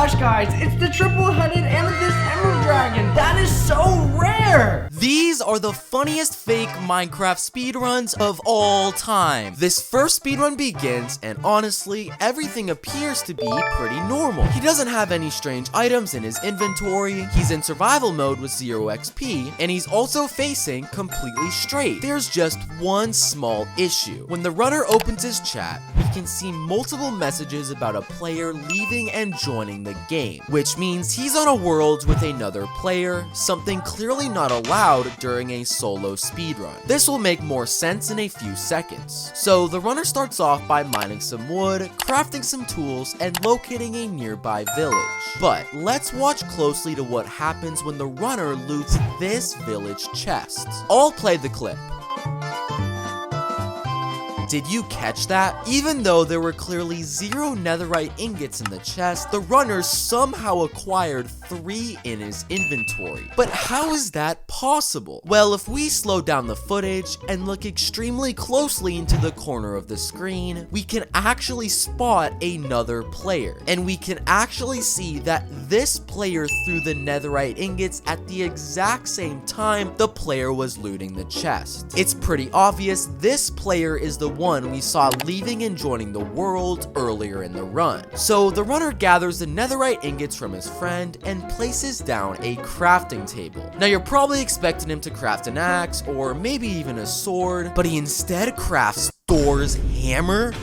gosh, guys, it's the triple-headed amethyst emerald dragon. That is so rare. These are the funniest fake Minecraft speedruns of all time. This first speedrun begins, and honestly, everything appears to be pretty normal. He doesn't have any strange items in his inventory, he's in survival mode with 0 XP, and he's also facing completely straight. There's just one small issue. When the runner opens his chat, we can see multiple messages about a player leaving and joining the game, which means he's on a world with another player, something clearly not allowed during a solo speedrun. This will make more sense in a few seconds. So the runner starts off by mining some wood, crafting some tools, and locating a nearby village. But let's watch closely to what happens when the runner loots this village chest. I'll play the clip. Did you catch that? Even though there were clearly 0 netherite ingots in the chest, the runner somehow acquired 3 in his inventory. But how is that possible? Well, if we slow down the footage and look extremely closely into the corner of the screen, we can actually spot another player. And we can actually see that this player threw the netherite ingots at the exact same time the player was looting the chest. It's pretty obvious this player is the one we saw leaving and joining the world earlier in the run. So the runner gathers the netherite ingots from his friend and places down a crafting table. Now you're probably expecting him to craft an axe or maybe even a sword, but he instead crafts Thor's hammer.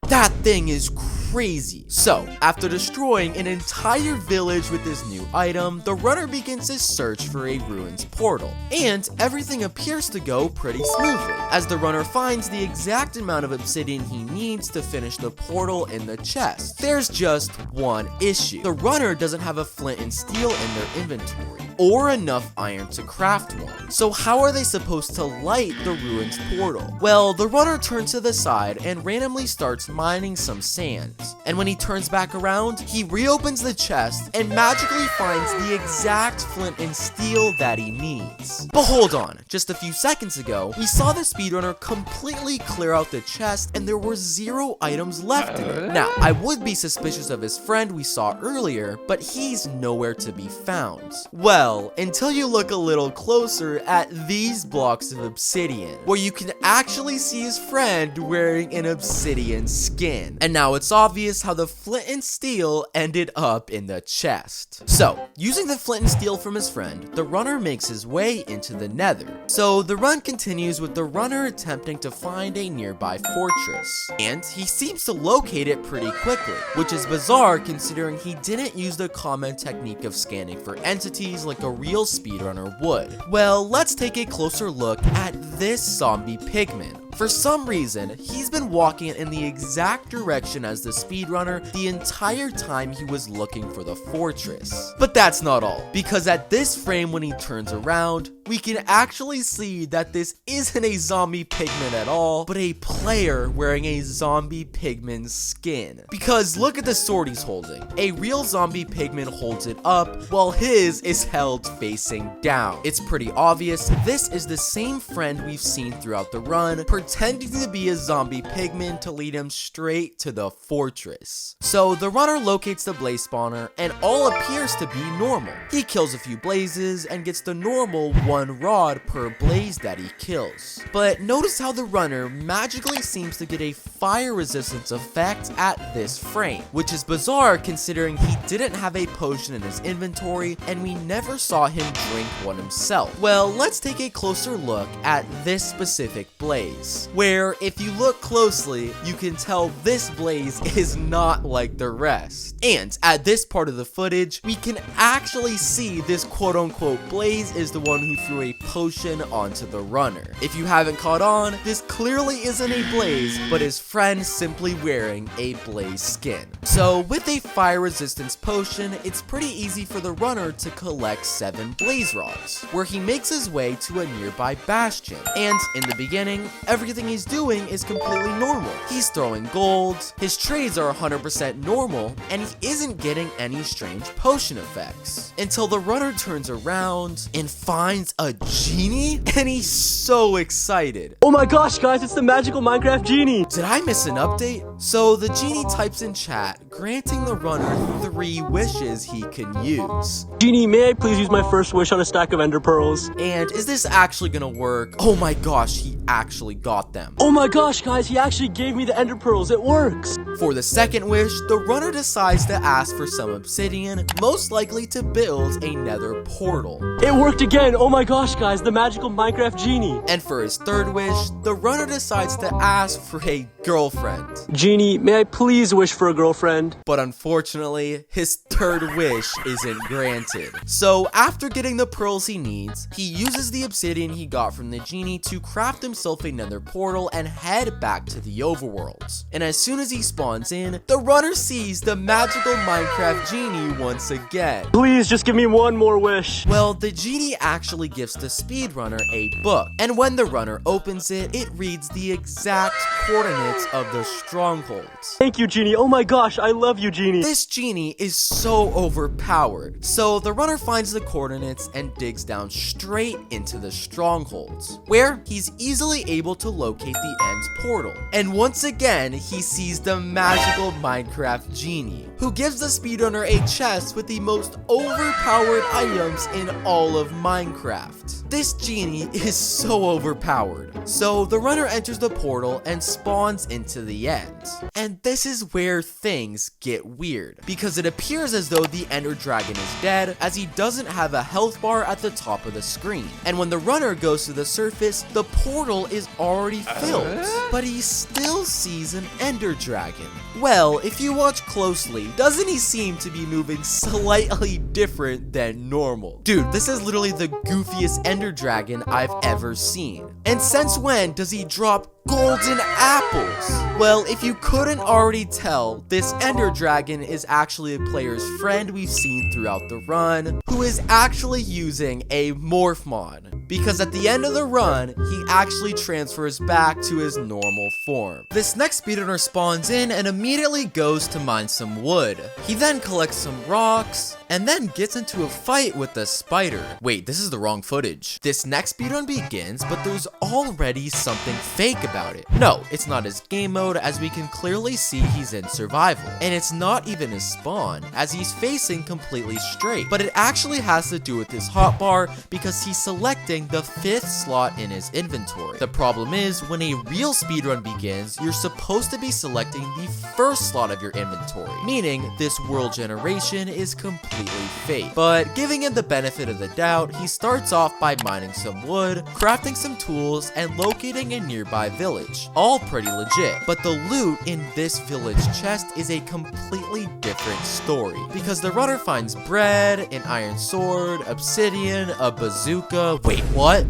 That thing is crazy. So, after destroying an entire village with this new item, the runner begins his search for a ruins portal. And everything appears to go pretty smoothly, as the runner finds the exact amount of obsidian he needs to finish the portal in the chest. There's just one issue. The runner doesn't have a flint and steel in their inventory, or enough iron to craft one. So how are they supposed to light the ruins portal? Well, the runner turns to the side and randomly starts mining some sand. And when he turns back around, he reopens the chest and magically finds the exact flint and steel that he needs. But hold on, just a few seconds ago, we saw the speedrunner completely clear out the chest and there were 0 items left in it. Now, I would be suspicious of his friend we saw earlier, but he's nowhere to be found. Well, until you look a little closer at these blocks of obsidian, where you can actually see his friend wearing an obsidian skin. And now it's obvious how the flint and steel ended up in the chest. So, using the flint and steel from his friend, the runner makes his way into the nether. So the run continues with the runner attempting to find a nearby fortress. And he seems to locate it pretty quickly, which is bizarre considering he didn't use the common technique of scanning for entities like a real speedrunner would. Well, let's take a closer look at this zombie pigman. For some reason, he's been walking in the exact direction as the speedrunner the entire time he was looking for the fortress. But that's not all, because at this frame when he turns around, we can actually see that this isn't a zombie pigman at all, but a player wearing a zombie pigman skin. Because look at the sword he's holding. A real zombie pigman holds it up, while his is held facing down. It's pretty obvious this is the same friend we've seen throughout the run, pretending to be a zombie pigman to lead him straight to the fortress. So the runner locates the blaze spawner, and all appears to be normal. He kills a few blazes and gets the normal 1 rod per blaze that he kills. But notice how the runner magically seems to get a fire resistance effect at this frame, which is bizarre considering he didn't have a potion in his inventory and we never saw him drink one himself. Well, let's take a closer look at this specific blaze, where if you look closely, you can tell this blaze is not like the rest. And at this part of the footage, we can actually see this quote-unquote blaze is the one who threw a potion onto the runner. If you haven't caught on, this clearly isn't a blaze, but his friend simply wearing a blaze skin. So with a fire resistance potion, it's pretty easy for the runner to collect 7 blaze rods, where he makes his way to a nearby bastion. And in the beginning, everything everything he's doing is completely normal. He's throwing gold, his trades are 100% normal, and he isn't getting any strange potion effects. Until the runner turns around and finds a genie, and he's so excited. Oh my gosh, guys, it's the magical Minecraft genie. Did I miss an update? So the genie types in chat, granting the runner 3 wishes he can use. Genie, may I please use my first wish on a stack of ender pearls? And is this actually gonna work? Oh my gosh, he actually got them. Oh my gosh, guys, he actually gave me the ender pearls. It works. For the second wish, the runner decides to ask for some obsidian, most likely to build a nether portal. It worked again. Oh my gosh, guys, the magical Minecraft genie. And for his third wish, the runner decides to ask for a girlfriend. Genie, may I please wish for a girlfriend? But unfortunately, his third wish isn't granted. So after getting the pearls he needs, he uses the obsidian he got from the genie to craft himself a nether portal and head back to the overworld. And as soon as he spawns in, the runner sees the magical Minecraft genie once again. Please, just give me one more wish. Well, the genie actually gives the speedrunner a book, and when the runner opens it, it reads the exact coordinates of the strongholds. Thank you, Genie. Oh my gosh, I love you, Genie. This genie is so overpowered, so the runner finds the coordinates and digs down straight into the strongholds, where he's easily able to locate the end portal. And once again, he sees the magical Minecraft genie, who gives the speedrunner a chest with the most overpowered items in all of Minecraft. This genie is so overpowered, so the runner enters the portal and spawns into the end. And this is where things get weird, because it appears as though the ender dragon is dead, as he doesn't have a health bar at the top of the screen. And when the runner goes to the surface, the portal is already filled, but he still sees an ender dragon. Well, if you watch closely, doesn't he seem to be moving slightly different than normal? Dude, this is literally the goofiest ender dragon I've ever seen. And since when does he drop golden apples? Well, if you couldn't already tell, this ender dragon is actually a player's friend we've seen throughout the run, who is actually using a morph mod. Because at the end of the run, he actually transfers back to his normal form. This next speedrunner spawns in and immediately goes to mine some wood. He then collects some rocks, and then gets into a fight with the spider. Wait, this is the wrong footage. This next speedrun begins, but there's already something fake about it. No, it's not his game mode, as we can clearly see he's in survival. And it's not even his spawn, as he's facing completely straight. But it actually has to do with his hotbar, because he's selecting the 5th slot in his inventory. The problem is, when a real speedrun begins, you're supposed to be selecting the 1st slot of your inventory, meaning this world generation is completely fake. But giving him the benefit of the doubt, he starts off by mining some wood, crafting some tools, and locating a nearby village. All pretty legit, but the loot in this village chest is a completely different story, because the runner finds bread, an iron sword, obsidian, a bazooka. Wait, what?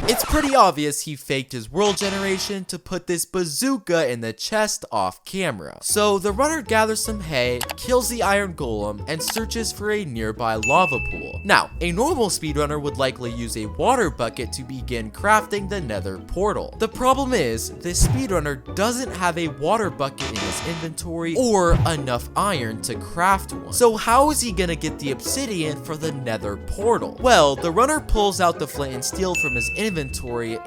It's pretty obvious he faked his world generation to put this bazooka in the chest off camera. So the runner gathers some hay, kills the iron golem, and searches for a nearby lava pool. Now, a normal speedrunner would likely use a water bucket to begin crafting the nether portal. The problem is, this speedrunner doesn't have a water bucket in his inventory or enough iron to craft one. So how is he gonna get the obsidian for the nether portal? Well, the runner pulls out the flint and steel from his inventory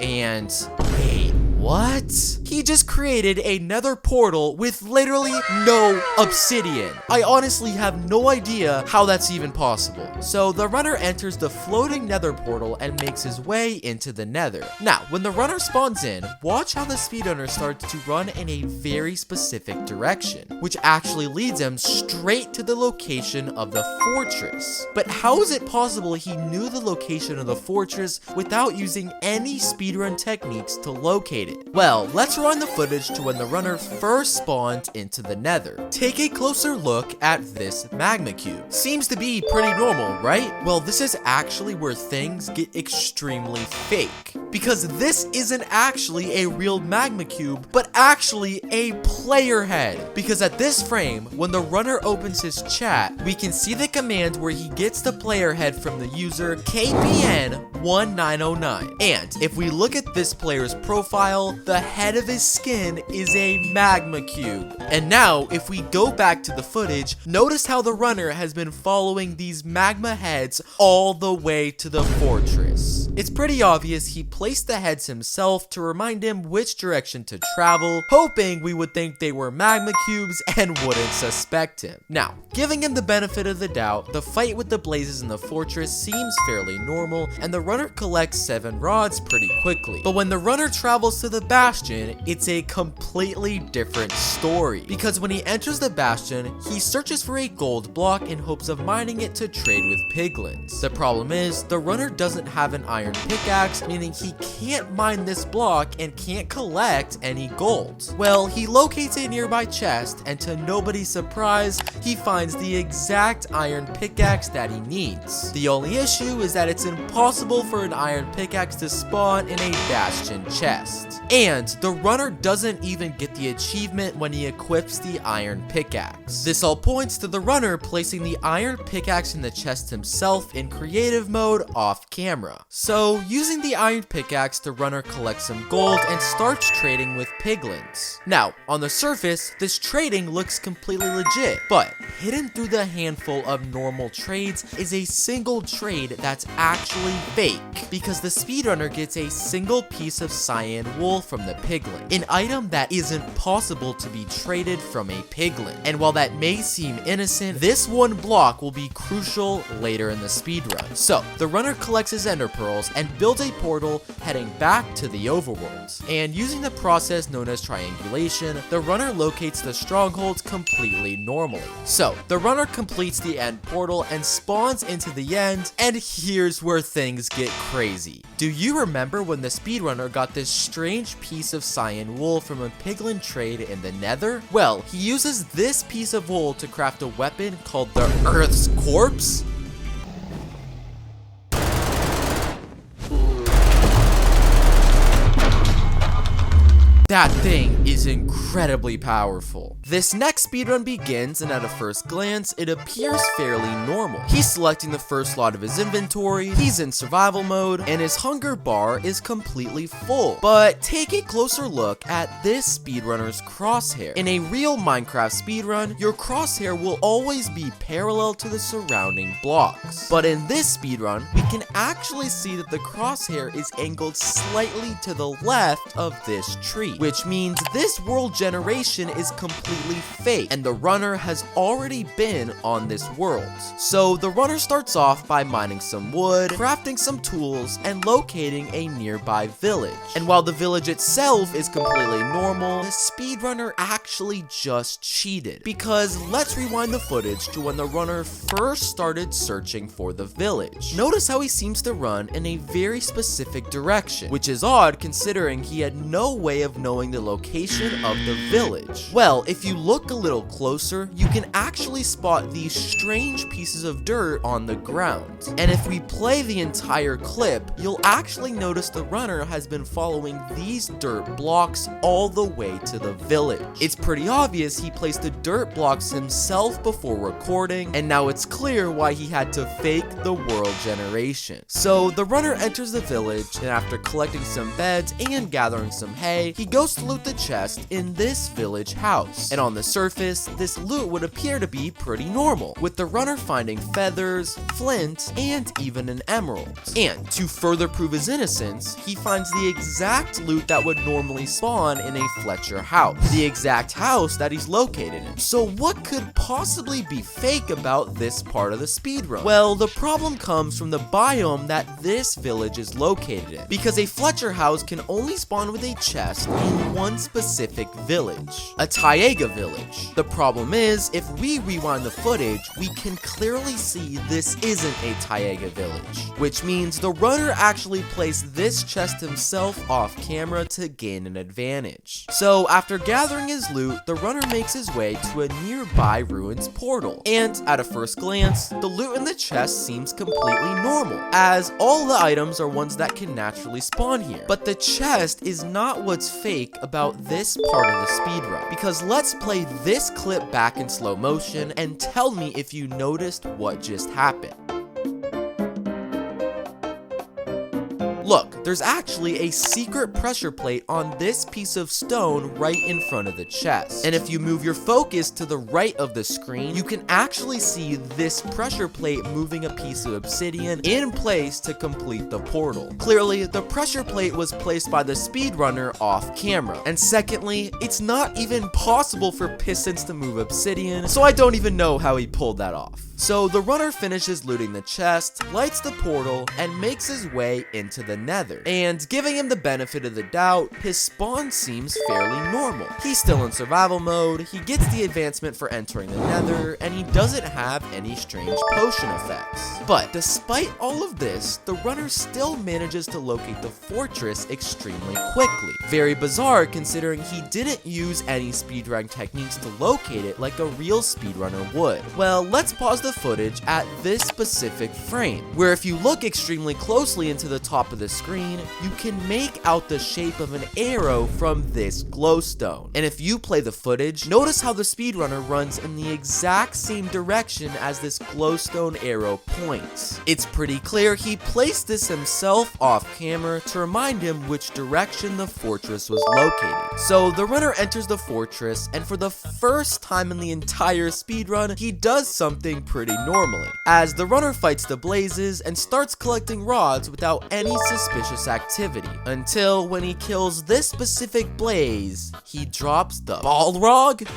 and wait, what? He just created a nether portal with literally no obsidian. I honestly have no idea how that's even possible. So the runner enters the floating nether portal and makes his way into the nether. Now, when the runner spawns in, watch how the speedrunner starts to run in a very specific direction, which actually leads him straight to the location of the fortress. But how is it possible he knew the location of the fortress without using any speedrun techniques to locate it? Well, let's rewind the footage to when the runner first spawned into the nether. Take a closer look at this magma cube. Seems to be pretty normal, right? Well, this is actually where things get extremely fake. because this isn't actually a real magma cube, but actually a player head. Because at this frame, when the runner opens his chat, we can see the command where he gets the player head from the user KPN1909. And if we look at this player's profile, the head of his skin is a magma cube. And now, if we go back to the footage, notice how the runner has been following these magma heads all the way to the fortress. It's pretty obvious he placed the heads himself to remind him which direction to travel, hoping we would think they were magma cubes and wouldn't suspect him. Now, giving him the benefit of the doubt, the fight with the blazes in the fortress seems fairly normal, and the runner collects 7 rods pretty quickly. But when the runner travels to the bastion, it's a completely different story. Because when he enters the bastion, he searches for a gold block in hopes of mining it to trade with piglins. The problem is, the runner doesn't have an iron pickaxe, meaning he can't mine this block and can't collect any gold. Well, he locates a nearby chest, and to nobody's surprise, he finds the exact iron pickaxe that he needs. The only issue is that it's impossible for an iron pickaxe to spawn in a bastion chest. And the runner doesn't even get the achievement when he equips the iron pickaxe. This all points to the runner placing the iron pickaxe in the chest himself in creative mode off camera. So, using the iron pickaxe, the runner collects some gold and starts trading with piglins. Now, on the surface, this trading looks completely legit, but hidden through the handful of normal trades is a single trade that's actually fake, because the speedrunner gets a single piece of cyan wool from the piglin, an item that isn't possible to be traded from a piglin. And while that may seem innocent, this one block will be crucial later in the speedrun. So, the runner collects his ender pearls and builds a portal heading back to the overworld. And using the process known as triangulation, the runner locates the strongholds completely normally. So, the runner completes the end portal and spawns into the end, and here's where things get crazy. Do you remember when the speedrunner got this strange piece of cyan wool from a piglin trade in the nether? Well, he uses this piece of wool to craft a weapon called the Earth's Corpse. That thing is incredibly powerful. This next speedrun begins, and at a first glance, it appears fairly normal. He's selecting the first slot of his inventory, he's in survival mode, and his hunger bar is completely full. But take a closer look at this speedrunner's crosshair. In a real Minecraft speedrun, your crosshair will always be parallel to the surrounding blocks. But in this speedrun, we can actually see that the crosshair is angled slightly to the left of this tree, which means this world generation is completely fake, and the runner has already been on this world. So the runner starts off by mining some wood, crafting some tools, and locating a nearby village. And while the village itself is completely normal, the speedrunner actually just cheated. Because let's rewind the footage to when the runner first started searching for the village. Notice how he seems to run in a very specific direction, which is odd considering he had no way of knowing the location of the village. Well, if you look a little closer, you can actually spot these strange pieces of dirt on the ground. And if we play the entire clip, you'll actually notice the runner has been following these dirt blocks all the way to the village. It's pretty obvious he placed the dirt blocks himself before recording, and now it's clear why he had to fake the world generation. So the runner enters the village, and after collecting some beds and gathering some hay, he goes to loot the chest in this village house. And on the surface, this loot would appear to be pretty normal, with the runner finding feathers, flint, and even an emerald. And to further prove his innocence, he finds the exact loot that would normally spawn in a Fletcher house, the exact house that he's located in. So what could possibly be fake about this part of the speedrun? Well, the problem comes from the biome that this village is located in, because a Fletcher house can only spawn with a chest in one specific village, a taiga village. The problem is, if we rewind the footage, we can clearly see this isn't a taiga village, which means the runner actually placed this chest himself off camera to gain an advantage. So after gathering his loot, the runner makes his way to a nearby ruins portal, and at a first glance, the loot in the chest seems completely normal, as all the items are ones that can naturally spawn here. But the chest is not what's fake about this part of the speedrun, because let's play this clip back in slow motion and tell me if you noticed what just happened. Look, there's actually a secret pressure plate on this piece of stone right in front of the chest. And if you move your focus to the right of the screen, you can actually see this pressure plate moving a piece of obsidian in place to complete the portal. Clearly, the pressure plate was placed by the speedrunner off camera. And secondly, it's not even possible for pistons to move obsidian, so I don't even know how he pulled that off. So the runner finishes looting the chest, lights the portal, and makes his way into the nether. And giving him the benefit of the doubt, his spawn seems fairly normal. He's still in survival mode, he gets the advancement for entering the nether, and he doesn't have any strange potion effects. But despite all of this, the runner still manages to locate the fortress extremely quickly. Very bizarre considering he didn't use any speedrun techniques to locate it like a real speedrunner would. Well, let's pause the footage at this specific frame, where if you look extremely closely into the top of the screen, you can make out the shape of an arrow from this glowstone. And if you play the footage, notice how the speedrunner runs in the exact same direction as this glowstone arrow points. It's pretty clear he placed this himself off camera to remind him which direction the fortress was located. So the runner enters the fortress, and for the first time in the entire speedrun, he does something pretty normally, as the runner fights the blazes and starts collecting rods without any suspicious activity, until when he kills this specific blaze, he drops the Balrog?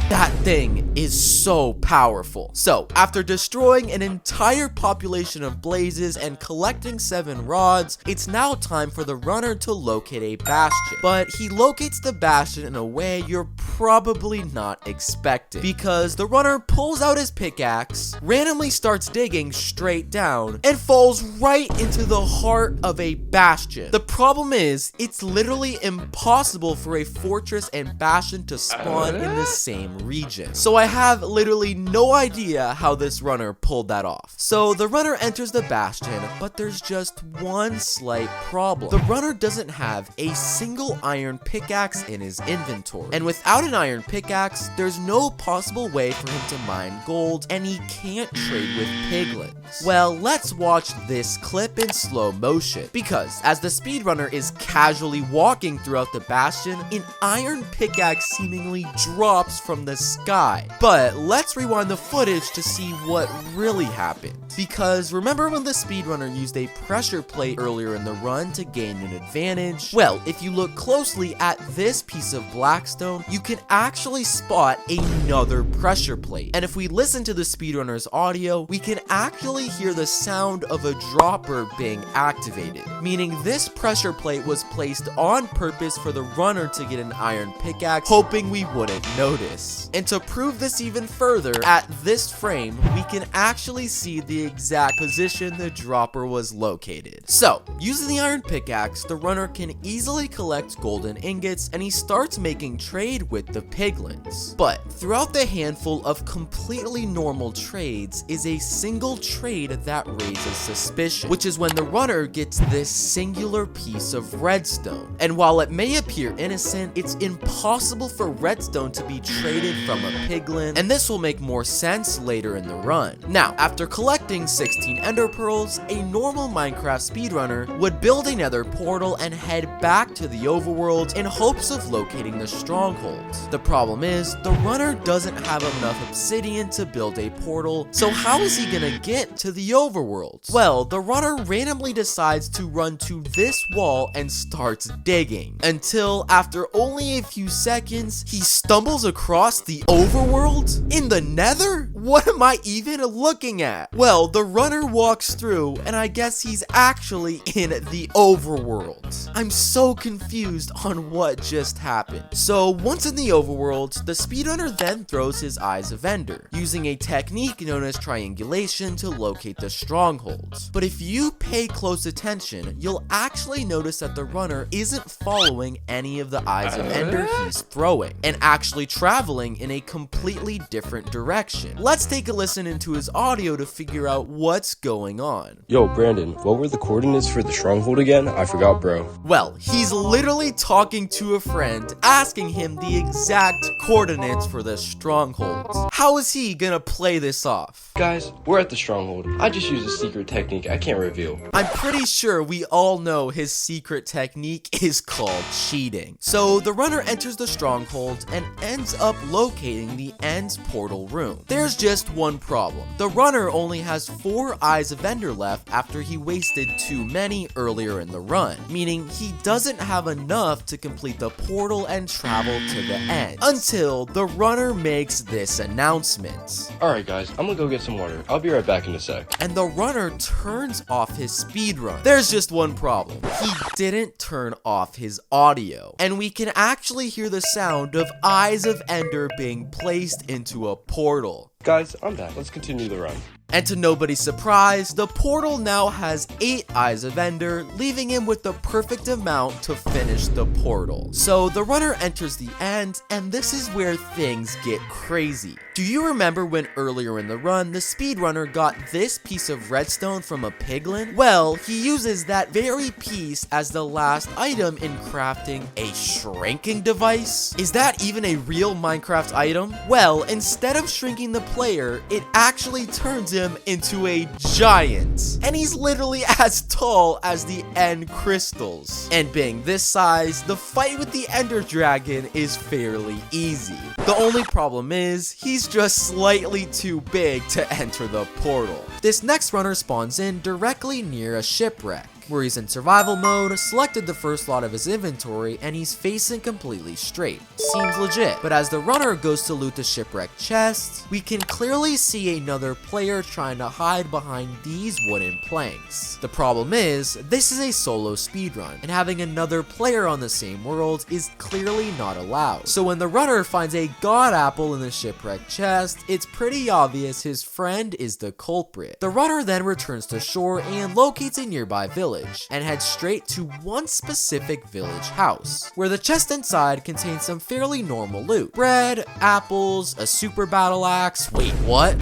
That thing is so powerful. So, after destroying an entire population of blazes and collecting 7 rods, it's now time for the runner to locate a bastion. But he locates the bastion in a way you're probably not expecting, because the runner pulls out his pickaxe, randomly starts digging straight down, and falls right into the heart of a bastion. The problem is, it's literally impossible for a fortress and bastion to spawn in the same region. So I have literally no idea how this runner pulled that off. So the runner enters the bastion, but there's just one slight problem. The runner doesn't have a single iron pickaxe in his inventory. And without an iron pickaxe, there's no possible way for him to mine gold, and he can't trade with piglins. Well, let's watch this clip in slow motion, because as the speedrunner is casually walking throughout the bastion, an iron pickaxe seemingly drops from the sky. But let's rewind the footage to see what really happened. Because remember when the speedrunner used a pressure plate earlier in the run to gain an advantage? Well, if you look closely at this piece of blackstone, you can actually spot another pressure plate. And if we listen to the speedrunner's audio, we can actually hear the sound of a dropper being activated, meaning this pressure plate was placed on purpose for the runner to get an iron pickaxe, hoping we wouldn't notice. And to prove this even further, at this frame, we can actually see the exact position the dropper was located. So, using the iron pickaxe, the runner can easily collect golden ingots, and he starts making trade with the piglins. But throughout the handful of completely normal trades is a single trade that raises suspicion, which is when the runner gets this singular piece of redstone. And while it may appear innocent, it's impossible for redstone to be traded from a piglin, and this will make more sense later in the run. Now, after collecting 16 ender pearls, a normal Minecraft speedrunner would build a nether portal and head back to the overworld in hopes of locating the strongholds. The problem is, the runner doesn't have enough obsidian to build a portal, so how is he gonna get to the overworld? Well, the runner randomly decides to run to this wall and starts digging, until after only a few seconds, he stumbles across the overworld overworld? In the nether? What am I even looking at? Well, the runner walks through, and I guess he's actually in the overworld. I'm so confused on what just happened. So, once in the overworld, the speedrunner then throws his Eyes of Ender, using a technique known as triangulation to locate the strongholds. But if you pay close attention, you'll actually notice that the runner isn't following any of the Eyes of Ender he's throwing, and actually traveling in a completely different direction. Let's take a listen into his audio to figure out what's going on. Yo, Brandon, what were the coordinates for the stronghold again? I forgot, bro. Well, he's literally talking to a friend, asking him the exact coordinates for the strongholds. How is he gonna play this off? Guys, we're at the stronghold. I just used a secret technique I can't reveal. I'm pretty sure we all know his secret technique is called cheating. So the runner enters the stronghold and ends up locating the end's portal room. There's just one problem. The runner only has 4 Eyes of Ender left after he wasted too many earlier in the run, meaning he doesn't have enough to complete the portal and travel to the end, until the runner makes this announcement. Alright guys, I'm gonna go get some water. I'll be right back in a sec. And the runner turns off his speedrun. There's just one problem. He didn't turn off his audio, and we can actually hear the sound of Eyes of Ender being placed into a portal. Guys, I'm back. Let's continue the run. And to nobody's surprise, the portal now has 8 Eyes of Ender, leaving him with the perfect amount to finish the portal. So the runner enters the end, and this is where things get crazy. Do you remember when earlier in the run, the speedrunner got this piece of redstone from a piglin? Well, he uses that very piece as the last item in crafting a shrinking device. Is that even a real Minecraft item? Well, instead of shrinking the player, it actually turns him into a giant. And he's literally as tall as the end crystals. And being this size, the fight with the Ender Dragon is fairly easy. The only problem is, he's just slightly too big to enter the portal. This next runner spawns in directly near a shipwreck, where he's in survival mode, selected the first lot of his inventory, and he's facing completely straight. Seems legit. But as the runner goes to loot the shipwreck chest, we can clearly see another player trying to hide behind these wooden planks. The problem is, this is a solo speedrun, and having another player on the same world is clearly not allowed. So when the runner finds a god apple in the shipwreck chest, it's pretty obvious his friend is the culprit. The runner then returns to shore and locates a nearby village, and heads straight to one specific village house, where the chest inside contains some fairly normal loot. Bread, apples, a super battle axe. Wait, what?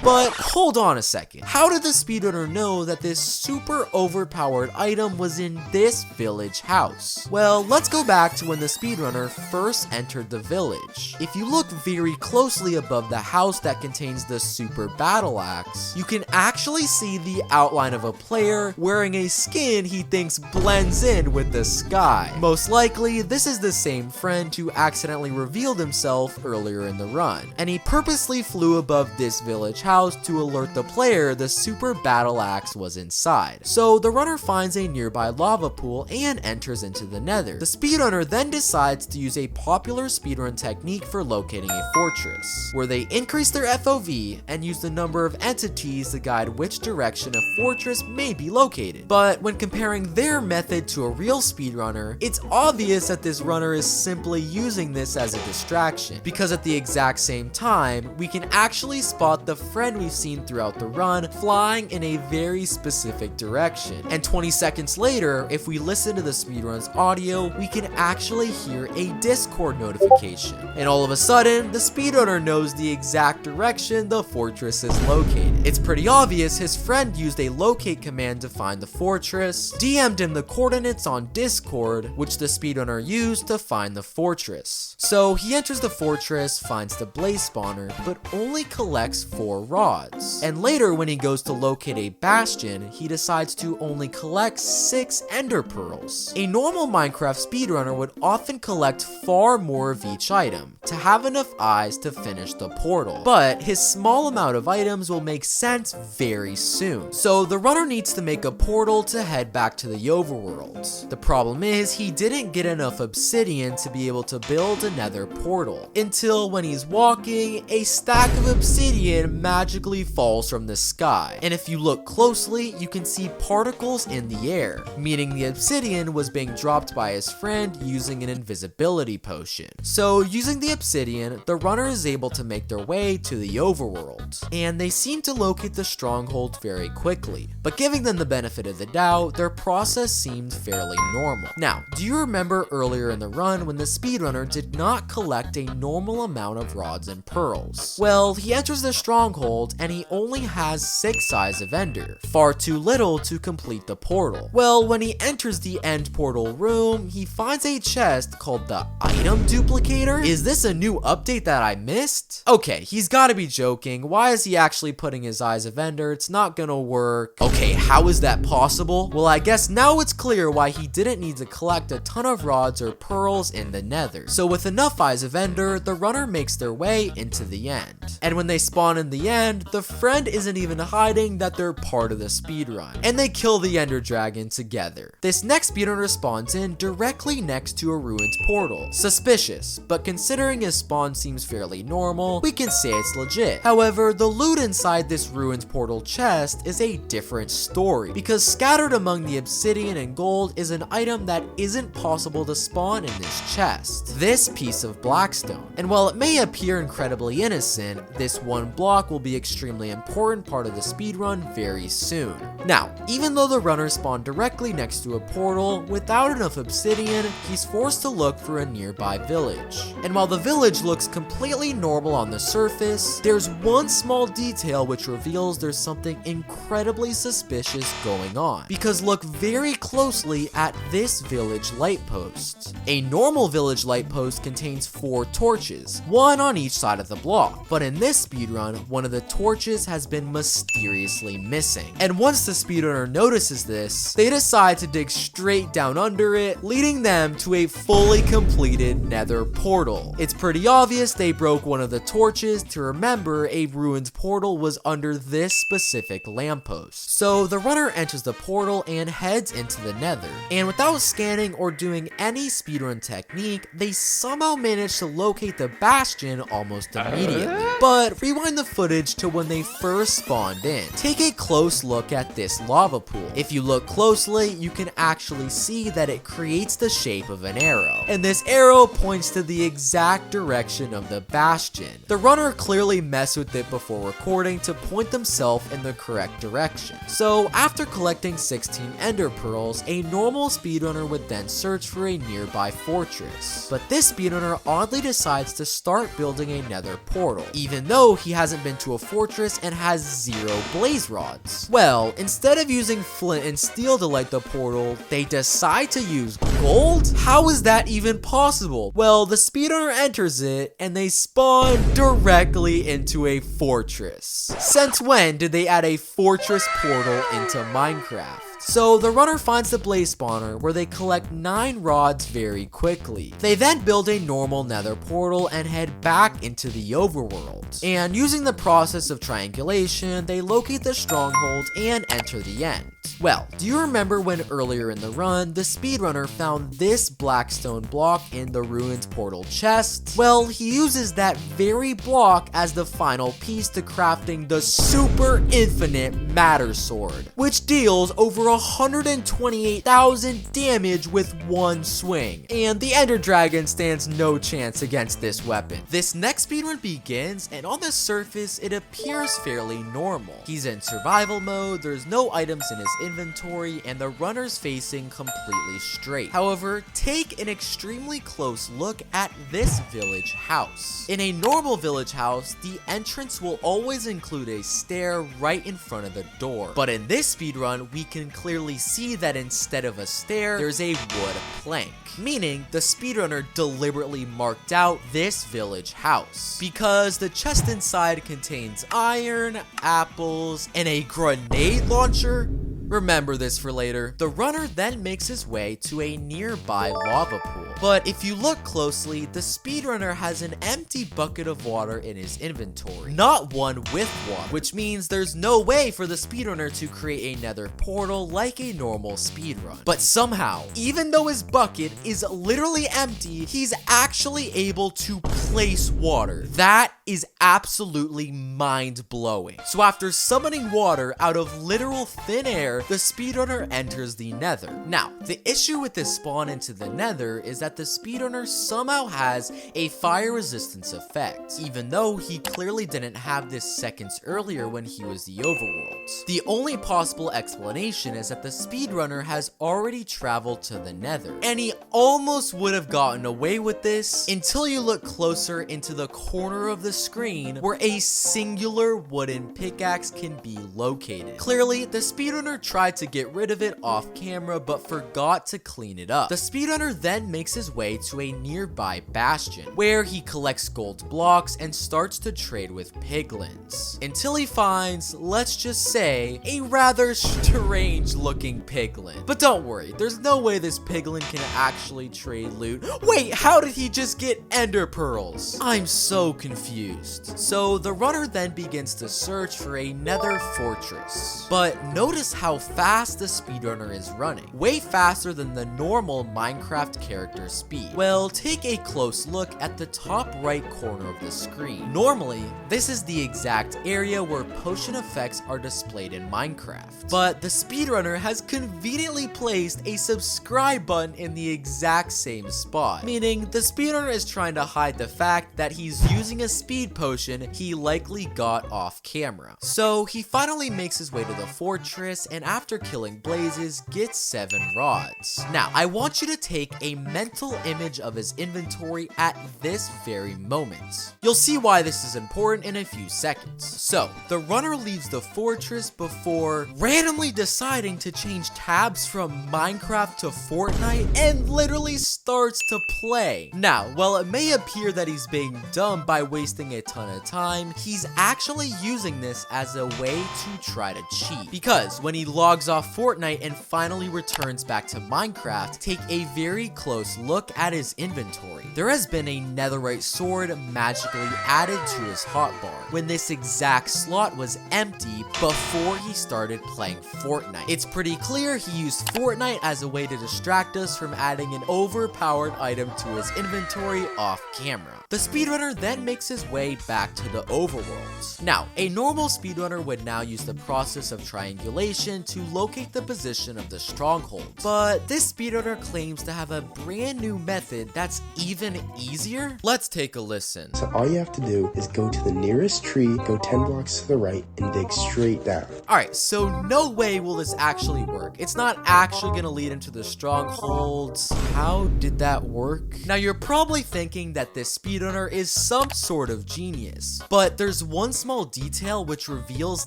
But hold on a second. How did the speedrunner know that this super overpowered item was in this village house? Well, let's go back to when the speedrunner first entered the village. If you look very closely above the house that contains the super battle axe, you can actually see the outline of a player wearing a skin he thinks blends in with the sky. Most likely, this is the same friend who accidentally revealed himself earlier in the run, and he purposely flew above this village house to alert the player the super battle axe was inside. So the runner finds a nearby lava pool and enters into the nether. The speedrunner then decides to use a popular speedrun technique for locating a fortress, where they increase their FOV and use the number of entities to guide which direction a fortress may be located. But when comparing their method to a real speedrunner, it's obvious that this runner is simply using this as a distraction, because at the exact same time, we can actually spot the friend we've seen throughout the run flying in a very specific direction. And 20 seconds later, if we listen to the speedrun's audio, we can actually hear a Discord notification. And all of a sudden, the speedrunner knows the exact direction the fortress is located. It's pretty obvious his friend used a locate command to find the fortress, DM'd him the coordinates on Discord, which the speedrunner used to find the fortress. So he enters the fortress, finds the blaze spawner, but only collects 4 rods. And later, when he goes to locate a bastion, he decides to only collect 6 ender pearls. A normal Minecraft speedrunner would often collect far more of each item, to have enough eyes to finish the portal. But his small amount of items will make sense very soon. So the runner needs to make a portal to head back to the overworld. The problem is he didn't get enough obsidian to be able to build another portal, until when he's walking, a stack of obsidian magically falls from the sky. And if you look closely, you can see particles in the air, meaning the obsidian was being dropped by his friend using an invisibility potion. So using the obsidian, the runner is able to make their way to the overworld, and they seem to locate the stronghold very quickly. But giving them the benefit of the doubt, their process seemed fairly normal. Now, do you remember earlier in the run when the speedrunner did not collect a normal amount of rods and pearls? Well, he enters the stronghold and he only has 6 eyes of ender, far too little to complete the portal. Well, when he enters the end portal room, he finds a chest called the item duplicator. Is this a new update that I missed? Okay, he's gotta be joking. Why is he actually putting his eyes of ender? It's not gonna work. Okay, how is that possible? Well, I guess now it's clear why he didn't need to collect a ton of rods or pearls in the nether. So with enough eyes of ender, the runner makes their way into the end. And when they spawn in the end, the friend isn't even hiding that they're part of the speedrun, and they kill the ender dragon together. This next speedrunner spawns in directly next to a ruined portal. Suspicious, but considering his spawn seems fairly normal, we can say it's legit. However, the loot inside this ruined portal chest is a different story, because scattered among the obsidian and gold is an item that isn't possible to spawn in this chest. This piece of blackstone. And while it may appear incredibly innocent, this one block will be extremely important part of the speedrun very soon. Now, even though the runner spawned directly next to a portal, without enough obsidian, he's forced to look for a nearby village. And while the village looks completely normal on the surface, there's one small detail which reveals there's something incredibly suspicious going on. Because look very closely at this village light post. A normal village light post contains 4 torches, one on each side of the block. But in this speedrun, one of the torches has been mysteriously missing. And once the speedrunner notices this, they decide to dig straight down under it, leading them to a fully completed nether portal. It's pretty obvious they broke one of the torches to remember a ruined portal was under this specific lamppost. So the runner enters the portal and heads into the nether. And without scanning or doing any speedrun technique, they somehow manage to locate the bastion almost immediately. But rewind the footage to when they first spawned in. Take a close look at this lava pool. If you look closely, you can actually see that it creates the shape of an arrow. And this arrow points to the exact direction of the bastion. The runner clearly messed with it before recording to point themselves in the correct direction. So after collecting 16 ender pearls, a normal speedrunner would then search for a nearby fortress. But this speedrunner oddly decides to start building a nether portal, even though he hasn't been to a fortress and has 0 blaze rods. Well, instead of using flint and steel to light the portal, they decide to use gold? How is that even possible? Well, the speedrunner enters it and they spawn directly into a fortress. Since when did they add a fortress portal into Minecraft? So the runner finds the blaze spawner where they collect 9 rods very quickly. They then build a normal nether portal and head back into the overworld. And using the process of triangulation, they locate the stronghold and enter the end. Well, do you remember when earlier in the run, the speedrunner found this blackstone block in the ruined portal chest? Well, he uses that very block as the final piece to crafting the super infinite matter sword, which deals over 128,000 damage with one swing. And the ender dragon stands no chance against this weapon. This next speedrun begins, and on the surface, it appears fairly normal. He's in survival mode, there's no items in his inventory, and the runner's facing completely straight. However, take an extremely close look at this village house. In a normal village house, the entrance will always include a stair right in front of the door. But in this speedrun, we can clearly see that instead of a stair, there's a wood plank. Meaning, the speedrunner deliberately marked out this village house. Because the chest inside contains iron, apples, and a grenade launcher. Remember this for later. The runner then makes his way to a nearby lava pool. But if you look closely, the speedrunner has an empty bucket of water in his inventory, not one with water, which means there's no way for the speedrunner to create a nether portal like a normal speedrun. But somehow, even though his bucket is literally empty, he's actually able to place water. That is absolutely mind-blowing. So after summoning water out of literal thin air, the speedrunner enters the nether. Now, the issue with this spawn into the nether is that the speedrunner somehow has a fire resistance effect, even though he clearly didn't have this seconds earlier when he was the overworld. The only possible explanation is that the speedrunner has already traveled to the nether, and he almost would have gotten away with this until you look closer into the corner of the screen where a singular wooden pickaxe can be located. Clearly, the speedrunner tried to get rid of it off camera but forgot to clean it up. The speedrunner then makes his way to a nearby bastion where he collects gold blocks and starts to trade with piglins until he finds, let's just say, a rather strange looking piglin. But don't worry, there's no way this piglin can actually trade loot. Wait, how did he just get ender pearls? I'm so confused. So the runner then begins to search for a nether fortress. But notice how fast the speedrunner is running. Way faster than the normal Minecraft character speed. Well, take a close look at the top right corner of the screen. Normally, this is the exact area where potion effects are displayed in Minecraft. But the speedrunner has conveniently placed a subscribe button in the exact same spot. Meaning, the speedrunner is trying to hide the fact that he's using a speed potion he likely got off camera. So he finally makes his way to the fortress and after killing Blazes, gets 7 rods. Now, I want you to take a mental image of his inventory at this very moment. You'll see why this is important in a few seconds. So, the runner leaves the fortress before randomly deciding to change tabs from Minecraft to Fortnite and literally starts to play. Now, while it may appear that he's being dumb by wasting a ton of time, he's actually using this as a way to try to cheat. Because when he logs off Fortnite and finally returns back to Minecraft, take a very close look at his inventory. There has been a netherite sword magically added to his hotbar when this exact slot was empty before he started playing Fortnite. It's pretty clear he used Fortnite as a way to distract us from adding an overpowered item to his inventory off camera. The speedrunner then makes his way back to the overworld. Now, a normal speedrunner would now use the process of triangulation to locate the position of the stronghold, but this speedrunner claims to have a brand new method that's even easier. Let's take a listen. So all you have to do is go to the nearest tree, go 10 blocks to the right, and dig straight down. Alright, so no way will this actually work. It's not actually gonna lead into the strongholds. How did that work? Now you're probably thinking that this speedrunner is some sort of genius, but there's one small detail which reveals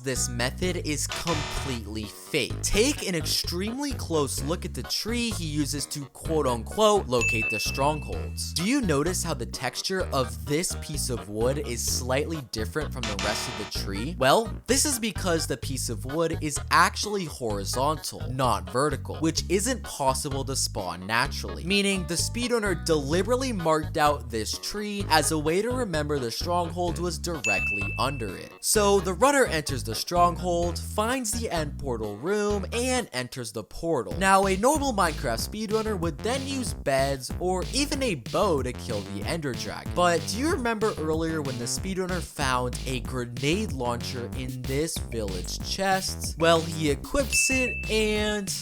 this method is completely fake. Take an extremely close look at the tree he uses to quote-unquote locate the strongholds. Do you notice how the texture of this piece of wood is slightly different from the rest of the tree? Well, this is because the piece of wood is actually horizontal, not vertical, which isn't possible to spawn naturally, meaning the speedrunner deliberately marked out this tree as a way to remember the stronghold was directly under it. So the runner enters the stronghold, finds the end portal room, and enters the portal. Now, a normal Minecraft speedrunner would then use beds or even a bow to kill the ender dragon. But do you remember earlier when the speedrunner found a grenade launcher in this village chest? Well, he equips it and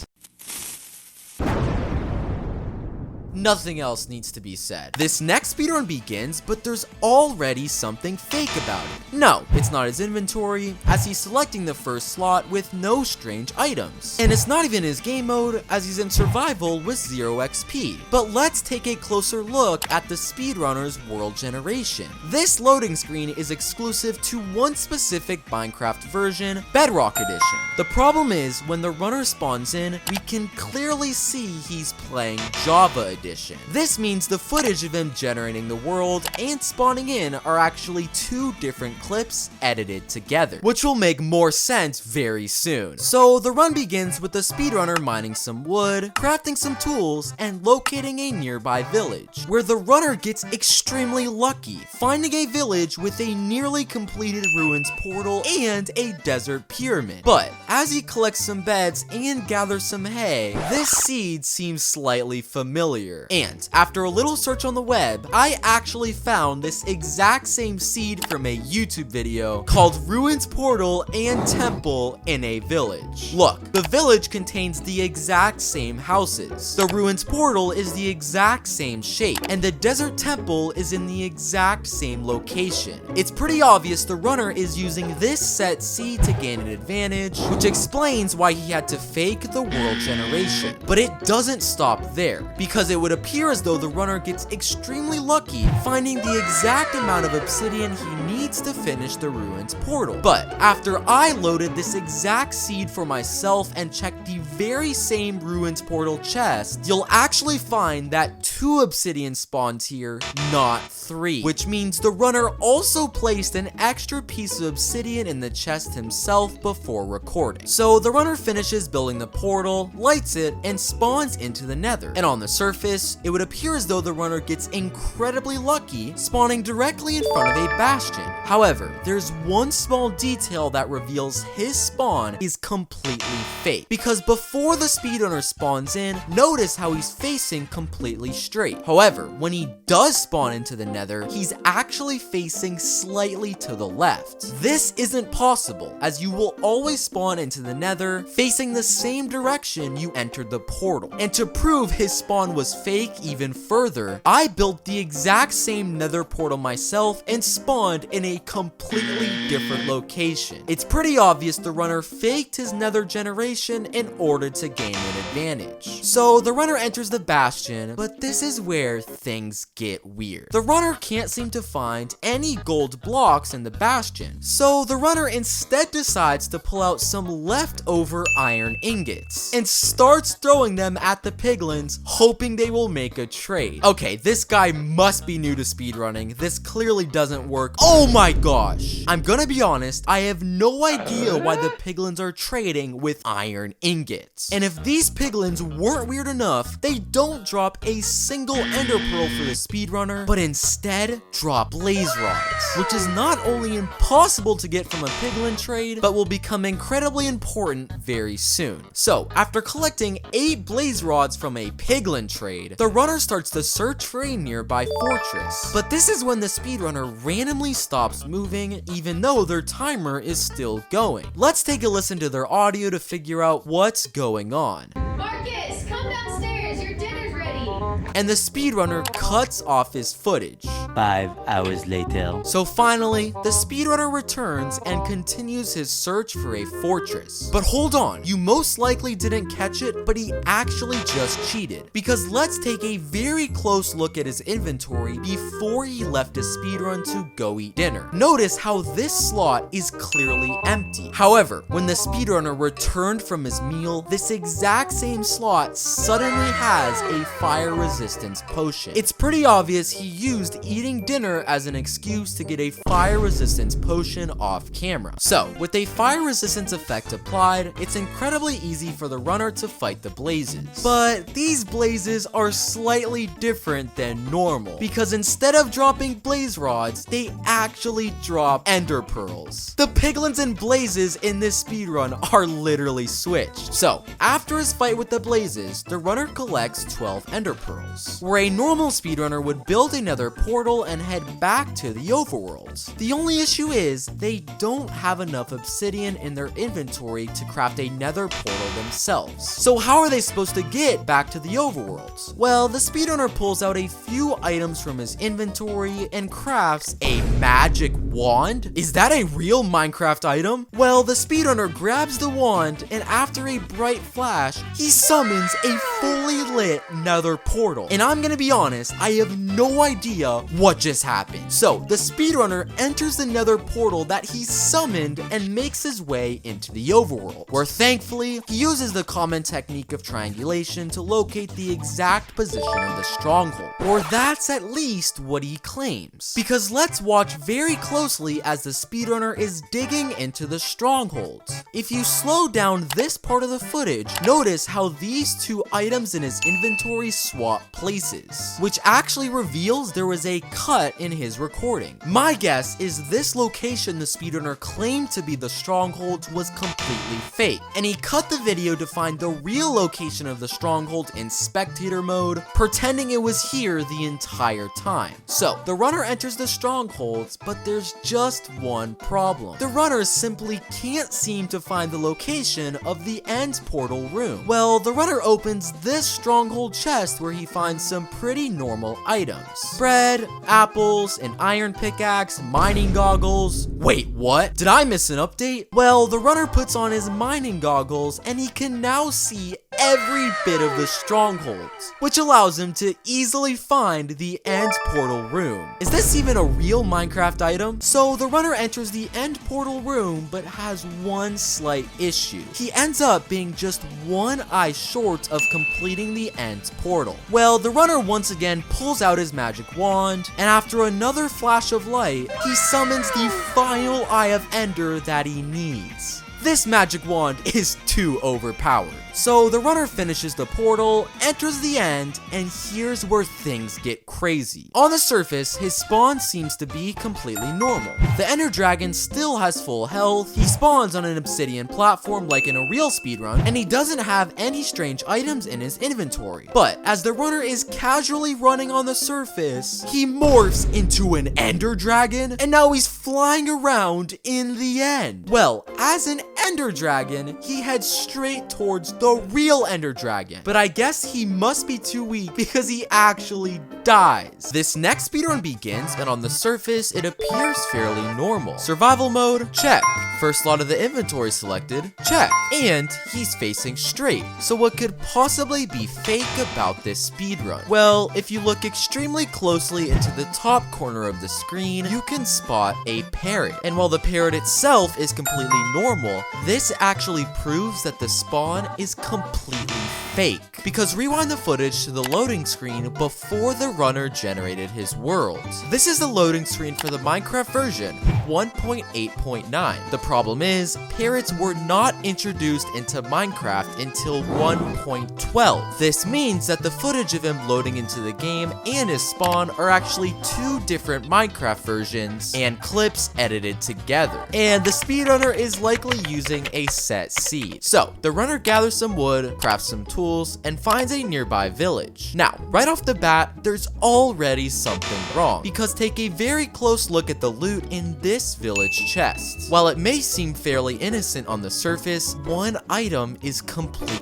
nothing else needs to be said. This next speedrun begins, but there's already something fake about it. No, it's not his inventory, as he's selecting the first slot with no strange items. And it's not even his game mode, as he's in survival with 0 XP. But let's take a closer look at the speedrunner's world generation. This loading screen is exclusive to one specific Minecraft version, Bedrock Edition. The problem is, when the runner spawns in, we can clearly see he's playing Java Edition. edition. This means the footage of him generating the world and spawning in are actually two different clips edited together, which will make more sense very soon. So the run begins with the speedrunner mining some wood, crafting some tools, and locating a nearby village, where the runner gets extremely lucky, finding a village with a nearly completed ruins portal and a desert pyramid. But as he collects some beds and gathers some hay, this seed seems slightly familiar. And after a little search on the web, I actually found this exact same seed from a YouTube video called Ruins Portal and Temple in a Village. Look, the village contains the exact same houses. The Ruins Portal is the exact same shape, and the Desert Temple is in the exact same location. It's pretty obvious the runner is using this set seed to gain an advantage, which explains why he had to fake the world generation. But it doesn't stop there, because it would appear as though the runner gets extremely lucky finding the exact amount of obsidian he needs to finish the Ruins Portal. But after I loaded this exact seed for myself and checked the very same Ruins Portal chest, you'll actually find that 2 obsidian spawns here, not 3, which means the runner also placed an extra piece of obsidian in the chest himself before recording. So the runner finishes building the portal, lights it, and spawns into the nether. And on the surface, it would appear as though the runner gets incredibly lucky, spawning directly in front of a bastion. However, there's one small detail that reveals his spawn is completely fake, because before the speedrunner spawns in, notice how he's facing completely straight. However, when he does spawn into the nether, he's actually facing slightly to the left. This isn't possible, as you will always spawn into the nether facing the same direction you entered the portal. And to prove his spawn was fake even further, I built the exact same nether portal myself and spawned in a completely different location. It's pretty obvious the runner faked his nether generation in order to gain an advantage. So the runner enters the bastion, but this is where things get weird. The runner can't seem to find any gold blocks in the bastion, so the runner instead decides to pull out some leftover iron ingots and starts throwing them at the piglins, hoping they will make a trade. Okay, this guy must be new to speedrunning. This clearly doesn't work. Oh my gosh! I'm gonna be honest, I have no idea why the piglins are trading with iron ingots. And if these piglins weren't weird enough, they don't drop a single ender pearl for the speedrunner, but instead drop blaze rods, which is not only impossible to get from a piglin trade, but will become incredibly important very soon. So, after collecting 8 blaze rods from a piglin trade, the runner starts to search for a nearby fortress. But this is when the speedrunner randomly stops moving, even though their timer is still going. Let's take a listen to their audio to figure out what's going on. Marcus, come downstairs, your dinner's ready. And the speedrunner cuts off his footage. 5 hours later. So finally, the speedrunner returns and continues his search for a fortress. But hold on, you most likely didn't catch it, but he actually just cheated. Because let's take a very close look at his inventory before he left his speedrun to go eat dinner. Notice how this slot is clearly empty. However, when the speedrunner returned from his meal, this exact same slot suddenly has a fire resistance potion. It's pretty obvious he used eating dinner as an excuse to get a fire resistance potion off camera. So, with a fire resistance effect applied, it's incredibly easy for the runner to fight the blazes. But these blazes are slightly different than normal, because instead of dropping blaze rods, they actually drop ender pearls. The piglins and blazes in this speedrun are literally switched. So, after his fight with the blazes, the runner collects 12 ender pearls, where a normal speedrunner would build another portal and head back to the overworld. The only issue is, they don't have enough obsidian in their inventory to craft a nether portal themselves. So how are they supposed to get back to the overworld? Well, the speedrunner pulls out a few items from his inventory and crafts a magic wand? Is that a real Minecraft item? Well, the speedrunner grabs the wand, and after a bright flash, he summons a fully lit nether portal. And I'm gonna be honest, I have no idea what just happened? So the speedrunner enters the nether portal that he summoned and makes his way into the overworld, where thankfully he uses the common technique of triangulation to locate the exact position of the stronghold. Or that's at least what he claims. Because let's watch very closely as the speedrunner is digging into the strongholds. If you slow down this part of the footage, notice how these two items in his inventory swap places, which actually reveals there was a cut in his recording. My guess is this location the speedrunner claimed to be the strongholds was completely fake, and he cut the video to find the real location of the stronghold in spectator mode, pretending it was here the entire time. So the runner enters the strongholds, but there's just one problem. The runner simply can't seem to find the location of the end portal room. Well, the runner opens this stronghold chest where he finds some pretty normal items. Bread, apples, an iron pickaxe, mining goggles. Wait, what? Did I miss an update? Well, the runner puts on his mining goggles and he can now see every bit of the strongholds, which allows him to easily find the end portal room. Is this even a real Minecraft item? So the runner enters the end portal room but has one slight issue. He ends up being just one eye short of completing the end portal. Well, the runner once again pulls out his magic wand, and after another flash of light, he summons the final eye of Ender that he needs. This magic wand is too overpowered. So the runner finishes the portal, enters the end, and here's where things get crazy. On the surface, his spawn seems to be completely normal. The Ender Dragon still has full health, he spawns on an obsidian platform like in a real speedrun, and he doesn't have any strange items in his inventory. But as the runner is casually running on the surface, he morphs into an Ender Dragon, and now he's flying around in the end. Well, as an Ender Dragon, he heads straight towards the real Ender Dragon, but I guess he must be too weak because he actually dies. This next speedrun begins, and on the surface, it appears fairly normal. Survival mode, check. First slot of the inventory selected, check. And he's facing straight. So what could possibly be fake about this speedrun? Well, if you look extremely closely into the top corner of the screen, you can spot a parrot. And while the parrot itself is completely normal, this actually proves that the spawn is completely fake. Because rewind the footage to the loading screen before the runner generated his world. This is the loading screen for the Minecraft version 1.8.9. The problem is, parrots were not introduced into Minecraft until 1.12. This means that the footage of him loading into the game and his spawn are actually two different Minecraft versions and clips edited together. And the speedrunner is likely using a set seed. So, the runner gathers some wood, crafts some tools, and finds a nearby village. Now, right off the bat, there's already something wrong, because take a very close look at the loot in this village chest. While it may seem fairly innocent on the surface, one item is completely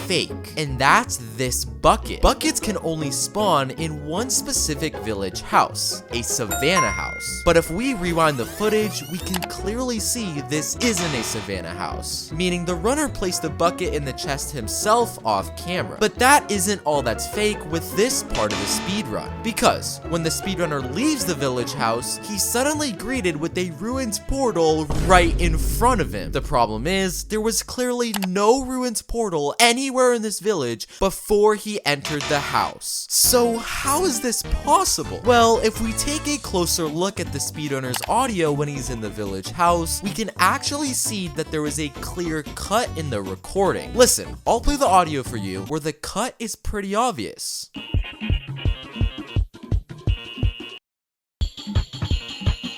fake, and that's this bucket. Buckets can only spawn in one specific village house, a savannah house. But if we rewind the footage, we can clearly see this isn't a savannah house, meaning the runner placed the bucket in the chest himself off camera. But that isn't all that's fake with this part of the speedrun, because when the speedrunner leaves the village house, he's suddenly greeted with a ruins portal right in front of him. The problem is, there was clearly no ruins portal anywhere in this village before he entered the house. So how is this possible? Well, if we take a closer look at the speedrunner's audio when he's in the village house, we can actually see that there is a clear cut in the recording. Listen, I'll play the audio for you where the cut is pretty obvious.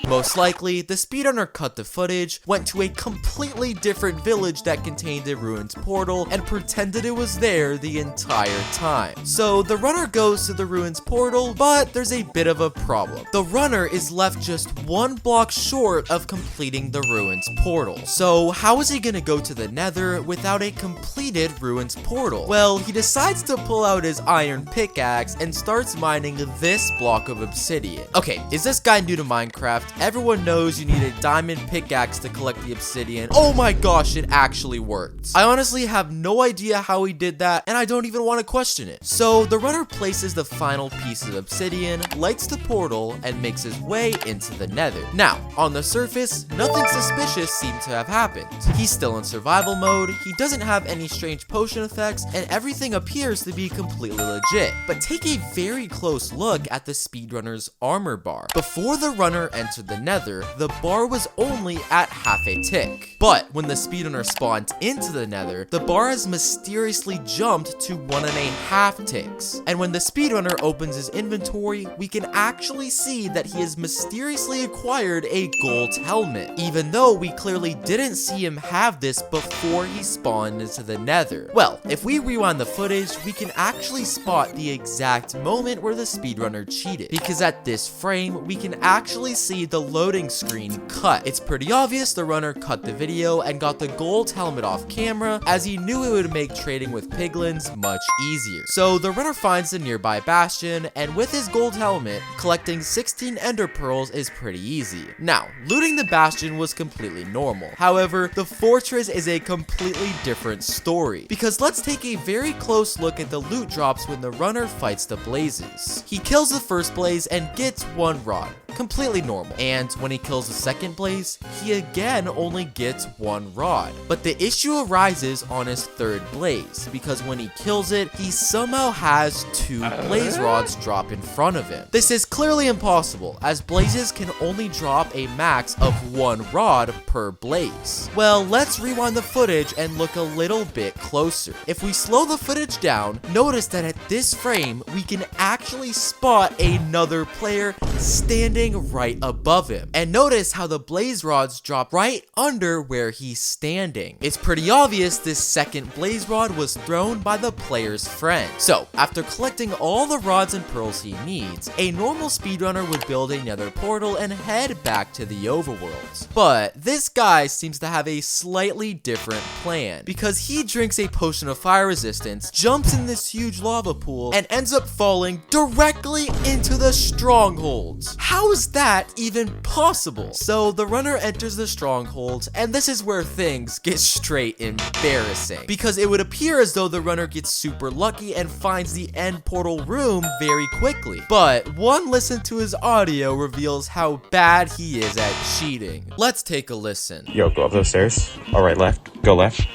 Most likely, the speedrunner cut the footage, went to a completely different village that contained a ruined portal, and pretended it was there the entire time. So the runner goes to the ruins portal, but there's a bit of a problem. The runner is left just one block short of completing the ruins portal. So how is he gonna go to the nether without a completed ruins portal? Well, he decides to pull out his iron pickaxe and starts mining this block of obsidian. Okay, is this guy new to Minecraft? everyone knows you need a diamond pickaxe to collect the obsidian. Oh my gosh, it actually worked. I honestly have no idea how he did that, and I don't even want to question it. So the runner places the final piece of obsidian, lights the portal, and makes his way into the nether. Now, on the surface, nothing suspicious seemed to have happened. He's still in survival mode, he doesn't have any strange potion effects, and everything appears to be completely legit. But take a very close look at the speedrunner's armor bar. Before the runner entered the nether, the bar was only at half a tick. But when the speedrunner spawned into the nether, the bar has mysteriously jumped to 1.5 ticks. And when the speedrunner opens his inventory, we can actually see that he has mysteriously acquired a gold helmet, even though we clearly didn't see him have this before he spawned into the nether. Well, if we rewind the footage, we can actually spot the exact moment where the speedrunner cheated, because at this frame, we can actually see the loading screen cut. It's pretty obvious the runner cut the video and got the gold helmet off camera, as he knew it would make trading with piglins much easier. So the runner finds the nearby bastion, and with his gold helmet, collecting 16 ender pearls is pretty easy. Now, looting the bastion was completely normal. However, the fortress is a completely different story, because let's take a very close look at the loot drops when the runner fights the blazes. He kills the first blaze and gets 1 rod. Completely normal. And when he kills the second blaze, he again only gets 1 rod. But the issue arises on his third blaze, because when he kills it, he somehow has 2 blaze rods drop in front of him. This is clearly impossible, as blazes can only drop a max of 1 rod per blaze. Well, let's rewind the footage and look a little bit closer. If we slow the footage down, notice that at this frame, we can actually spot another player standing right above him. And notice how the blaze rods drop right under where he's standing. It's pretty obvious this second blaze rod was thrown by the player's friend. So, after collecting all the rods and pearls he needs, a normal speedrunner would build a nether portal and head back to the overworld. But this guy seems to have a slightly different plan, because he drinks a potion of fire resistance, jumps in this huge lava pool, and ends up falling directly into the stronghold. How is that even possible? So the runner enters the stronghold, and this is where things get straight embarrassing, because it would appear as though the runner gets super lucky and finds the end portal room very quickly. But one listen to his audio reveals how bad he is at cheating. Let's take a listen. Yo, go up those stairs. All right, left. Go left.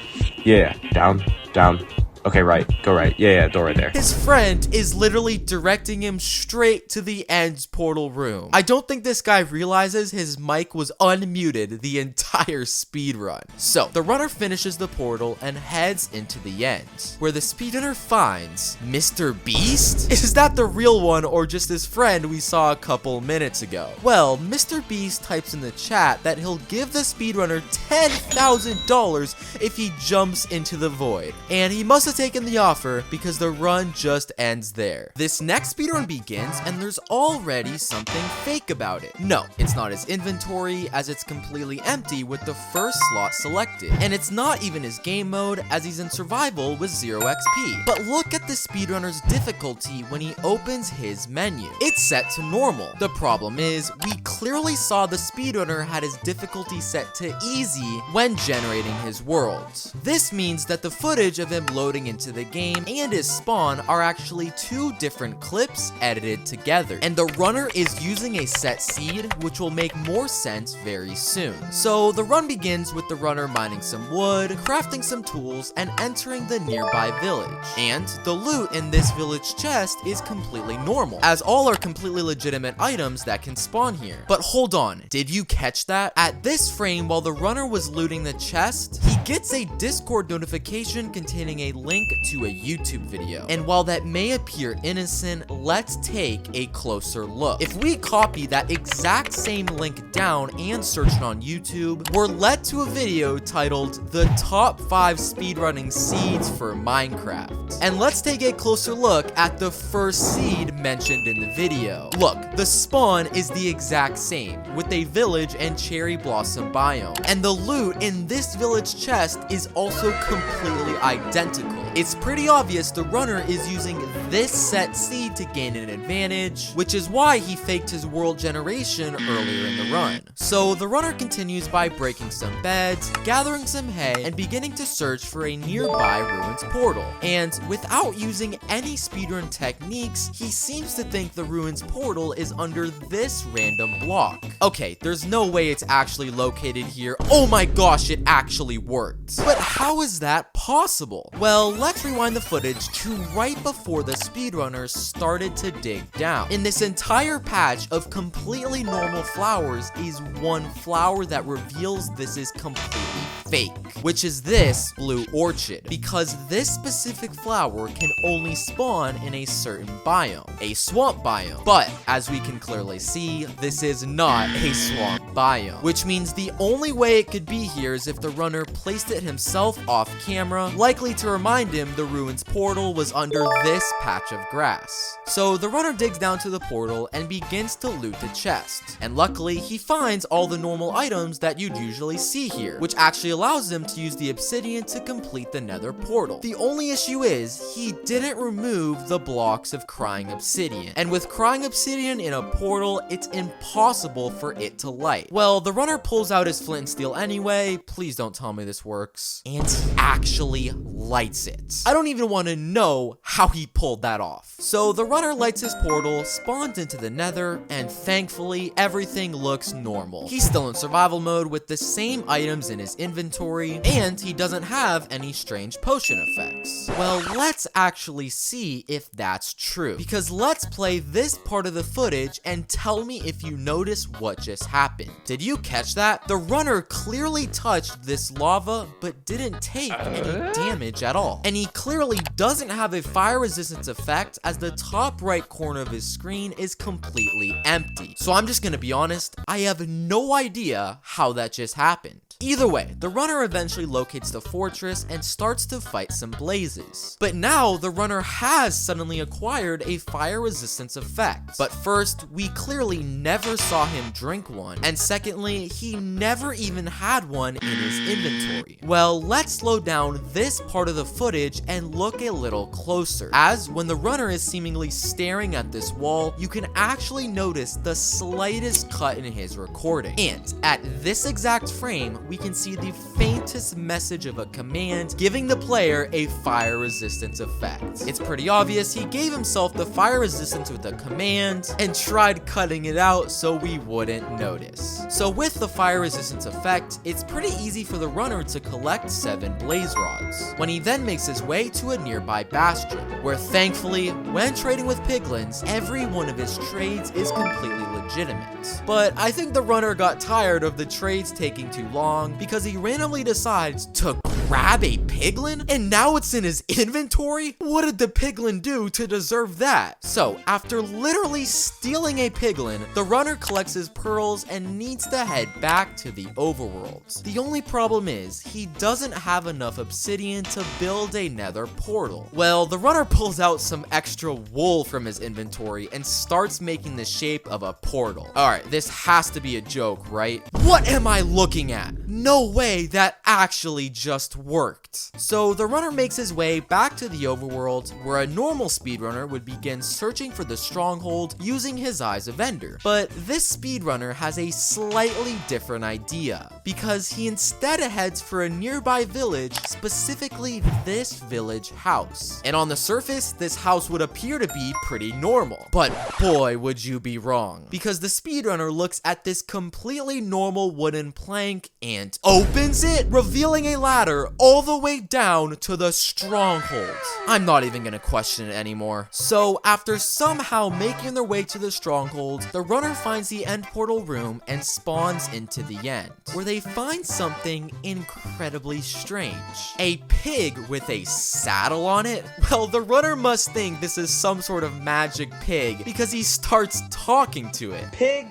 Yeah, down, down. Okay, right. Go right. Yeah, door right there. His friend is literally directing him straight to the end portal room. I don't think this guy realizes his mic was unmuted the entire speedrun. So, the runner finishes the portal and heads into the end, where the speedrunner finds Mr. Beast? Is that the real one or just his friend we saw a couple minutes ago? Well, Mr. Beast types in the chat that he'll give the speedrunner $10,000 if he jumps into the void. And he must have taken the offer, because the run just ends there. This next speedrun begins, and there's already something fake about it. No, it's not his inventory, as it's completely empty with the first slot selected. And it's not even his game mode, as he's in survival with 0 XP. But look at the speedrunner's difficulty when he opens his menu. It's set to normal. The problem is, we clearly saw the speedrunner had his difficulty set to easy when generating his world. This means that the footage of him loading into the game and his spawn are actually 2 different clips edited together, and the runner is using a set seed, which will make more sense very soon. So the run begins with the runner mining some wood, crafting some tools, and entering the nearby village. And the loot in this village chest is completely normal, as all are completely legitimate items that can spawn here. But hold on, did you catch that? At this frame, while the runner was looting the chest, he gets a Discord notification containing a link to a YouTube video. And while that may appear innocent, let's take a closer look. If we copy that exact same link down and search it on YouTube, we're led to a video titled "The Top 5 Speedrunning Seeds for Minecraft." And let's take a closer look at the first seed mentioned in the video. Look, the spawn is the exact same, with a village and cherry blossom biome. And the loot in this village chest is also completely identical. It's pretty obvious the runner is using this set seed to gain an advantage, which is why he faked his world generation earlier in the run. So the runner continues by breaking some beds, gathering some hay, and beginning to search for a nearby ruins portal. And without using any speedrun techniques, he seems to think the ruins portal is under this random block. Okay, there's no way it's actually located here. Oh my gosh, it actually worked. But how is that possible? Well, let's rewind the footage to right before the speedrunners started to dig down. In this entire patch of completely normal flowers is one flower that reveals this is completely fake, which is this blue orchid, because this specific flower can only spawn in a certain biome, a swamp biome. But as we can clearly see, this is not a swamp biome, which means the only way it could be here is if the runner placed it himself off camera, likely to remind him the ruins portal was under this patch of grass. So the runner digs down to the portal and begins to loot the chest, and luckily he finds all the normal items that you'd usually see here, which actually allows him to use the obsidian to complete the nether portal. The only issue is he didn't remove the blocks of crying obsidian, and with crying obsidian in a portal, it's impossible for it to light. Well, the runner pulls out his flint and steel anyway, please don't tell me this works, and he actually lights it. I don't even want to know how he pulled that off. So the runner lights his portal, spawns into the nether, and thankfully everything looks normal. He's still in survival mode with the same items in his inventory, and he doesn't have any strange potion effects. Well, let's actually see if that's true, because let's play this part of the footage and tell me if you notice what just happened. Did you catch that? The runner clearly touched this lava, but didn't take any damage at all. And he clearly doesn't have a fire resistance effect, as the top right corner of his screen is completely empty. So I'm just gonna be honest, I have no idea how that just happened. Either way, the runner eventually locates the fortress and starts to fight some blazes. But now the runner has suddenly acquired a fire resistance effect. But first, we clearly never saw him drink one, and secondly, he never even had one in his inventory. Well, let's slow down this part of the footage and look a little closer, as when the runner is seemingly staring at this wall, you can actually notice the slightest cut in his recording. And at this exact frame, we can see the faintest message of a command giving the player a fire resistance effect. It's pretty obvious he gave himself the fire resistance with a command and tried cutting it out so we wouldn't notice. So with the fire resistance effect, it's pretty easy for the runner to collect 7 blaze rods, when he then makes his way to a nearby bastion, where thankfully, when trading with piglins, every one of his trades is completely legitimate. But I think the runner got tired of the trades taking too long, because he randomly decides to grab a piglin, and now it's in his inventory? What did the piglin do to deserve that? So after literally stealing a piglin, the runner collects his pearls and needs to head back to the overworld. The only problem is he doesn't have enough obsidian to build a nether portal. Well, the runner pulls out some extra wool from his inventory and starts making the shape of a portal. Alright, this has to be a joke, right? What am I looking at? No way that actually just worked. So the runner makes his way back to the overworld, where a normal speedrunner would begin searching for the stronghold using his eyes of ender. But this speedrunner has a slightly different idea, because he instead heads for a nearby village, specifically this village house. And on the surface, this house would appear to be pretty normal. But boy, would you be wrong, because the speedrunner looks at this completely normal wooden plank and opens it, revealing a ladder all the way down to the stronghold. I'm not even gonna question it anymore. So after somehow making their way to the stronghold, the runner finds the end portal room and spawns into the end, where they find something incredibly strange. A pig with a saddle on it? Well, the runner must think this is some sort of magic pig, because he starts talking to it. Pig,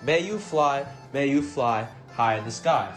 may you fly high in the sky.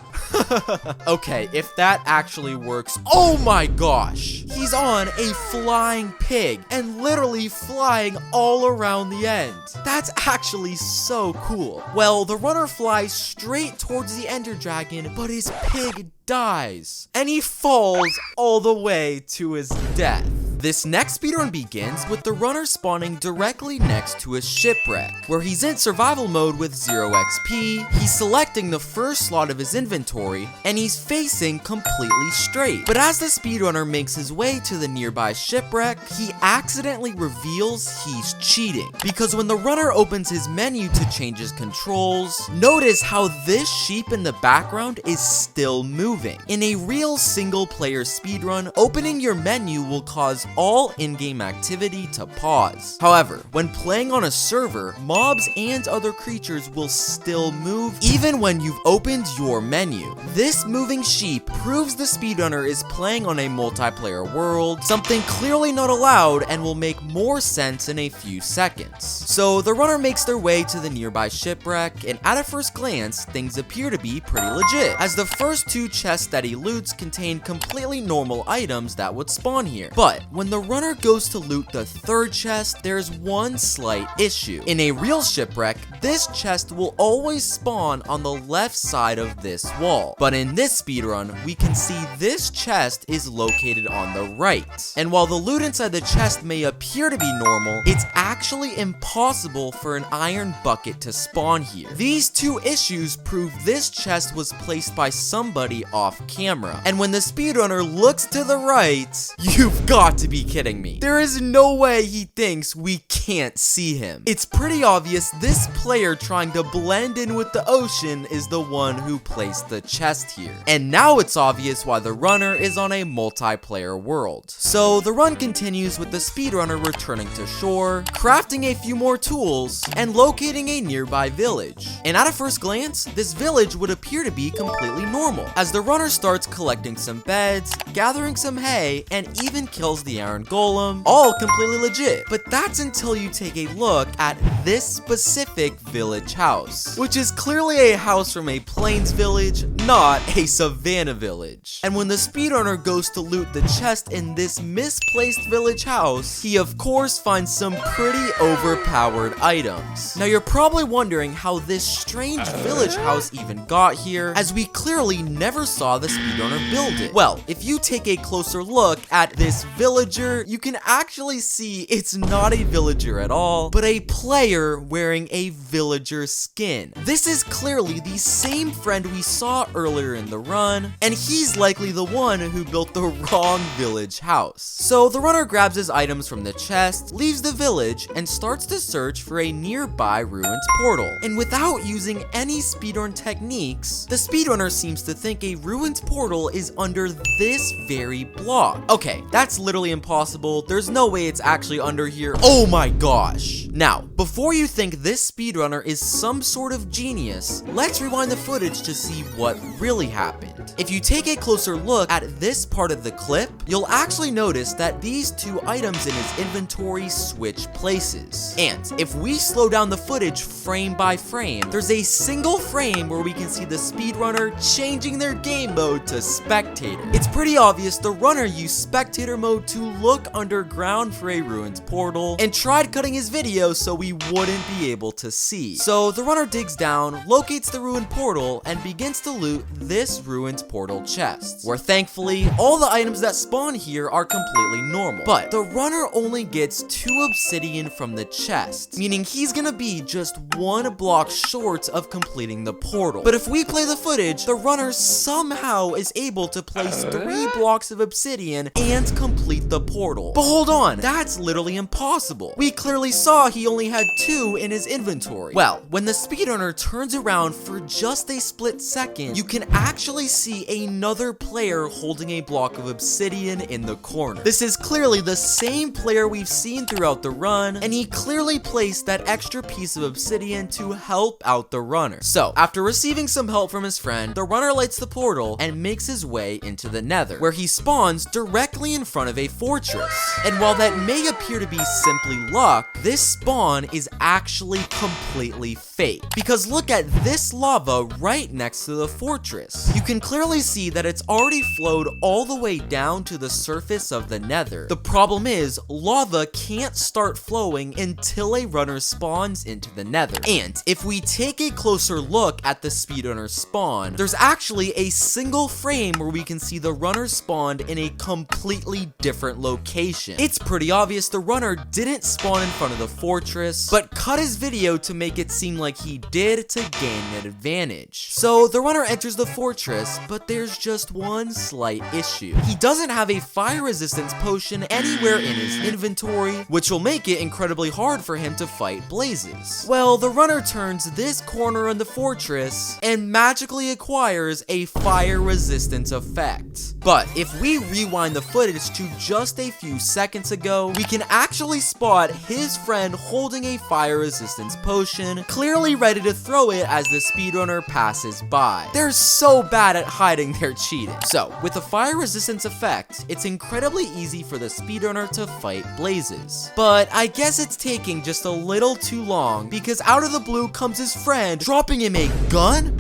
Okay, if that actually works, oh my gosh! He's on a flying pig and literally flying all around the end. That's actually so cool. Well, the runner flies straight towards the ender dragon, but his pig dies, and he falls all the way to his death. This next speedrun begins with the runner spawning directly next to a shipwreck, where he's in survival mode with 0 XP, he's selecting the first slot of his inventory, and he's facing completely straight. But as the speedrunner makes his way to the nearby shipwreck, he accidentally reveals he's cheating. Because when the runner opens his menu to change his controls, notice how this sheep in the background is still moving. In a real single player speedrun, opening your menu will cause all in-game activity to pause. However, when playing on a server, mobs and other creatures will still move even when you've opened your menu. This moving sheep proves the speedrunner is playing on a multiplayer world, something clearly not allowed and will make more sense in a few seconds. So the runner makes their way to the nearby shipwreck, and at a first glance, things appear to be pretty legit, as the first 2 chests that he loots contain completely normal items that would spawn here. But when the runner goes to loot the 3rd chest, there's one slight issue. In a real shipwreck, this chest will always spawn on the left side of this wall. But in this speedrun, we can see this chest is located on the right. And while the loot inside the chest may appear to be normal, it's actually impossible for an iron bucket to spawn here. These 2 issues prove this chest was placed by somebody off camera. And when the speedrunner looks to the right, you've got to be kidding me. There is no way he thinks we can't see him. It's pretty obvious this player trying to blend in with the ocean is the one who placed the chest here. And now it's obvious why the runner is on a multiplayer world. So the run continues with the speedrunner returning to shore, crafting a few more tools, and locating a nearby village. And at a first glance, this village would appear to be completely normal, as the runner starts collecting some beds, gathering some hay, and even kills the iron golem, all completely legit. But that's until you take a look at this specific village house, which is clearly a house from a plains village, not a savannah village. And when the speedrunner goes to loot the chest in this misplaced village house, he of course finds some pretty overpowered items. Now you're probably wondering how this strange village house even got here, as we clearly never saw the speedrunner build it. Well, if you take a closer look at this villager, you can actually see it's not a villager at all, but a player wearing a villager skin. This is clearly the same friend we saw earlier in the run, and he's likely the one who built the wrong village house. So the runner grabs his items from the chest, leaves the village, and starts to search for a nearby ruins portal. And without using any speedrun techniques, the speedrunner seems to think a ruins portal is under this very block. Okay, that's literally impossible. There's no way it's actually under here. Oh my gosh. Now, before you think this speedrunner is some sort of genius, let's rewind the footage to see what really happened. If you take a closer look at this part of the clip, you'll actually notice that these 2 items in his inventory switch places. And if we slow down the footage frame by frame, there's a single frame where we can see the speedrunner changing their game mode to spectator. It's pretty obvious the runner used spectator mode to look underground for a ruins portal and tried cutting his video so we wouldn't be able to see. So the runner digs down, locates the ruined portal, and begins to loot this ruined portal chest, where thankfully all the items that spawn here are completely normal. But the runner only gets 2 obsidian from the chest, meaning he's gonna be just 1 block short of completing the portal. But if we play the footage, the runner somehow is able to place 3 blocks of obsidian and complete the portal. But hold on, that's literally impossible. We clearly saw he only had 2 in his inventory. Well, when the speedrunner turns around for just a split second, you can actually see another player holding a block of obsidian in the corner. This is clearly the same player we've seen throughout the run, and he clearly placed that extra piece of obsidian to help out the runner. So, after receiving some help from his friend, the runner lights the portal and makes his way into the nether, where he spawns directly in front of a fortress. And while that may appear to be simply luck, this spawn is actually completely fake. Because look at this lava right next to the fortress. You can clearly see that it's already flowed all the way down to the surface of the nether. The problem is, lava can't start flowing until a runner spawns into the nether. And if we take a closer look at the speedrunner spawn, there's actually a single frame where we can see the runner spawned in a completely different location. It's pretty obvious the runner didn't spawn in front of the fortress, but cut his video to make it seem like he did to gain an advantage. So the runner enters the fortress, but there's just one slight issue. He doesn't have a fire resistance potion anywhere in his inventory, which will make it incredibly hard for him to fight blazes. Well, the runner turns this corner in the fortress and magically acquires a fire resistance effect. But if we rewind the footage to just a few seconds ago, we can actually spot his friend holding a fire resistance potion, clearly ready to throw it as the speedrunner passes by. They're so bad at hiding their cheating. So, with the fire resistance effect, it's incredibly easy for the speedrunner to fight blazes. But I guess it's taking just a little too long, because out of the blue comes his friend, dropping him a gun?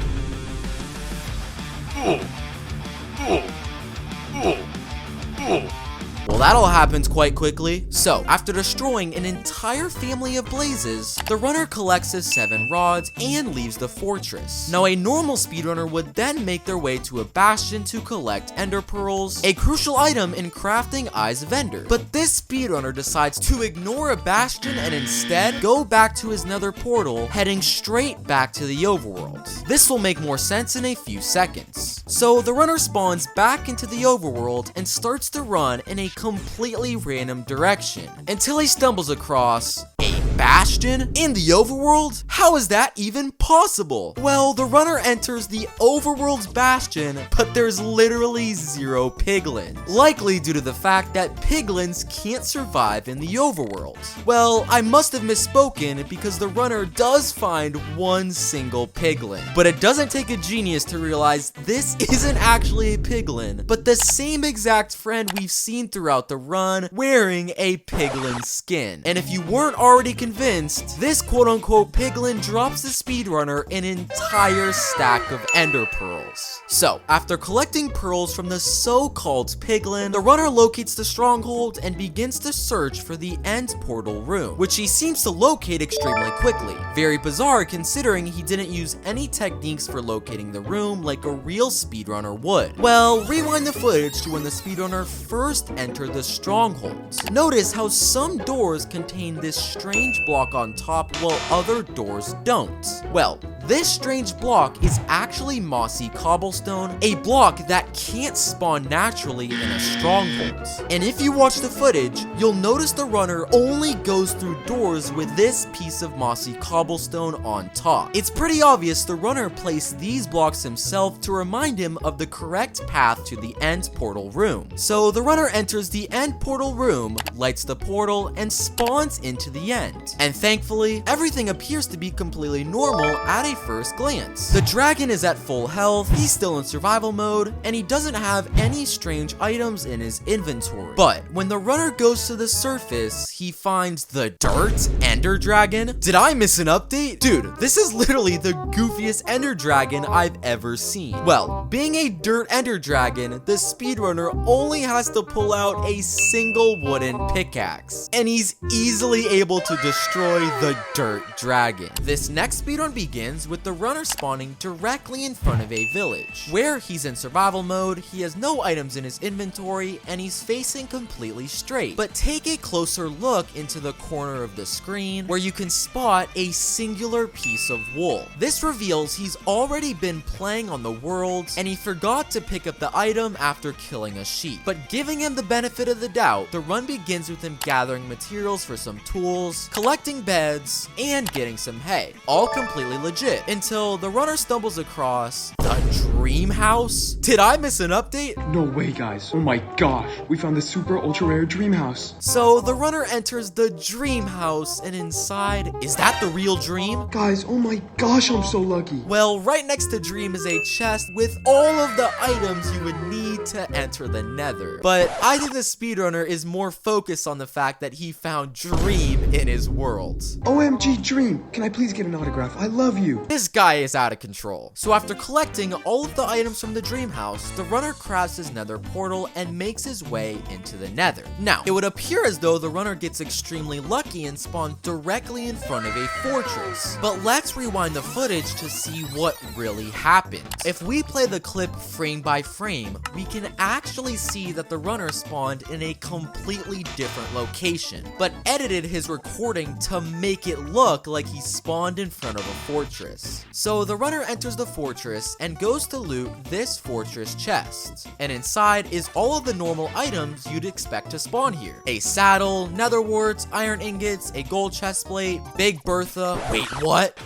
Well, that all happens quite quickly. So, after destroying an entire family of blazes, the runner collects his 7 rods and leaves the fortress. Now, a normal speedrunner would then make their way to a bastion to collect ender pearls, a crucial item in crafting Eyes of Ender. But this speedrunner decides to ignore a bastion and instead go back to his nether portal, heading straight back to the overworld. This will make more sense in a few seconds. So, the runner spawns back into the overworld and starts to run in a completely random direction until he stumbles across a bastion in the overworld? How is that even possible? Well, the runner enters the overworld's bastion, but there's literally 0 piglins, likely due to the fact that piglins can't survive in the overworld. Well, I must have misspoken because the runner does find one single piglin, but it doesn't take a genius to realize this isn't actually a piglin, but the same exact friend we've seen throughout the run wearing a piglin skin. And if you weren't already convinced, this quote-unquote piglin drops the speedrunner an entire stack of ender pearls. So, after collecting pearls from the so-called piglin, the runner locates the stronghold and begins to search for the end portal room, which he seems to locate extremely quickly. Very bizarre considering he didn't use any techniques for locating the room like a real speedrunner would. Well, rewind the footage to when the speedrunner first entered the stronghold. Notice how some doors contain this strange block on top while other doors don't. Well, this strange block is actually mossy cobblestone, a block that can't spawn naturally in a stronghold. And if you watch the footage, you'll notice the runner only goes through doors with this piece of mossy cobblestone on top. It's pretty obvious the runner placed these blocks himself to remind him of the correct path to the end portal room. So the runner enters the end portal room, lights the portal, and spawns into the end. And thankfully, everything appears to be completely normal at a first glance. The dragon is at full health, he's still in survival mode, and he doesn't have any strange items in his inventory. But when the runner goes to the surface, he finds the dirt ender dragon. Did I miss an update? Dude, this is literally the goofiest ender dragon I've ever seen. Well, being a dirt ender dragon, the speedrunner only has to pull out a single wooden pickaxe, and he's easily able to destroy the dirt dragon. This next speedrun begins with the runner spawning directly in front of a village, where he's in survival mode, he has no items in his inventory, and he's facing completely straight. But take a closer look into the corner of the screen, where you can spot a singular piece of wool. This reveals he's already been playing on the world, and he forgot to pick up the item after killing a sheep. But giving him the benefit of the doubt, the run begins with him gathering materials for some tools, collecting beds, and getting some hay. All completely legit, until the runner stumbles across the dream house. Did I miss an update? No way, guys. Oh my gosh. We found the super ultra rare dream house. So the runner enters the dream house, and inside, is that the real dream? Guys, oh my gosh, I'm so lucky. Well, right next to dream is a chest with all of the items you would need to enter the nether. But I think the speedrunner is more focused on the fact that he found Dream in his world. OMG Dream, can I please get an autograph? I love you. This guy is out of control. So after collecting all of the items from the dream house, the runner crafts his nether portal and makes his way into the nether. Now, it would appear as though the runner gets extremely lucky and spawned directly in front of a fortress. But let's rewind the footage to see what really happened. If we play the clip frame by frame, we can actually see that the runner spawned in a completely different location, but edited his recording to make it look like he spawned in front of a fortress. So the runner enters the fortress and goes to loot this fortress chest. And inside is all of the normal items you'd expect to spawn here. A saddle, nether warts, iron ingots, a gold chestplate, Big Bertha. Wait, what?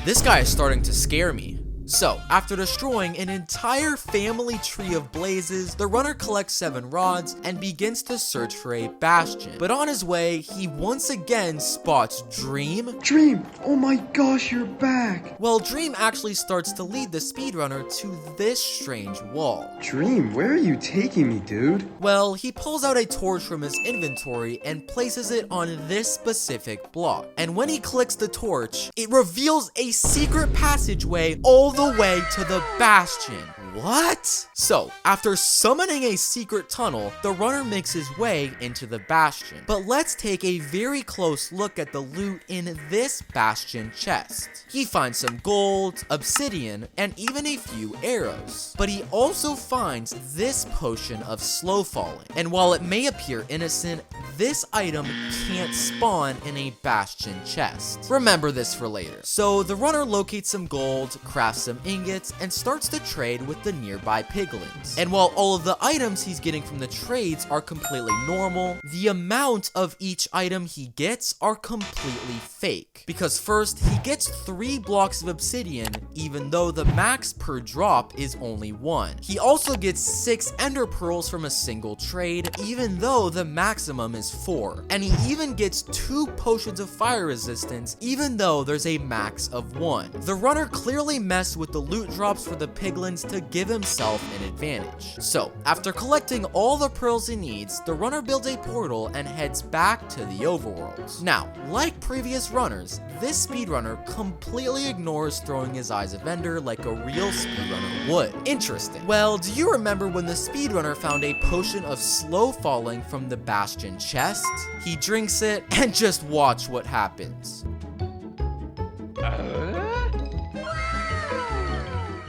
This guy is starting to scare me. So, after destroying an entire family tree of blazes, the runner collects 7 rods and begins to search for a bastion. But on his way, he once again spots Dream. Dream, oh my gosh, you're back. Well, Dream actually starts to lead the speedrunner to this strange wall. Dream, where are you taking me, dude? Well, he pulls out a torch from his inventory and places it on this specific block. And when he clicks the torch, it reveals a secret passageway all the way to the bastion. What? So, after summoning a secret tunnel, the runner makes his way into the bastion. But let's take a very close look at the loot in this bastion chest. He finds some gold, obsidian, and even a few arrows. But he also finds this potion of slow falling. And while it may appear innocent, this item can't spawn in a bastion chest. Remember this for later. So the runner locates some gold, crafts some ingots, and starts to trade with the nearby piglins. And while all of the items he's getting from the trades are completely normal, the amount of each item he gets are completely fake. Because first, he gets 3 blocks of obsidian, even though the max per drop is only 1. He also gets 6 ender pearls from a single trade, even though the maximum is 4. And he even gets 2 potions of fire resistance, even though there's a max of 1. The runner clearly messed with the loot drops for the piglins to give himself an advantage. So, after collecting all the pearls he needs, the runner builds a portal and heads back to the overworld. Now, like previous runners, this speedrunner completely ignores throwing his eyes of ender like a real speedrunner would. Interesting. Well, do you remember when the speedrunner found a potion of slow falling from the bastion chest? He drinks it and just watch what happens.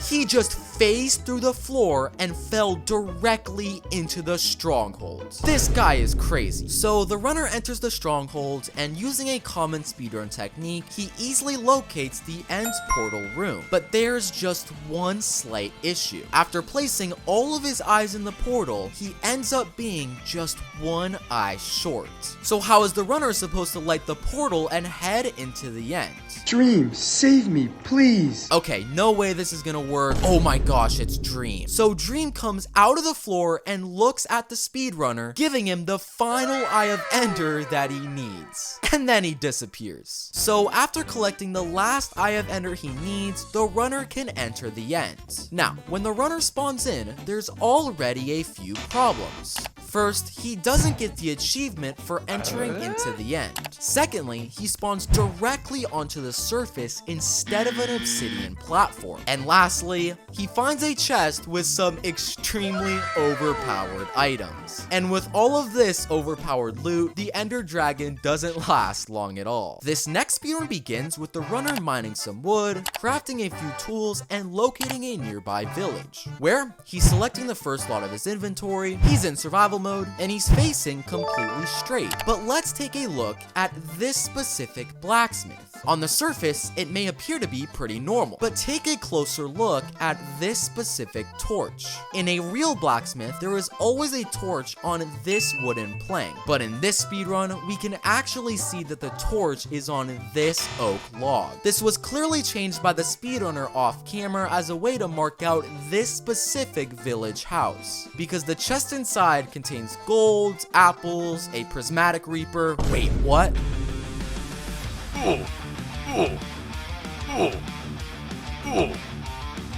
He just phased through the floor and fell directly into the stronghold. This guy is crazy. So the runner enters the stronghold, and using a common speedrun technique, he easily locates the end portal room. But there's just one slight issue. After placing all of his eyes in the portal, he ends up being just 1 eye short. So how is the runner supposed to light the portal and head into the end? Dream, save me, please. Okay, no way this is gonna work. Oh my gosh, it's Dream. So Dream comes out of the floor and looks at the speedrunner, giving him the final eye of ender that he needs. And then he disappears. So after collecting the last eye of ender he needs, the runner can enter the end. Now, when the runner spawns in, there's already a few problems. First, he doesn't get the achievement for entering into the end. Secondly, he spawns directly onto the surface instead of an obsidian platform. And lastly, he finds a chest with some extremely overpowered items. And with all of this overpowered loot, the Ender Dragon doesn't last long at all. This next speedrun begins with the runner mining some wood, crafting a few tools, and locating a nearby village, where he's selecting the first lot of his inventory, he's in survival mode, and he's facing completely straight. But let's take a look at this specific blacksmith. On the surface, it may appear to be pretty normal, but take a closer look at this specific torch. In a real blacksmith, there is always a torch on this wooden plank, but in this speedrun, we can actually see that the torch is on this oak log. This was clearly changed by the speedrunner off camera as a way to mark out this specific village house, because the chest inside contains gold, apples, a prismatic reaper. Wait, what?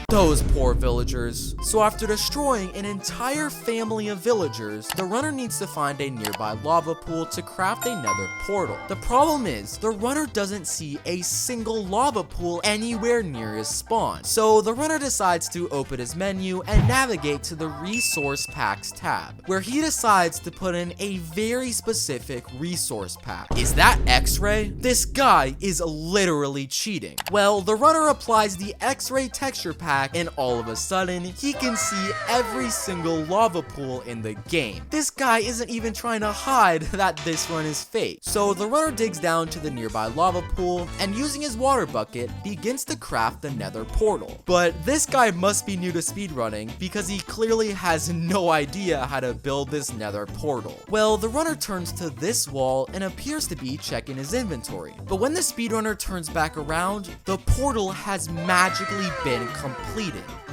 Those poor villagers. So after destroying an entire family of villagers, the runner needs to find a nearby lava pool to craft a nether portal. The problem is, the runner doesn't see a single lava pool anywhere near his spawn. So the runner decides to open his menu and navigate to the resource packs tab, where he decides to put in a very specific resource pack. Is that X-ray? This guy is literally cheating. Well, the runner applies the X-ray texture pack, and all of a sudden, he can see every single lava pool in the game. This guy isn't even trying to hide that this run is fake. So the runner digs down to the nearby lava pool, and using his water bucket, begins to craft the nether portal. But this guy must be new to speedrunning, because he clearly has no idea how to build this nether portal. Well, the runner turns to this wall and appears to be checking his inventory. But when the speedrunner turns back around, the portal has magically been completed,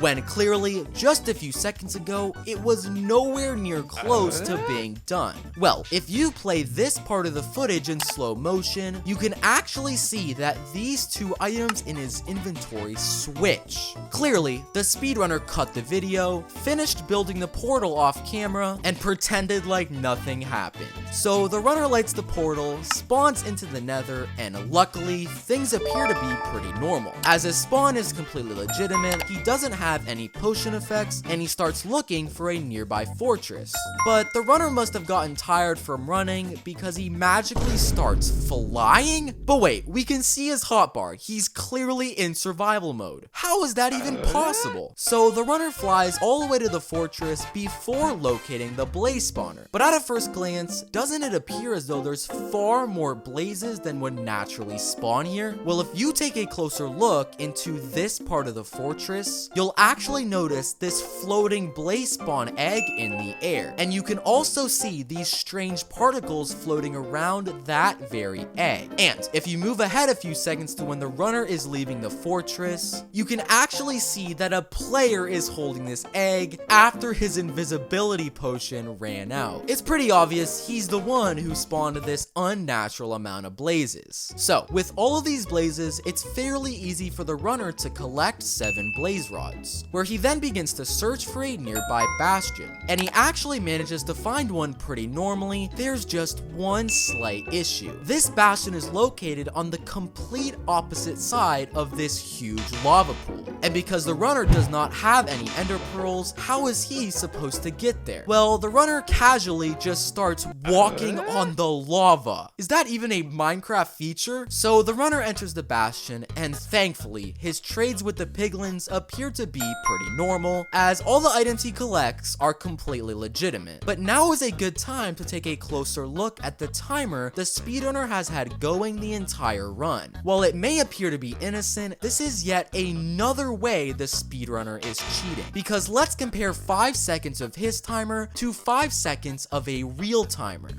when clearly, just a few seconds ago, it was nowhere near close to being done. Well, if you play this part of the footage in slow motion, you can actually see that these two items in his inventory switch. Clearly, the speedrunner cut the video, finished building the portal off camera, and pretended like nothing happened. So the runner lights the portal, spawns into the nether, and luckily, things appear to be pretty normal. As his spawn is completely legitimate, he doesn't have any potion effects, and he starts looking for a nearby fortress. But the runner must have gotten tired from running because he magically starts flying? But wait, we can see his hotbar. He's clearly in survival mode. How is that even possible? So the runner flies all the way to the fortress before locating the blaze spawner. But at a first glance, doesn't it appear as though there's far more blazes than would naturally spawn here? Well, if you take a closer look into this part of the fortress, you'll actually notice this floating blaze spawn egg in the air. And you can also see these strange particles floating around that very egg. And if you move ahead a few seconds to when the runner is leaving the fortress, you can actually see that a player is holding this egg after his invisibility potion ran out. It's pretty obvious he's the one who spawned this unnatural amount of blazes. So, with all of these blazes, it's fairly easy for the runner to collect 7 blaze rods, where he then begins to search for a nearby bastion. And he actually manages to find one pretty normally. There's just one slight issue. This bastion is located on the complete opposite side of this huge lava pool. And because the runner does not have any ender pearls, how is he supposed to get there? Well, the runner casually just starts walking on the lava. Is that even a Minecraft feature? So the runner enters the bastion, and thankfully, his trades with the piglins appear to be pretty normal, as all the items he collects are completely legitimate. But now is a good time to take a closer look at the timer the speedrunner has had going the entire run. While it may appear to be innocent, this is yet another way the speedrunner is cheating. Because let's compare 5 seconds of his timer to 5 seconds of a real timer.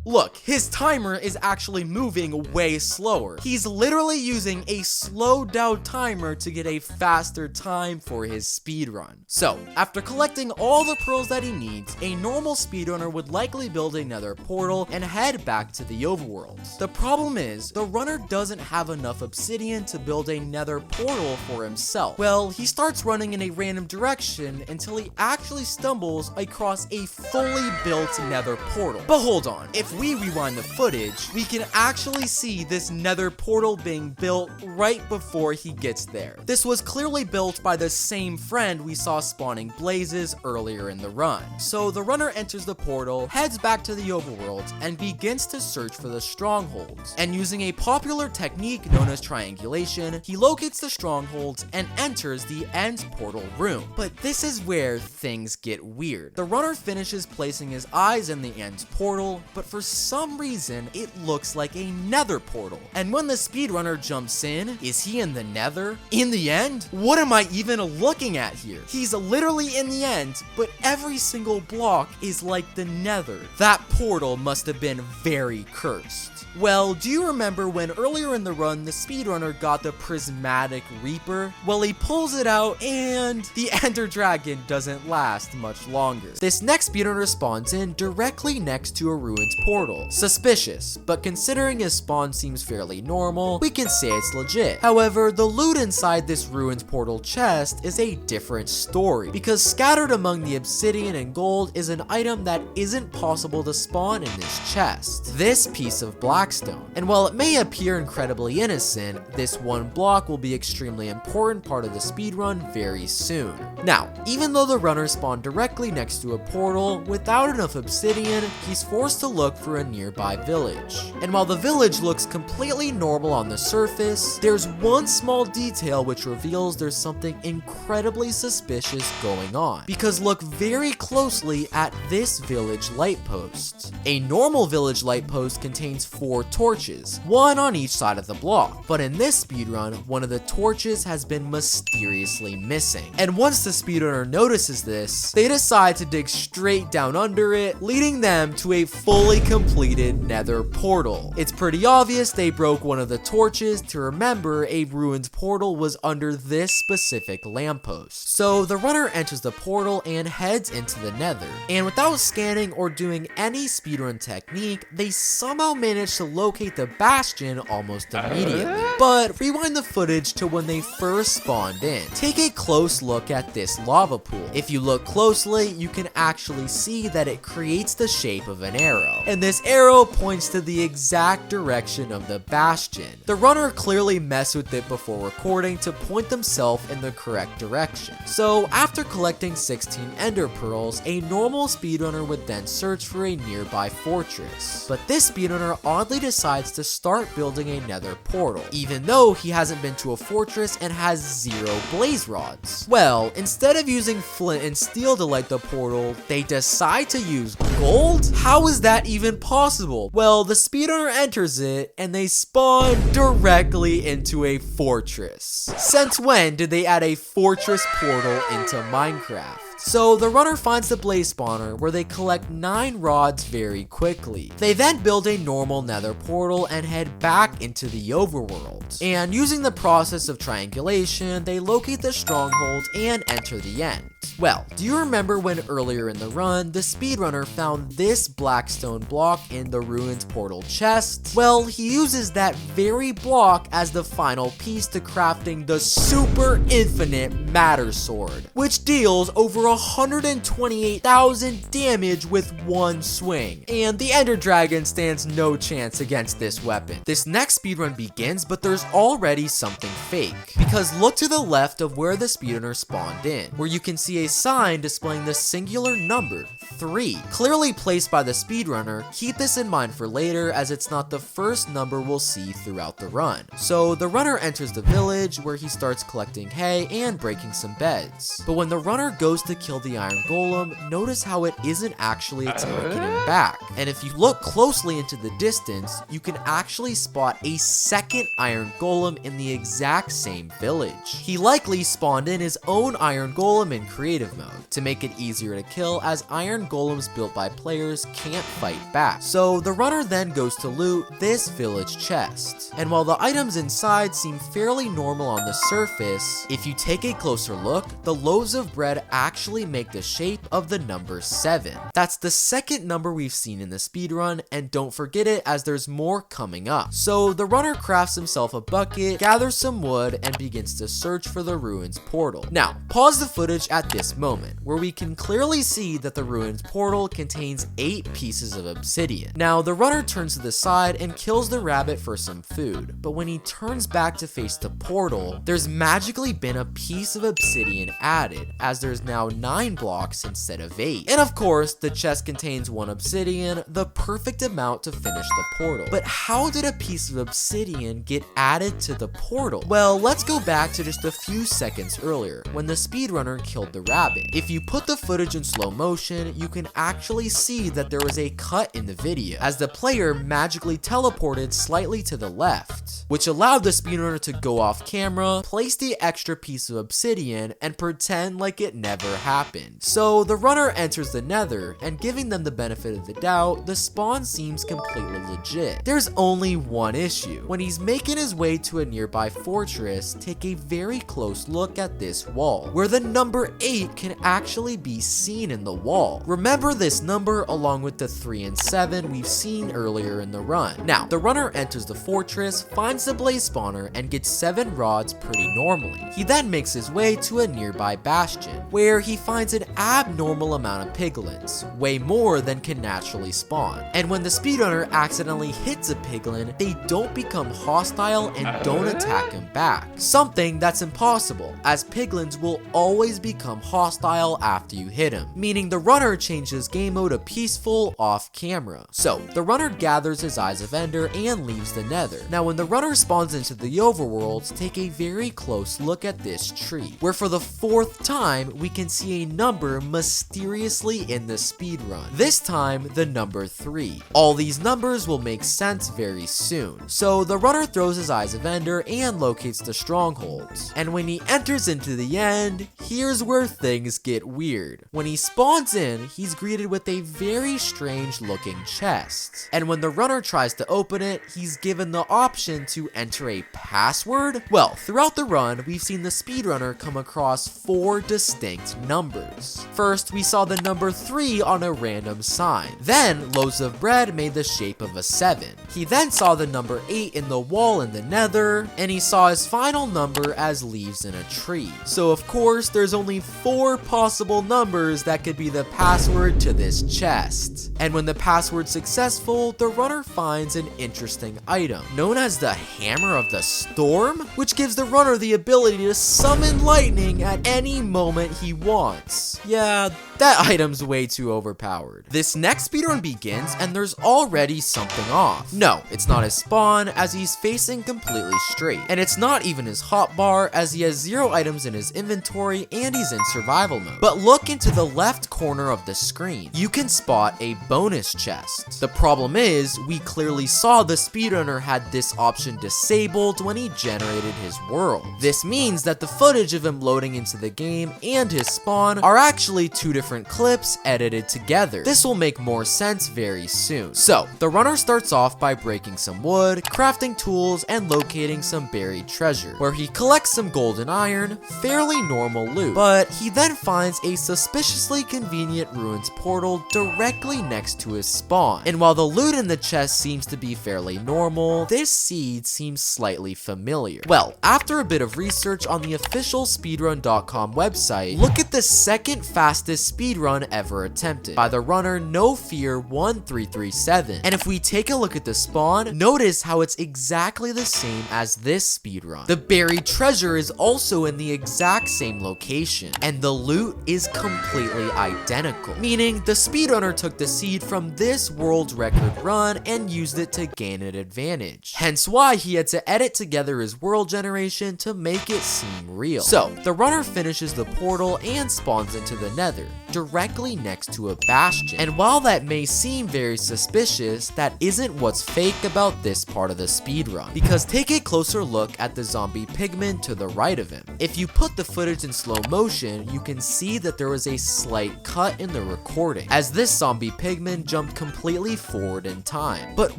Look, his timer is actually moving way slower. He's literally using a slowed down timer to get a faster time for his speedrun. So, after collecting all the pearls that he needs, a normal speedrunner would likely build another portal and head back to the overworld. The problem is, the runner doesn't have enough obsidian to build a nether portal for himself. Well, he starts running in a random direction until he actually stumbles across a fully built nether portal. But hold on, if we rewind the footage, we can actually see this nether portal being built right before he gets there. This was clearly built by the same friend we saw spawning blazes earlier in the run. So the runner enters the portal, heads back to the overworld, and begins to search for the strongholds. And using a popular technique known as triangulation, he locates the strongholds and enters the end portal room. But this is where things get weird. The runner finishes placing his eyes in the end portal, but for some reason, it looks like a nether portal. And when the speedrunner jumps in, is he in the nether? In the end? What am I even looking at here? He's literally in the end, but every single block is like the nether. That portal must have been very cursed. Well, do you remember when earlier in the run, the speedrunner got the prismatic reaper? Well, he pulls it out and the ender dragon doesn't last much longer. This next speedrunner spawns in directly next to a ruined portal. portal. Suspicious, but considering his spawn seems fairly normal, we can say it's legit. However, the loot inside this ruined portal chest is a different story, because scattered among the obsidian and gold is an item that isn't possible to spawn in this chest. This piece of blackstone. And while it may appear incredibly innocent, this one block will be extremely important part of the speedrun very soon. Now, even though the runner spawned directly next to a portal, without enough obsidian, he's forced to look for a nearby village. And while the village looks completely normal on the surface, there's one small detail which reveals there's something incredibly suspicious going on. Because look very closely at this village light post. A normal village light post contains 4 torches, one on each side of the block. But in this speedrun, one of the torches has been mysteriously missing. And once the speedrunner notices this, they decide to dig straight down under it, leading them to a fully completed nether portal. It's pretty obvious they broke one of the torches to remember a ruined portal was under this specific lamppost. So the runner enters the portal and heads into the nether. And without scanning or doing any speedrun technique, they somehow manage to locate the bastion almost immediately. But rewind the footage to when they first spawned in. Take a close look at this lava pool. If you look closely, you can actually see that it creates the shape of an arrow. And this arrow points to the exact direction of the bastion. The runner clearly messed with it before recording to point themselves in the correct direction. So after collecting 16 ender pearls, a normal speedrunner would then search for a nearby fortress. But this speedrunner oddly decides to start building a nether portal, even though he hasn't been to a fortress and has 0 blaze rods. Well, instead of using flint and steel to light the portal, they decide to use gold? How is that even possible? Well, the speedrunner enters it and they spawn directly into a fortress. Since when did they add a fortress portal into Minecraft? So the runner finds the blaze spawner where they collect 9 rods very quickly. They then build a normal nether portal and head back into the overworld. And using the process of triangulation, they locate the stronghold and enter the end. Well, do you remember when earlier in the run, the speedrunner found this blackstone block in the ruined portal chest? Well, he uses that very block as the final piece to crafting the super infinite matter sword, which deals over 128,000 damage with one swing. And the ender dragon stands no chance against this weapon. This next speedrun begins, but there's already something fake. Because look to the left of where the speedrunner spawned in, where you can see a sign displaying the singular number 3, clearly placed by the speedrunner. Keep this in mind for later, as it's not the first number we'll see throughout the run. So the runner enters the village where he starts collecting hay and breaking some beds. But when the runner goes to kill the iron golem, notice how it isn't actually attacking him back. And if you look closely into the distance, you can actually spot a second iron golem in the exact same village. He likely spawned in his own iron golem in creative mode to make it easier to kill, as iron golems built by players can't fight back. So the runner then goes to loot this village chest. And while the items inside seem fairly normal on the surface, if you take a closer look, the loaves of bread actually make the shape of the number 7. That's the second number we've seen in the speedrun, and don't forget it as there's more coming up. So the runner crafts himself a bucket, gathers some wood, and begins to search for the ruins portal. Now, pause the footage at this moment, where we can clearly see that the ruins portal contains 8 pieces of obsidian. Now, the runner turns to the side and kills the rabbit for some food, but when he turns back to face the portal, there's magically been a piece of obsidian added, as there's now 9 blocks instead of 8. And of course, the chest contains 1 obsidian, the perfect amount to finish the portal. But how did a piece of obsidian get added to the portal? Well, let's go back to just a few seconds earlier, when the speedrunner killed the rabbit. If you put the footage in slow motion, you can actually see that there was a cut in the video, as the player magically teleported slightly to the left, which allowed the speedrunner to go off camera, place the extra piece of obsidian, and pretend like it never happened. So the runner enters the nether, and giving them the benefit of the doubt, the spawn seems completely legit. There's only one issue. When he's making his way to a nearby fortress, take a very close look at this wall, where the number 8 8 can actually be seen in the wall. Remember this number along with the 3 and 7 we've seen earlier in the run. Now, the runner enters the fortress, finds the blaze spawner, and gets 7 rods pretty normally. He then makes his way to a nearby bastion, where he finds an abnormal amount of piglins, way more than can naturally spawn. And when the speedrunner accidentally hits a piglin, they don't become hostile and don't attack him back. Something that's impossible, as piglins will always become hostile after you hit him, meaning the runner changes game mode to peaceful off camera. So, the runner gathers his Eyes of Ender and leaves the Nether. Now, when the runner spawns into the overworld, take a very close look at this tree, where for the 4th time, we can see a number mysteriously in the speedrun. This time, the number 3. All these numbers will make sense very soon. So, the runner throws his Eyes of Ender and locates the strongholds. And when he enters into the end, here's where things get weird. When he spawns in, he's greeted with a very strange looking chest. And when the runner tries to open it, he's given the option to enter a password. Well, throughout the run, we've seen the speedrunner come across 4 distinct numbers. First, we saw the number 3 on a random sign. Then, loaves of bread made the shape of a 7. He then saw the number 8 in the wall in the Nether, and he saw his final number as leaves in a tree. So of course, there's only 4 possible numbers that could be the password to this chest. And when the password's successful, the runner finds an interesting item, known as the Hammer of the Storm, which gives the runner the ability to summon lightning at any moment he wants. Yeah, that item's way too overpowered. This next speedrun begins, and there's already something off. No, it's not his spawn, as he's facing completely straight. And it's not even his hotbar, as he has 0 items in his inventory and he's in survival mode. But look into the left corner of the screen. You can spot a bonus chest. The problem is, we clearly saw the speedrunner had this option disabled when he generated his world. This means that the footage of him loading into the game and his spawn are actually 2 different clips edited together. This will make more sense very soon. So, the runner starts off by breaking some wood, crafting tools, and locating some buried treasure, where he collects some gold and iron, fairly normal loot. But he then finds a suspiciously convenient ruins portal directly next to his spawn. And while the loot in the chest seems to be fairly normal, this seed seems slightly familiar. Well, after a bit of research on the official speedrun.com website, look at the second fastest speedrun ever attempted by the runner No Fear 1337. And if we take a look at the spawn, notice how it's exactly the same as this speedrun. The buried treasure is also in the exact same location, and the loot is completely identical, meaning the speedrunner took the seed from this world record run and used it to gain an advantage. Hence why he had to edit together his world generation to make it seem real. So, the runner finishes the portal and spawns into the Nether, directly next to a bastion. And while that may seem very suspicious, that isn't what's fake about this part of the speedrun, because take a closer look at the zombie pigman to the right of him. If you put the footage in slow motion, you can see that there was a slight cut in the recording, as this zombie pigman jumped completely forward in time. But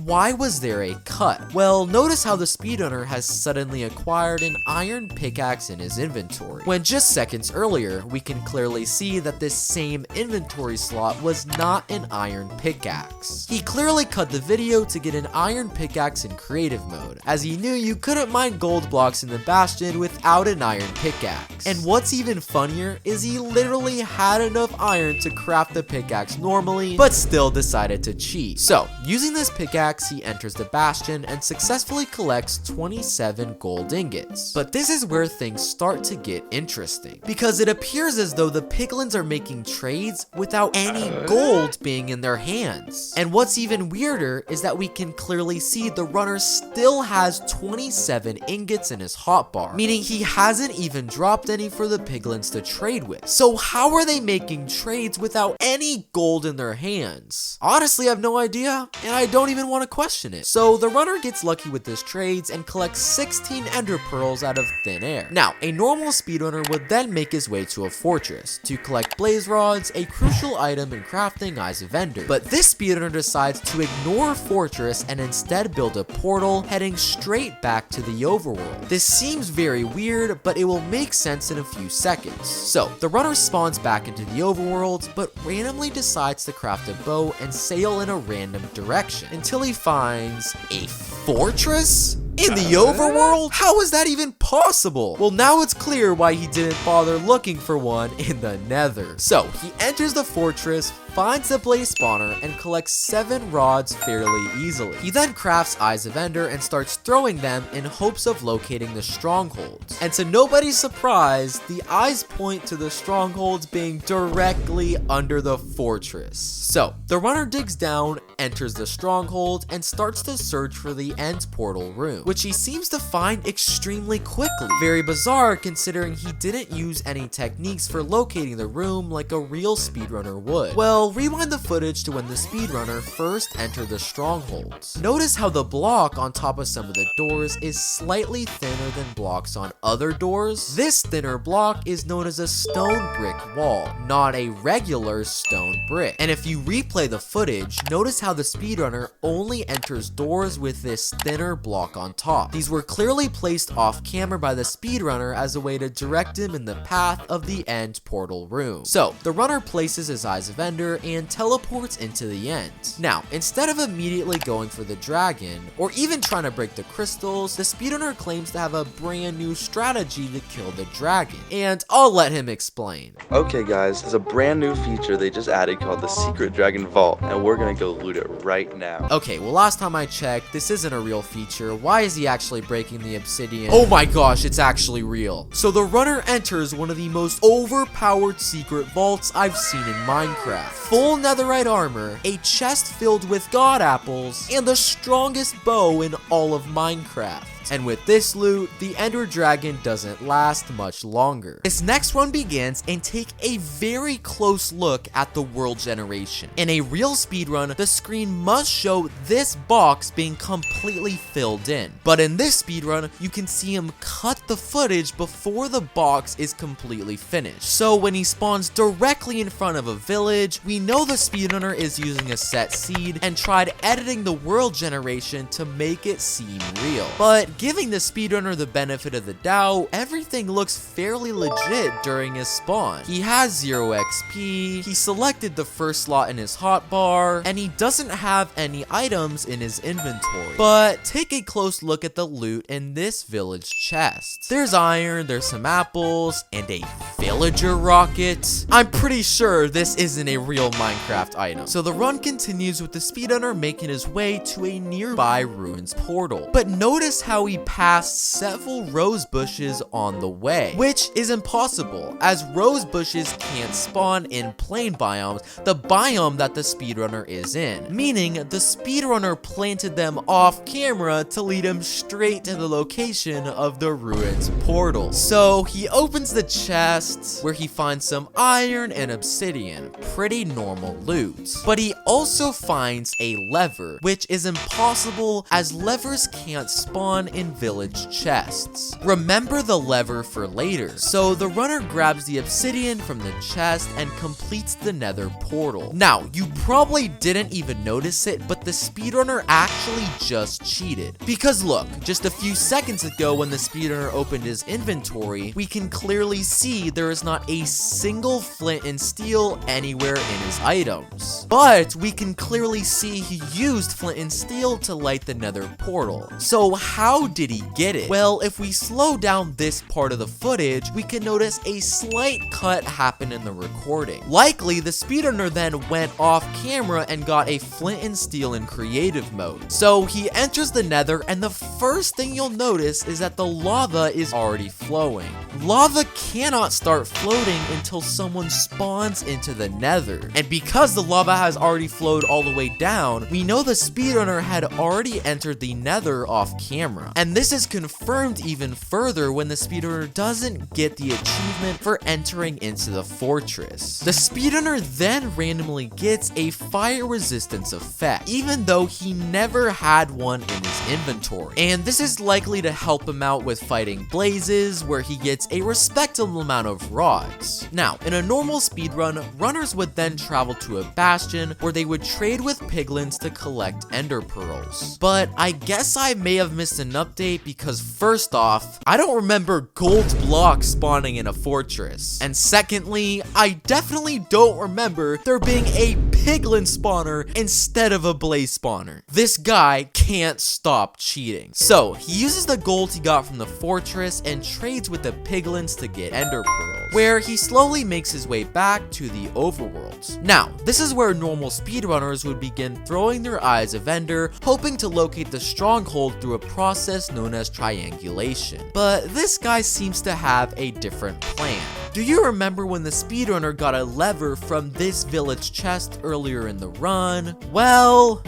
why was there a cut? Well, notice how the speedrunner has suddenly acquired an iron pickaxe in his inventory, when just seconds earlier, we can clearly see that this same inventory slot was not an iron pickaxe. He clearly cut the video to get an iron pickaxe in creative mode, as he knew you couldn't mine gold blocks in the bastion without an iron pickaxe. And what's even funnier is he literally had enough iron to craft the pickaxe normally, but still decided to cheat. So, using this pickaxe, he enters the bastion and successfully collects 27 gold ingots. But this is where things start to get interesting, because it appears as though the piglins are making trades without any gold being in their hands. And what's even weirder is that we can clearly see the runner still has 27 ingots in his hotbar, meaning he hasn't even dropped any for the piglins to trade with. So how are they making trades without any gold in their hands? Honestly, I have no idea, and I don't even want to question it. So the runner gets lucky with his trades and collects 16 ender pearls out of thin air. Now, a normal speedrunner would then make his way to a fortress to collect blaze rods rods, a crucial item in crafting Eyes of Ender. But this speedrunner decides to ignore Fortress and instead build a portal heading straight back to the overworld. This seems very weird, but it will make sense in a few seconds. So, the runner spawns back into the overworld, but randomly decides to craft a bow and sail in a random direction until he finds a fortress? In the overworld? How is that even possible? Well, now it's clear why he didn't bother looking for one in the nether. So, he enters the fortress, finds the blaze spawner, and collects 7 rods fairly easily. He then crafts Eyes of Ender and starts throwing them in hopes of locating the strongholds. And to nobody's surprise, the eyes point to the strongholds being directly under the fortress. So, the runner digs down, enters the stronghold, and starts to search for the end portal room, which he seems to find extremely quickly. Very bizarre considering he didn't use any techniques for locating the room like a real speedrunner would. Well, rewind the footage to when the speedrunner first entered the strongholds. Notice how the block on top of some of the doors is slightly thinner than blocks on other doors. This thinner block is known as a stone brick wall, not a regular stone brick. And if you replay the footage, notice how the speedrunner only enters doors with this thinner block on top. These were clearly placed off camera by the speedrunner as a way to direct him in the path of the end portal room. So, the runner places his Eyes of Ender and teleports into the end. Now, instead of immediately going for the dragon, or even trying to break the crystals, the speedrunner claims to have a brand new strategy to kill the dragon. And I'll let him explain. Okay guys, there's a brand new feature they just added called the Secret Dragon Vault, and we're gonna go loot it right now. Okay, well last time I checked, this isn't a real feature. Why is he actually breaking the obsidian? Oh my gosh, it's actually real. So the runner enters one of the most overpowered secret vaults I've seen in Minecraft. Full netherite armor, a chest filled with god apples, and the strongest bow in all of Minecraft. And with this loot, the Ender Dragon doesn't last much longer. This next run begins and take a very close look at the world generation. In a real speedrun, the screen must show this box being completely filled in. But in this speedrun, you can see him cut the footage before the box is completely finished. So when he spawns directly in front of a village, we know the speedrunner is using a set seed and tried editing the world generation to make it seem real. But giving the speedrunner the benefit of the doubt, everything looks fairly legit during his spawn. He has 0 XP, he selected the first slot in his hotbar, and he doesn't have any items in his inventory. But take a close look at the loot in this village chest. There's iron, there's some apples, and a villager rocket. I'm pretty sure this isn't a real Minecraft item. So the run continues with the speedrunner making his way to a nearby ruins portal. But notice how he passed several rose bushes on the way, which is impossible as rose bushes can't spawn in plain biomes, the biome that the speedrunner is in, meaning the speedrunner planted them off camera to lead him straight to the location of the ruins portal. So he opens the chest where he finds some iron and obsidian, pretty normal loot. But he also finds a lever, which is impossible as levers can't spawn in village chests. Remember the lever for later. So the runner grabs the obsidian from the chest and completes the nether portal. Now, you probably didn't even notice it, but the speedrunner actually just cheated. Because look, just a few seconds ago when the speedrunner opened his inventory, we can clearly see there is not a single flint and steel anywhere in his items. But we can clearly see he used flint and steel to light the nether portal. So how did he get it? Well, if we slow down this part of the footage, we can notice a slight cut happen in the recording. Likely, the speedrunner then went off camera and got a flint and steel in creative mode. So he enters the nether, and the first thing you'll notice is that the lava is already flowing. Lava cannot start floating until someone spawns into the nether. And because the lava has already flowed all the way down, we know the speedrunner had already entered the nether off camera. And this is confirmed even further when the speedrunner doesn't get the achievement for entering into the fortress. The speedrunner then randomly gets a fire resistance effect, even though he never had one in his inventory. And this is likely to help him out with fighting blazes, where he gets a respectable amount of rods. Now, in a normal speedrun, runners would then travel to a bastion where they would trade with piglins to collect ender pearls. But I guess I may have missed an update because first off, I don't remember gold blocks spawning in a fortress. And secondly, I definitely don't remember there being a piglin spawner instead of a blaze spawner. This guy can't stop cheating. So he uses the gold he got from the fortress and trades with the piglins to get ender pearls, where he slowly makes his way back to the overworld. Now, this is where normal speedrunners would begin throwing their eyes of ender, hoping to locate the stronghold through a process known as triangulation. But this guy seems to have a different plan. Do you remember when the speedrunner got a lever from this village chest earlier in the run? Well,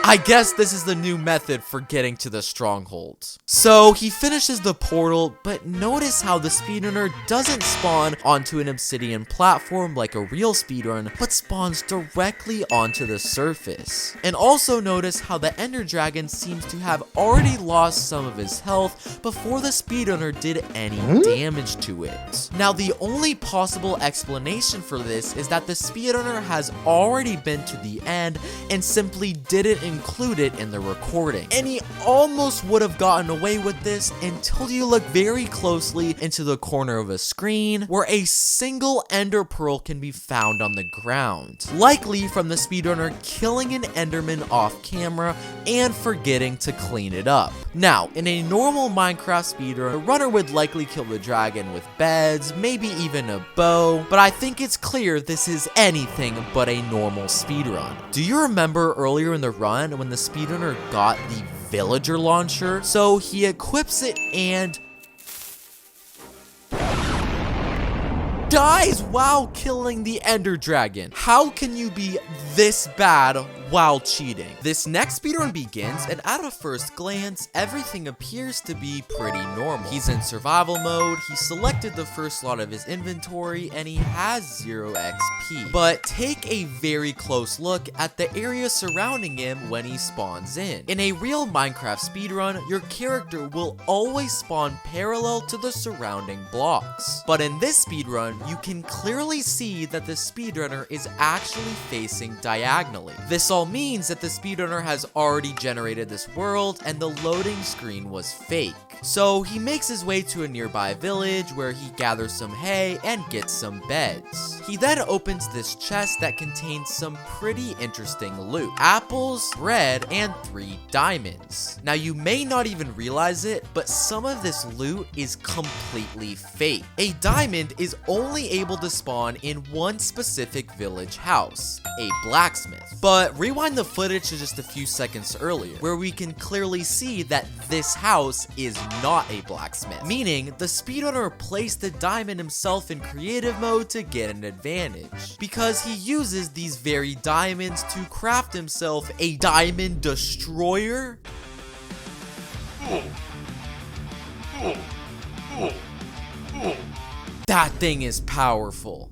I guess this is the new method for getting to the strongholds. So he finishes the portal, but notice how the speedrunner doesn't spawn onto an obsidian platform like a real speedrun, but spawns directly onto the surface. And also notice how the ender dragon seems to have already lost some of his health before the speedrunner did any damage to it. Now, the only possible explanation for this is that the speedrunner has already been to the end and simply didn't include it in the recording. And he almost would have gotten away with this until you look very closely into the corner of a screen where a single ender pearl can be found on the ground, likely from the speedrunner killing an enderman off camera and forgetting to clean it up. Now, in a normal Minecraft speedrun, the runner would likely kill the dragon with beds, maybe even a bow, but I think it's clear this is anything but a normal speedrun. Do you remember earlier in the run when the speedrunner got the villager launcher? So he equips it and dies while killing the ender dragon. How can you be this bad while cheating? This next speedrun begins, and at a first glance, everything appears to be pretty normal. He's in survival mode, he selected the first slot of his inventory, and he has 0 XP. But take a very close look at the area surrounding him when he spawns in. In a real Minecraft speedrun, your character will always spawn parallel to the surrounding blocks. But in this speedrun, you can clearly see that the speedrunner is actually facing diagonally. This all means that the speedrunner has already generated this world and the loading screen was fake. So he makes his way to a nearby village where he gathers some hay and gets some beds. He then opens this chest that contains some pretty interesting loot: apples, bread, and 3 diamonds. Now, you may not even realize it, but some of this loot is completely fake. A diamond is only able to spawn in one specific village house, a blacksmith. But rewind the footage to just a few seconds earlier, where we can clearly see that this house is not a blacksmith, meaning the speedrunner placed the diamond himself in creative mode to get an advantage, because he uses these very diamonds to craft himself a diamond destroyer. That thing is powerful.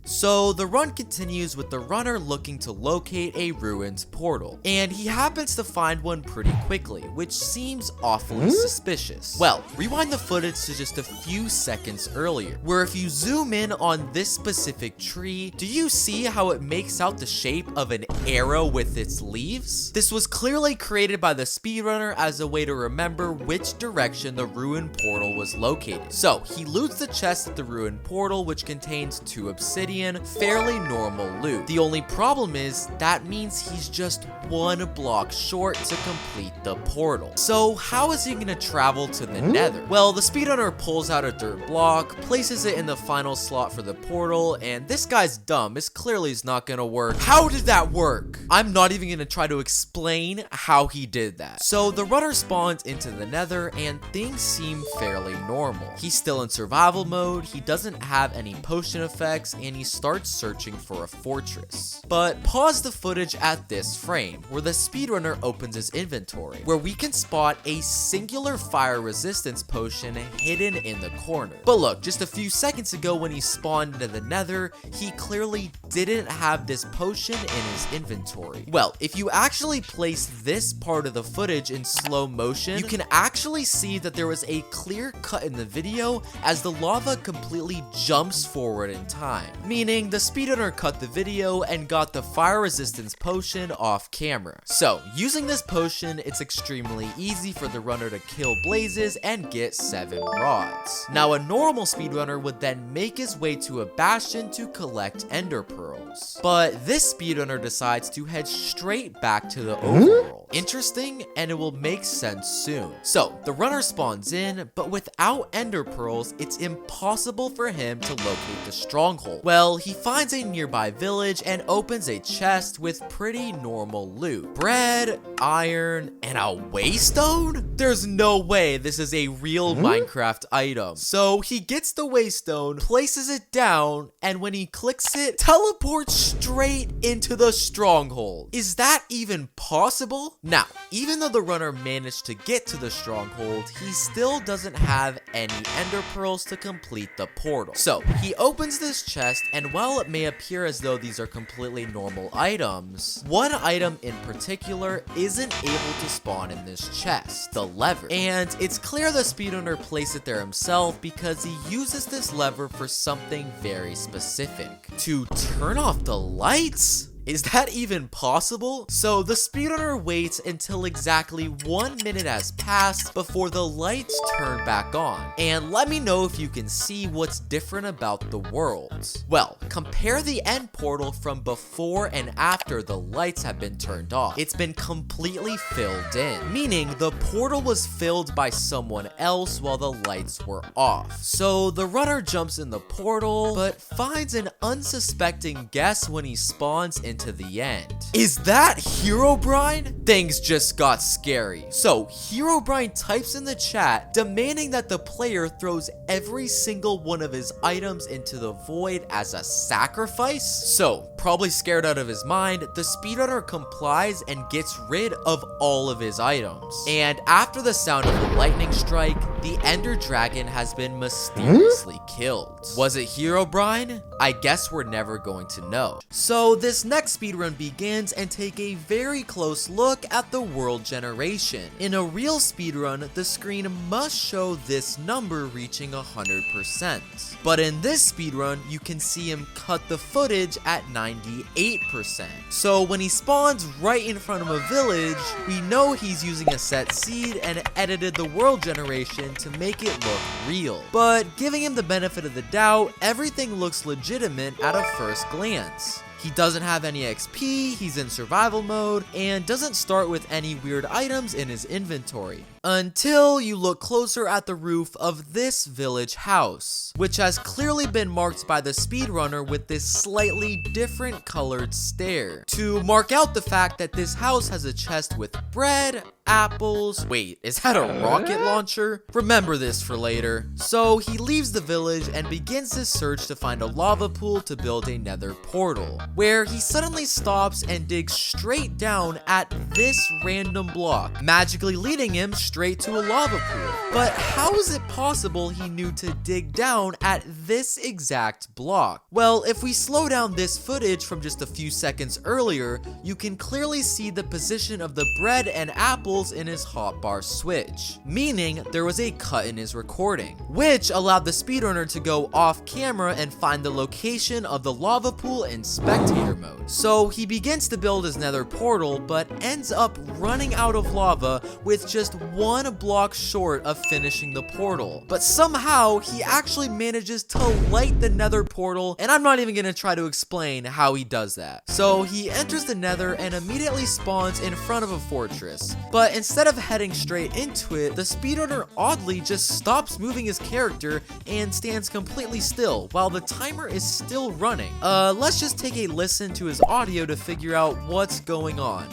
So the run continues with the runner looking to locate a ruined portal, and he happens to find one pretty quickly, which seems awfully suspicious. Well, rewind the footage to just a few seconds earlier, where if you zoom in on this specific tree, do you see how it makes out the shape of an arrow with its leaves? This was clearly created by the speedrunner as a way to remember which direction the ruined portal was located. So he loots the chest at the ruined portal, which contains 2 obsidian, fairly normal loot. The only problem is that means he's just 1 block short to complete the portal. So how is he gonna travel to the nether? Well, the speedrunner pulls out a dirt block, places it in the final slot for the portal, and this guy's dumb. This clearly is not gonna work. How did that work? I'm not even gonna try to explain how he did that. So the runner spawns into the nether and things seem fairly normal. He's still in survival mode, he doesn't have any potion effects, and he starts searching for a fortress. But pause the footage at this frame, where the speedrunner opens his inventory, where we can spot a singular fire resistance potion hidden in the corner. But look, just a few seconds ago when he spawned into the nether, he clearly didn't have this potion in his inventory. Well, if you actually place this part of the footage in slow motion, you can actually see that there was a clear cut in the video as the lava completely jumps forward in time, meaning the speedrunner cut the video and got the fire resistance potion off camera. So, using this potion, it's extremely easy for the runner to kill blazes and get 7 rods. Now, a normal speedrunner would then make his way to a bastion to collect ender pearls, but this speedrunner decides to head straight back to the overworld. Interesting, and it will make sense soon. So, the runner spawns in, but without ender pearls, it's impossible for him to locate the stronghold. Well, he finds a nearby village and opens a chest with pretty normal loot. Bread, iron, and a waystone? There's no way this is a real Minecraft item. So he gets the waystone, places it down, and when he clicks it, teleports straight into the stronghold. Is that even possible? Now, even though the runner managed to get to the stronghold, he still doesn't have any ender pearls to complete the portal. So he opens this chest, and while it may appear as though these are completely normal items, one item in particular isn't able to spawn in this chest, the lever. And it's clear the speedrunner placed it there himself because he uses this lever for something very specific. To turn off the lights? Is that even possible? So the speedrunner waits until exactly 1 minute has passed before the lights turn back on. And let me know if you can see what's different about the world. Well, compare the end portal from before and after the lights have been turned off. It's been completely filled in, meaning the portal was filled by someone else while the lights were off. So the runner jumps in the portal, but finds an unsuspecting guest when he spawns into the end. Is that Herobrine? Things just got scary. So Herobrine types in the chat demanding that the player throws every single one of his items into the void as a sacrifice. So probably scared out of his mind, the speedrunner complies and gets rid of all of his items. And after the sound of the lightning strike, the Ender Dragon has been mysteriously killed. Was it Herobrine? I guess we're never going to know. So this next speedrun begins and take a very close look at the world generation. In a real speedrun, the screen must show this number reaching 100%. But in this speedrun, you can see him cut the footage at 98%. So when he spawns right in front of a village, we know he's using a set seed and edited the world generation to make it look real. But giving him the benefit of the doubt, everything looks legitimate at a first glance. He doesn't have any XP, he's in survival mode, and doesn't start with any weird items in his inventory. Until you look closer at the roof of this village house, which has clearly been marked by the speedrunner with this slightly different colored stair, to mark out the fact that this house has a chest with bread, apples. Wait, is that a rocket launcher? Remember this for later. So he leaves the village and begins his search to find a lava pool to build a nether portal, where he suddenly stops and digs straight down at this random block, magically leading him straight to a lava pool. But how is it possible he knew to dig down at this exact block? Well, if we slow down this footage from just a few seconds earlier, you can clearly see the position of the bread and apples in his hotbar switch, meaning there was a cut in his recording, which allowed the speedrunner to go off camera and find the location of the lava pool in spectator mode. So he begins to build his nether portal, but ends up running out of lava with just 1 block short of finishing the portal. But somehow he actually manages to light the nether portal, and I'm not even gonna try to explain how he does that. So he enters the nether and immediately spawns in front of a fortress, but instead of heading straight into it, the speedrunner oddly just stops moving his character and stands completely still while the timer is still running. Let's just take a listen to his audio to figure out what's going on.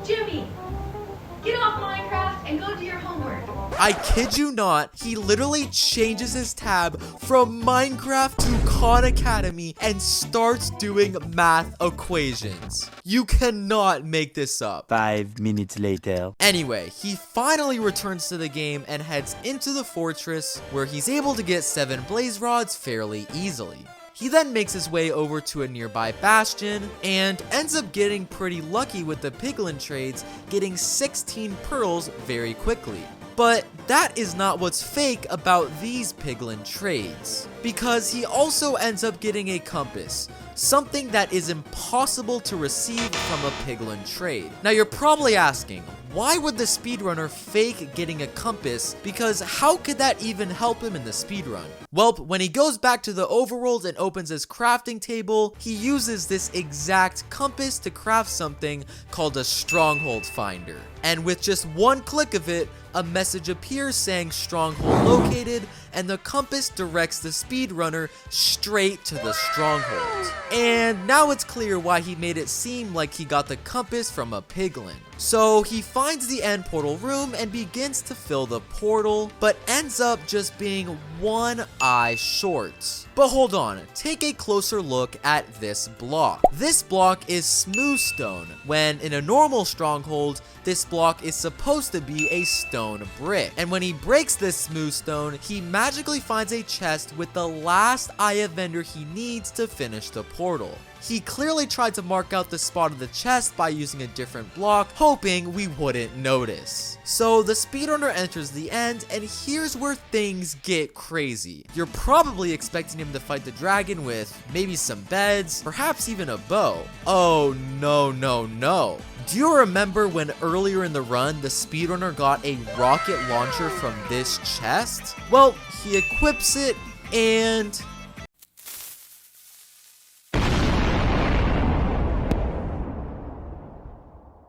Jimmy, get off Minecraft and go do your homework. I kid you not, he literally changes his tab from Minecraft to Khan Academy and starts doing math equations. You cannot make this up. 5 minutes later. Anyway, he finally returns to the game and heads into the fortress where he's able to get 7 blaze rods fairly easily. He then makes his way over to a nearby bastion and ends up getting pretty lucky with the piglin trades, getting 16 pearls very quickly. But that is not what's fake about these piglin trades, because he also ends up getting a compass, something that is impossible to receive from a piglin trade. Now you're probably asking, why would the speedrunner fake getting a compass, because how could that even help him in the speedrun? Well, when he goes back to the overworld and opens his crafting table, he uses this exact compass to craft something called a stronghold finder. And with just one click of it, a message appears saying stronghold located, and the compass directs the speedrunner straight to the stronghold. And now it's clear why he made it seem like he got the compass from a piglin. So he finds the end portal room and begins to fill the portal, but ends up just being one eye short. But hold on, take a closer look at this block. This block is smooth stone, when in a normal stronghold, this block is supposed to be a stone brick. And when he breaks this smooth stone, he magically finds a chest with the last eye of vendor he needs to finish the portal. He clearly tried to mark out the spot of the chest by using a different block, hoping we wouldn't notice. So the speedrunner enters the end, and here's where things get crazy. You're probably expecting him to fight the dragon with maybe some beds, perhaps even a bow. Oh no, no, no. Do you remember when earlier in the run, the speedrunner got a rocket launcher from this chest? Well, he equips it and...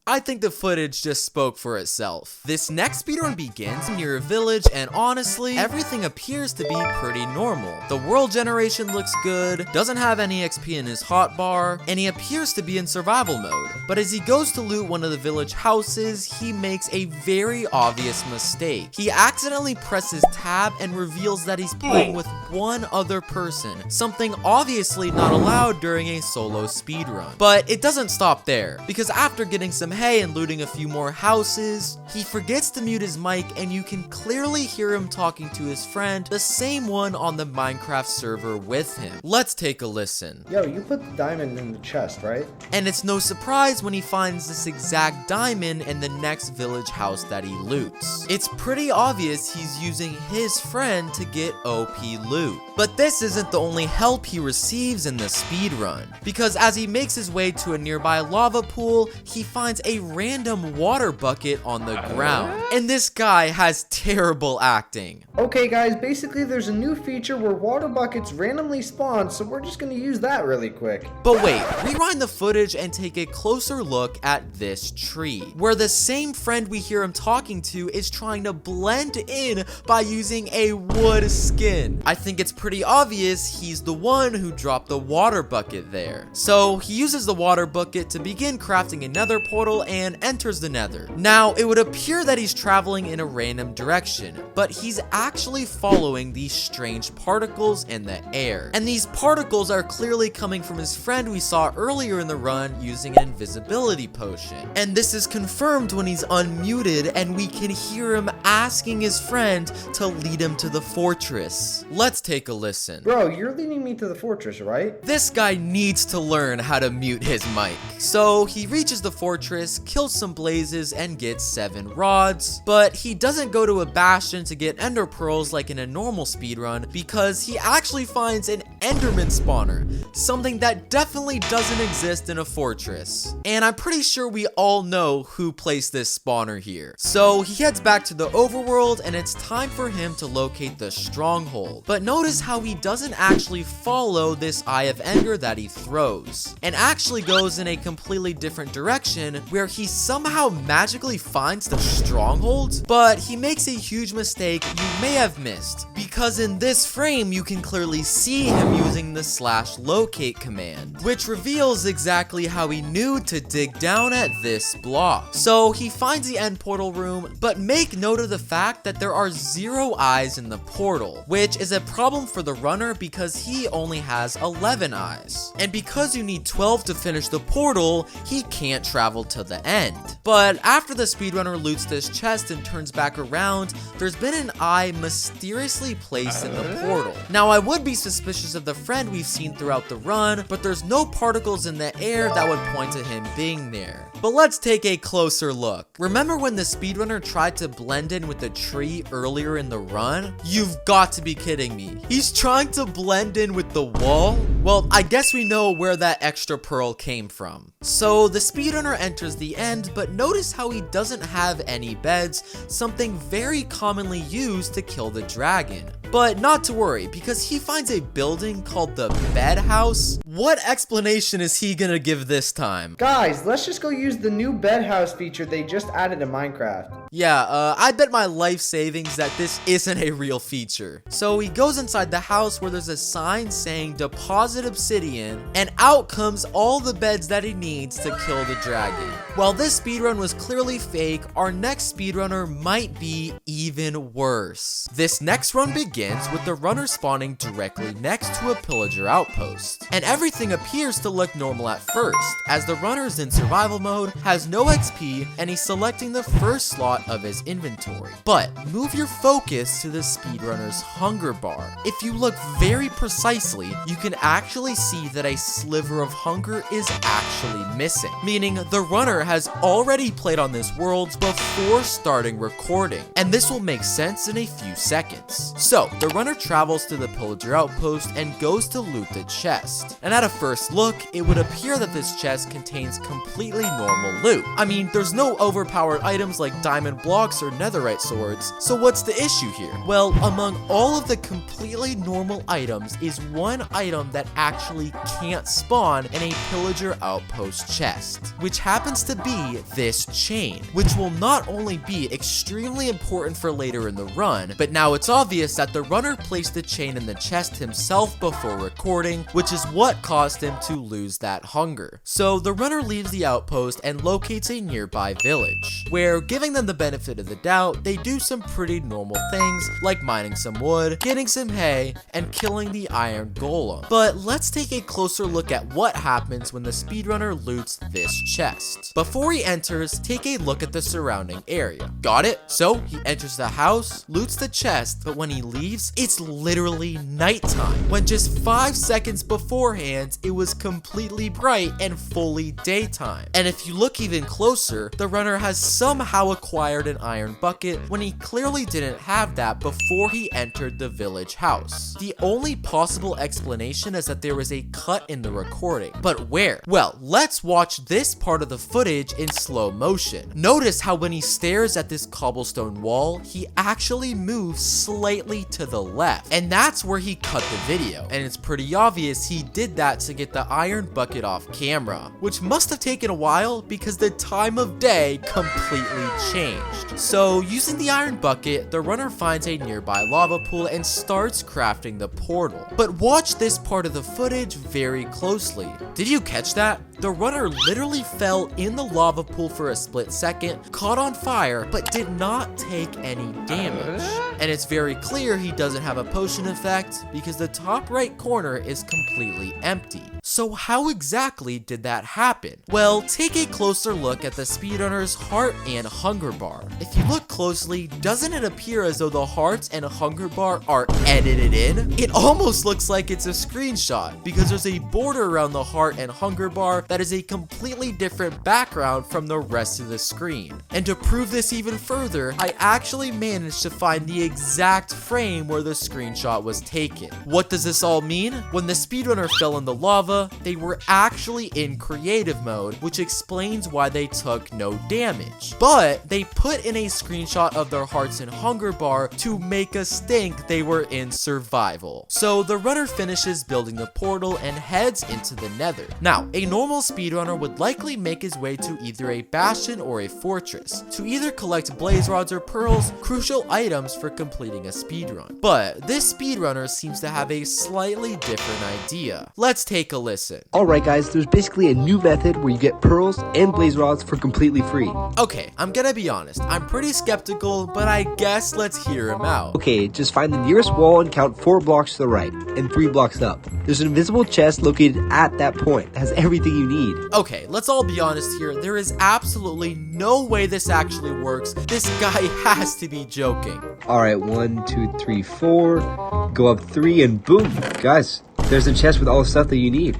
I think the footage just spoke for itself. This next speedrun begins near a village, and honestly, everything appears to be pretty normal. The world generation looks good, doesn't have any XP in his hotbar, and he appears to be in survival mode. But as he goes to loot one of the village houses, he makes a very obvious mistake. He accidentally presses tab and reveals that he's playing with one other person, something obviously not allowed during a solo speedrun. But it doesn't stop there, because after getting some hay and looting a few more houses, he forgets to mute his mic, and you can clearly hear him talking to his friend, the same one on the Minecraft server with him. Let's take a listen. Yo, you put the diamond in the chest, right? And it's no surprise when he finds this exact diamond in the next village house that he loots. It's pretty obvious he's using his friend to get OP loot. But this isn't the only help he receives in the speedrun, because as he makes his way to a nearby lava pool, he finds a random water bucket on the ground. And this guy has terrible acting. Okay guys, basically there's a new feature where water buckets randomly spawn, so we're just gonna use that really quick. But wait, rewind the footage and take a closer look at this tree, where the same friend we hear him talking to is trying to blend in by using a wood skin. I think it's pretty obvious he's the one who dropped the water bucket there. So he uses the water bucket to begin crafting a nether portal and enters the nether. Now, it would appear that he's traveling in a random direction, but he's actually following these strange particles in the air. And these particles are clearly coming from his friend we saw earlier in the run using an invisibility potion. And this is confirmed when he's unmuted and we can hear him asking his friend to lead him to the fortress. Let's take a listen. Bro, you're leading me to the fortress, right? This guy needs to learn how to mute his mic. So he reaches the fortress, kills some blazes, and gets 7 rods. But he doesn't go to a bastion to get ender pearls like in a normal speedrun, because he actually finds an enderman spawner, something that definitely doesn't exist in a fortress. And I'm pretty sure we all know who placed this spawner here. So he heads back to the overworld, and it's time for him to locate the stronghold. But notice how he doesn't actually follow this eye of ender that he throws, and actually goes in a completely different direction, where where he somehow magically finds the stronghold, but he makes a huge mistake you may have missed, because in this frame you can clearly see him using the /locate command, which reveals exactly how he knew to dig down at this block. So he finds the end portal room, but make note of the fact that there are 0 eyes in the portal, which is a problem for the runner because he only has 11 eyes. And because you need 12 to finish the portal, he can't travel to the end. But after the speedrunner loots this chest and turns back around, there's been an eye mysteriously placed in the portal. Now, I would be suspicious of the friend we've seen throughout the run, but there's no particles in the air that would point to him being there. But let's take a closer look. Remember when the speedrunner tried to blend in with the tree earlier in the run? You've got to be kidding me. He's trying to blend in with the wall? Well, I guess we know where that extra pearl came from. So the speedrunner enters the end, but notice how he doesn't have any beds, something very commonly used to kill the dragon. But not to worry, because he finds a building called the bed house. What explanation is he gonna give this time? Guys, let's just go use the new bed house feature they just added in Minecraft. Yeah, I bet my life savings that this isn't a real feature. So he goes inside the house where there's a sign saying deposit obsidian, and out comes all the beds that he needs to kill the dragon. While this speedrun was clearly fake, our next speedrunner might be even worse. This next run begins with the runner spawning directly next to a pillager outpost, and everything appears to look normal at first, as the runner is in survival mode, has no XP, and he's selecting the first slot of his inventory. But move your focus to the speedrunner's hunger bar. If you look very precisely, you can actually see that a sliver of hunger is actually missing, meaning the runner has already played on this world before starting recording, and this will make sense in a few seconds. So the runner travels to the pillager outpost and goes to loot the chest, and at a first look, it would appear that this chest contains completely normal loot. I mean, there's no overpowered items like diamond blocks or netherite swords, so what's the issue here? Well, among all of the completely normal items is one item that actually can't spawn in a pillager outpost chest, which happens to be this chain, which will not only be extremely important for later in the run, but now it's obvious that the runner placed the chain in the chest himself before recording, which is what caused him to lose that hunger. So the runner leaves the outpost and locates a nearby village, where, giving them the benefit of the doubt, they do some pretty normal things like mining some wood, getting some hay, and killing the iron golem. But let's take a closer look at what happens when the speedrunner loots this chest. Before he enters, take a look at the surrounding area. Got it? So he enters the house, loots the chest, but when he leaves, it's literally nighttime, when just 5 seconds beforehand, it was completely bright and fully daytime. And if you look even closer, the runner has somehow acquired an iron bucket when he clearly didn't have that before he entered the village house. The only possible explanation is that there was a cut in the recording, but where? Well, let's watch this part of the footage in slow motion. Notice how when he stares at this cobblestone wall, he actually moves slightly to the left, and that's where he cut the video, and it's pretty obvious he did that to get the iron bucket off camera, which must have taken a while because the time of day completely changed. So using the iron bucket, the runner finds a nearby lava pool and starts crafting the portal. But watch this part of the footage very closely. Did you catch that? The runner literally fell in the lava pool for a split second, caught on fire, but did not take any damage. And it's very clear he doesn't have a potion effect because the top right corner is completely empty. So how exactly did that happen? Well, take a closer look at the speedrunner's heart and hunger bar. If you look closely, doesn't it appear as though the heart and hunger bar are edited in? It almost looks like it's a screenshot because there's a border around the heart and hunger bar that is a completely different background from the rest of the screen. And to prove this even further, I actually managed to find the exact frame where the screenshot was taken. What does this all mean? When the speedrunner fell in the lava, they were actually in creative mode, which explains why they took no damage. But they put in a screenshot of their hearts and hunger bar to make us think they were in survival. So the runner finishes building the portal and heads into the nether. Now, a normal normal speedrunner would likely make his way to either a bastion or a fortress to either collect blaze rods or pearls, crucial items for completing a speedrun. But this speedrunner seems to have a slightly different idea. Let's take a listen. Alright guys, there's basically a new method where you get pearls and blaze rods for completely free. Okay, I'm gonna be honest, I'm pretty skeptical, but I guess let's hear him out. Okay, just find the nearest wall and count 4 blocks to the right, and 3 blocks up. There's an invisible chest located at that point that has everything you need. Okay, let's all be honest here, there is absolutely no way this actually works. This guy has to be joking. Alright, 1, 2, 3, 4, go up 3, and boom! Guys, there's a chest with all the stuff that you need.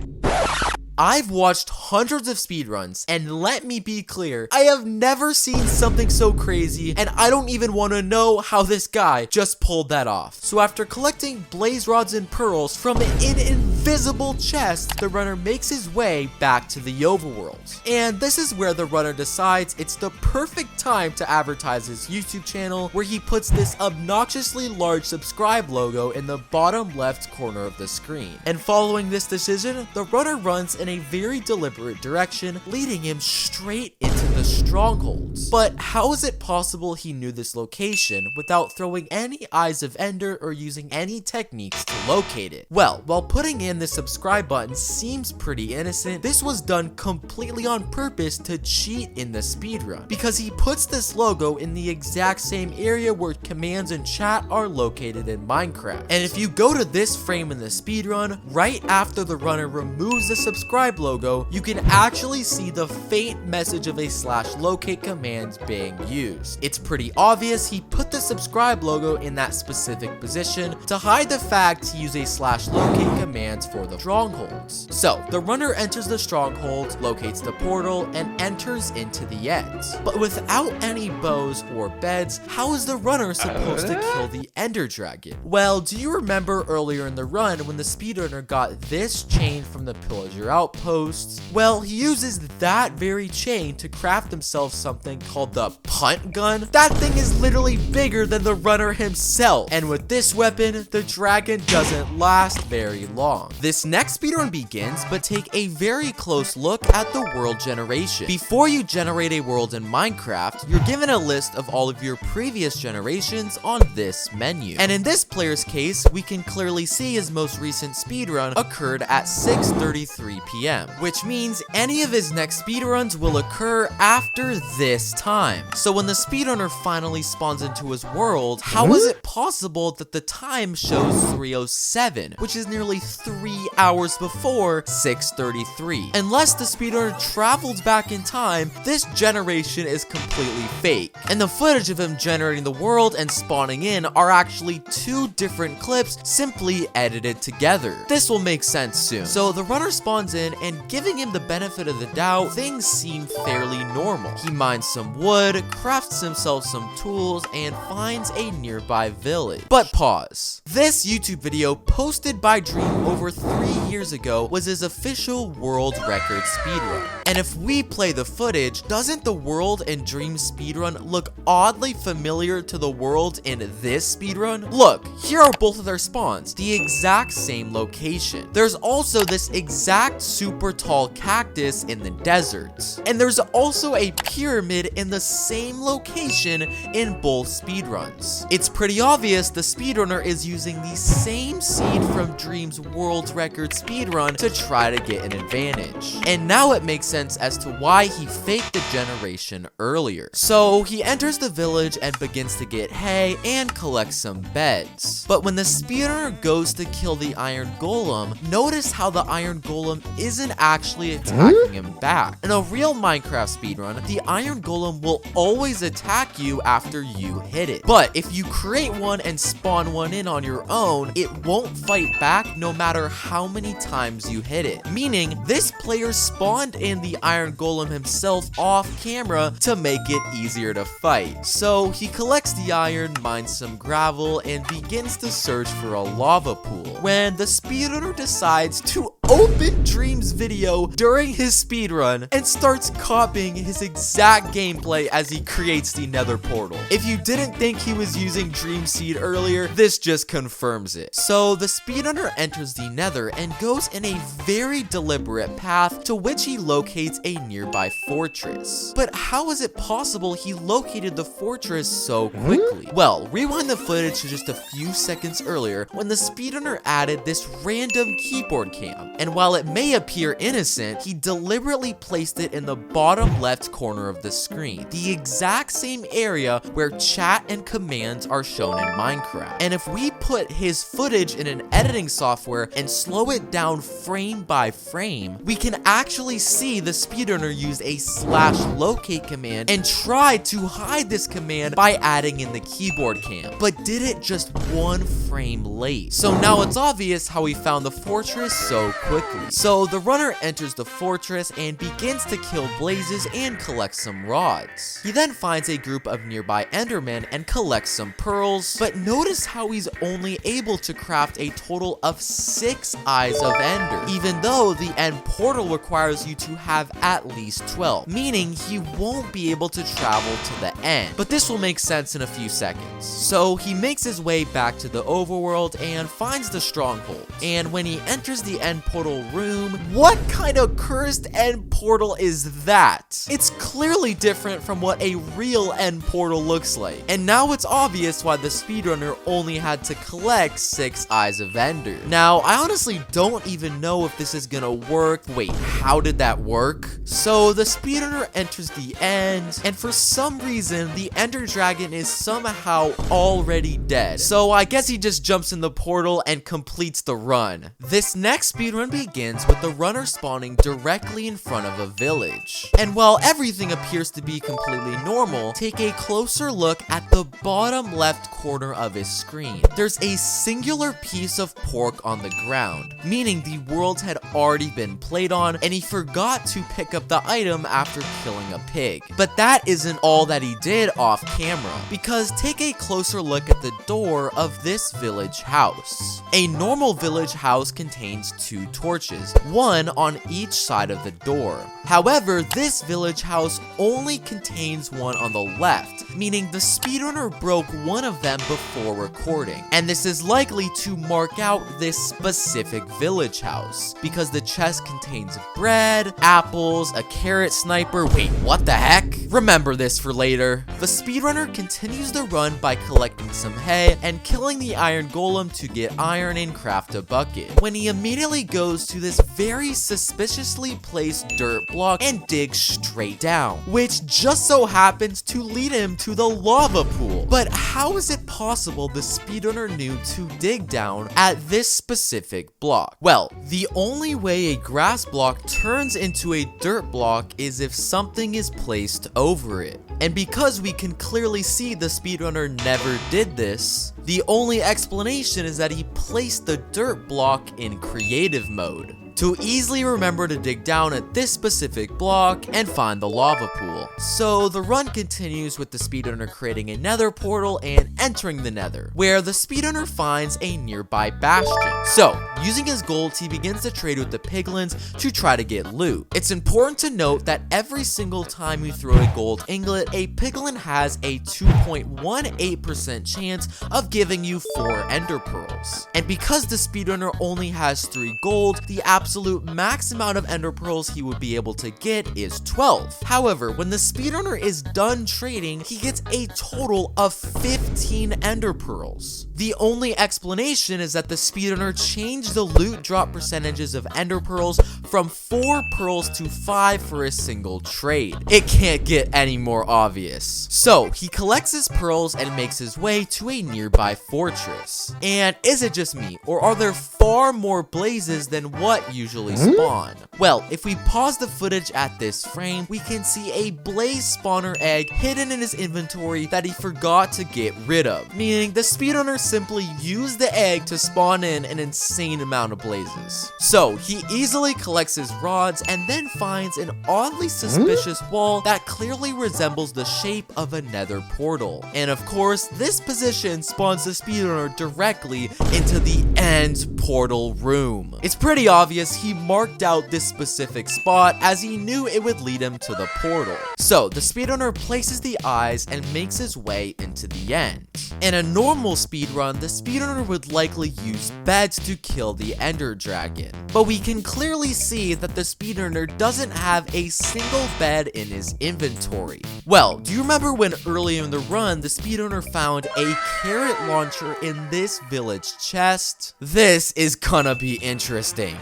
I've watched hundreds of speedruns, and let me be clear, I have never seen something so crazy, and I don't even want to know how this guy just pulled that off. So after collecting blaze rods and pearls from an invisible chest, the runner makes his way back to the overworld. And this is where the runner decides it's the perfect time to advertise his YouTube channel, where he puts this obnoxiously large subscribe logo in the bottom left corner of the screen. And following this decision, the runner runs in a very deliberate direction, leading him straight into the strongholds. But how is it possible he knew this location without throwing any Eyes of Ender or using any techniques to locate it? Well, while putting in the subscribe button seems pretty innocent, this was done completely on purpose to cheat in the speedrun, because he puts this logo in the exact same area where commands and chat are located in Minecraft. And if you go to this frame in the speedrun, right after the runner removes the subscribe logo, you can actually see the faint message of a /locate command being used. It's pretty obvious he put the subscribe logo in that specific position to hide the fact he used a /locate command for the strongholds. So the runner enters the stronghold, locates the portal, and enters into the end. But without any bows or beds, how is the runner supposed to kill the ender dragon? Well, do you remember earlier in the run when the speedrunner got this chain from the pillager outposts? Well, he uses that very chain to craft himself something called the punt gun. That thing is literally bigger than the runner himself, and with this weapon, the dragon doesn't last very long. This next speedrun begins, but take a very close look at the world generation. Before you generate a world in Minecraft, you're given a list of all of your previous generations on this menu. And in this player's case, we can clearly see his most recent speedrun occurred at 6:33 p.m., which means any of his next speedruns will occur after this time. So when the speedrunner finally spawns into his world, how is it possible that the time shows 3:07, which is nearly 3 hours before 6:33? Unless the speedrunner traveled back in time, this generation is completely fake. And the footage of him generating the world and spawning in are actually 2 different clips simply edited together. This will make sense soon. So the runner spawns in, and giving him the benefit of the doubt, things seem fairly normal. He mines some wood, crafts himself some tools, and finds a nearby village. But pause. This YouTube video posted by Dream over 3 years ago was his official world record speedrun. And if we play the footage, doesn't the world in Dream's speedrun look oddly familiar to the world in this speedrun? Look, here are both of their spawns, the exact same location. There's also this exact super tall cactus in the deserts. And there's also a pyramid in the same location in both speedruns. It's pretty obvious the speedrunner is using the same seed from Dream's world record speedrun to try to get an advantage. And now it makes sense as to why he faked the generation earlier. So he enters the village and begins to get hay and collect some beds. But when the speedrunner goes to kill the iron golem, notice how the iron golem isn't actually attacking him back. In a real Minecraft speedrun, the iron golem will always attack you after you hit it. But if you create one and spawn one in on your own, it won't fight back no matter how many times you hit it. Meaning, this player spawned in the iron golem himself off camera to make it easier to fight. So he collects the iron, mines some gravel, and begins to search for a lava pool, when the speedrunner decides to open Dream's video during his speedrun and starts copying his exact gameplay as he creates the nether portal. If you didn't think he was using Dream Seed earlier, this just confirms it. So the speedrunner enters the nether and goes in a very deliberate path to which he locates a nearby fortress. But how is it possible he located the fortress so quickly? Well, rewind the footage to just a few seconds earlier when the speedrunner added this random keyboard cam. And while it may appear innocent, he deliberately placed it in the bottom left corner of the screen, the exact same area where chat and commands are shown in Minecraft. And if we put his footage in an editing software and slow it down frame by frame, we can actually see the speedrunner used a /locate command and tried to hide this command by adding in the keyboard cam, but did it just one frame late. So now it's obvious how he found the fortress so quickly. So the runner enters the fortress and begins to kill blazes and collect some rods. He then finds a group of nearby endermen and collects some pearls, but notice how he's only able to craft a total of 6 eyes of ender, even though the end portal requires you to have at least 12, meaning he won't be able to travel to the end. But this will make sense in a few seconds. So he makes his way back to the overworld and finds the stronghold. And when he enters the end portal room, what kind of cursed end portal is that? It's clearly different from what a real end portal looks like. And now it's obvious why the speedrunner only had to collect 6 eyes of ender. Now, I honestly don't even know if this is gonna work. Wait, how did that work? So the speedrunner enters the end, and for some reason, the ender dragon is somehow already dead. So I guess he just jumps in the portal and completes the run. This next speedrun begins with the runner spawning directly in front of a village. And while everything appears to be completely normal, take a closer look at the bottom left corner of his screen. There's a singular piece of pork on the ground, meaning the world had already been played on, and he forgot to pick up the item after killing a pig. But that isn't all that he did off camera, because take a closer look at the door of this village house. A normal village house contains 2 torches, one on each side of the door. However, this village house only contains one on the left, meaning the speedrunner broke one of them before recording. And this is likely to mark out this specific village house, because the chest contains bread, apples, a carrot sniper. Wait, what the heck? Remember this for later. The speedrunner continues the run by collecting some hay and killing the iron golem to get iron and craft a bucket, when he immediately goes to this very suspiciously placed dirt block and digs straight down, which just so happens to lead him to the lava pool. But how is it possible the speedrunner knew to dig down at this specific block? Well, the only way a grass block turns into a dirt block is if something is placed over it. And because we can clearly see the speedrunner never did this, the only explanation is that he placed the dirt block in creative mode to easily remember to dig down at this specific block and find the lava pool. So the run continues with the speedrunner creating a nether portal and entering the nether, where the speedrunner finds a nearby bastion. So, using his golds, he begins to trade with the piglins to try to get loot. It's important to note that every single time you throw a gold inglet, a piglin has a 2.18% chance of giving you 4 ender pearls. And because the speedrunner only has 3 gold, the absolute max amount of ender pearls he would be able to get is 12. However, when the speedrunner is done trading, he gets a total of 15 ender pearls. The only explanation is that the speedrunner changed the loot drop percentages of ender pearls from 4 pearls to 5 for a single trade. It can't get any more obvious. So he collects his pearls and makes his way to a nearby fortress. And is it just me, or are there far more blazes than what usually spawn? Well, if we pause the footage at this frame, we can see a blaze spawner egg hidden in his inventory that he forgot to get rid of, meaning the speedrunner simply used the egg to spawn in an insane insane amount of blazes. So he easily collects his rods and then finds an oddly suspicious wall that clearly resembles the shape of a nether portal. And of course, this position spawns the speedrunner directly into the end portal room. It's pretty obvious he marked out this specific spot as he knew it would lead him to the portal. So the speedrunner places the eyes and makes his way into the end. In a normal speedrun, the speedrunner would likely use beds to kill the ender dragon. But we can clearly see that the speedrunner doesn't have a single bed in his inventory. Well, do you remember when early in the run, the speedrunner found a carrot launcher in this village chest? This is gonna be interesting.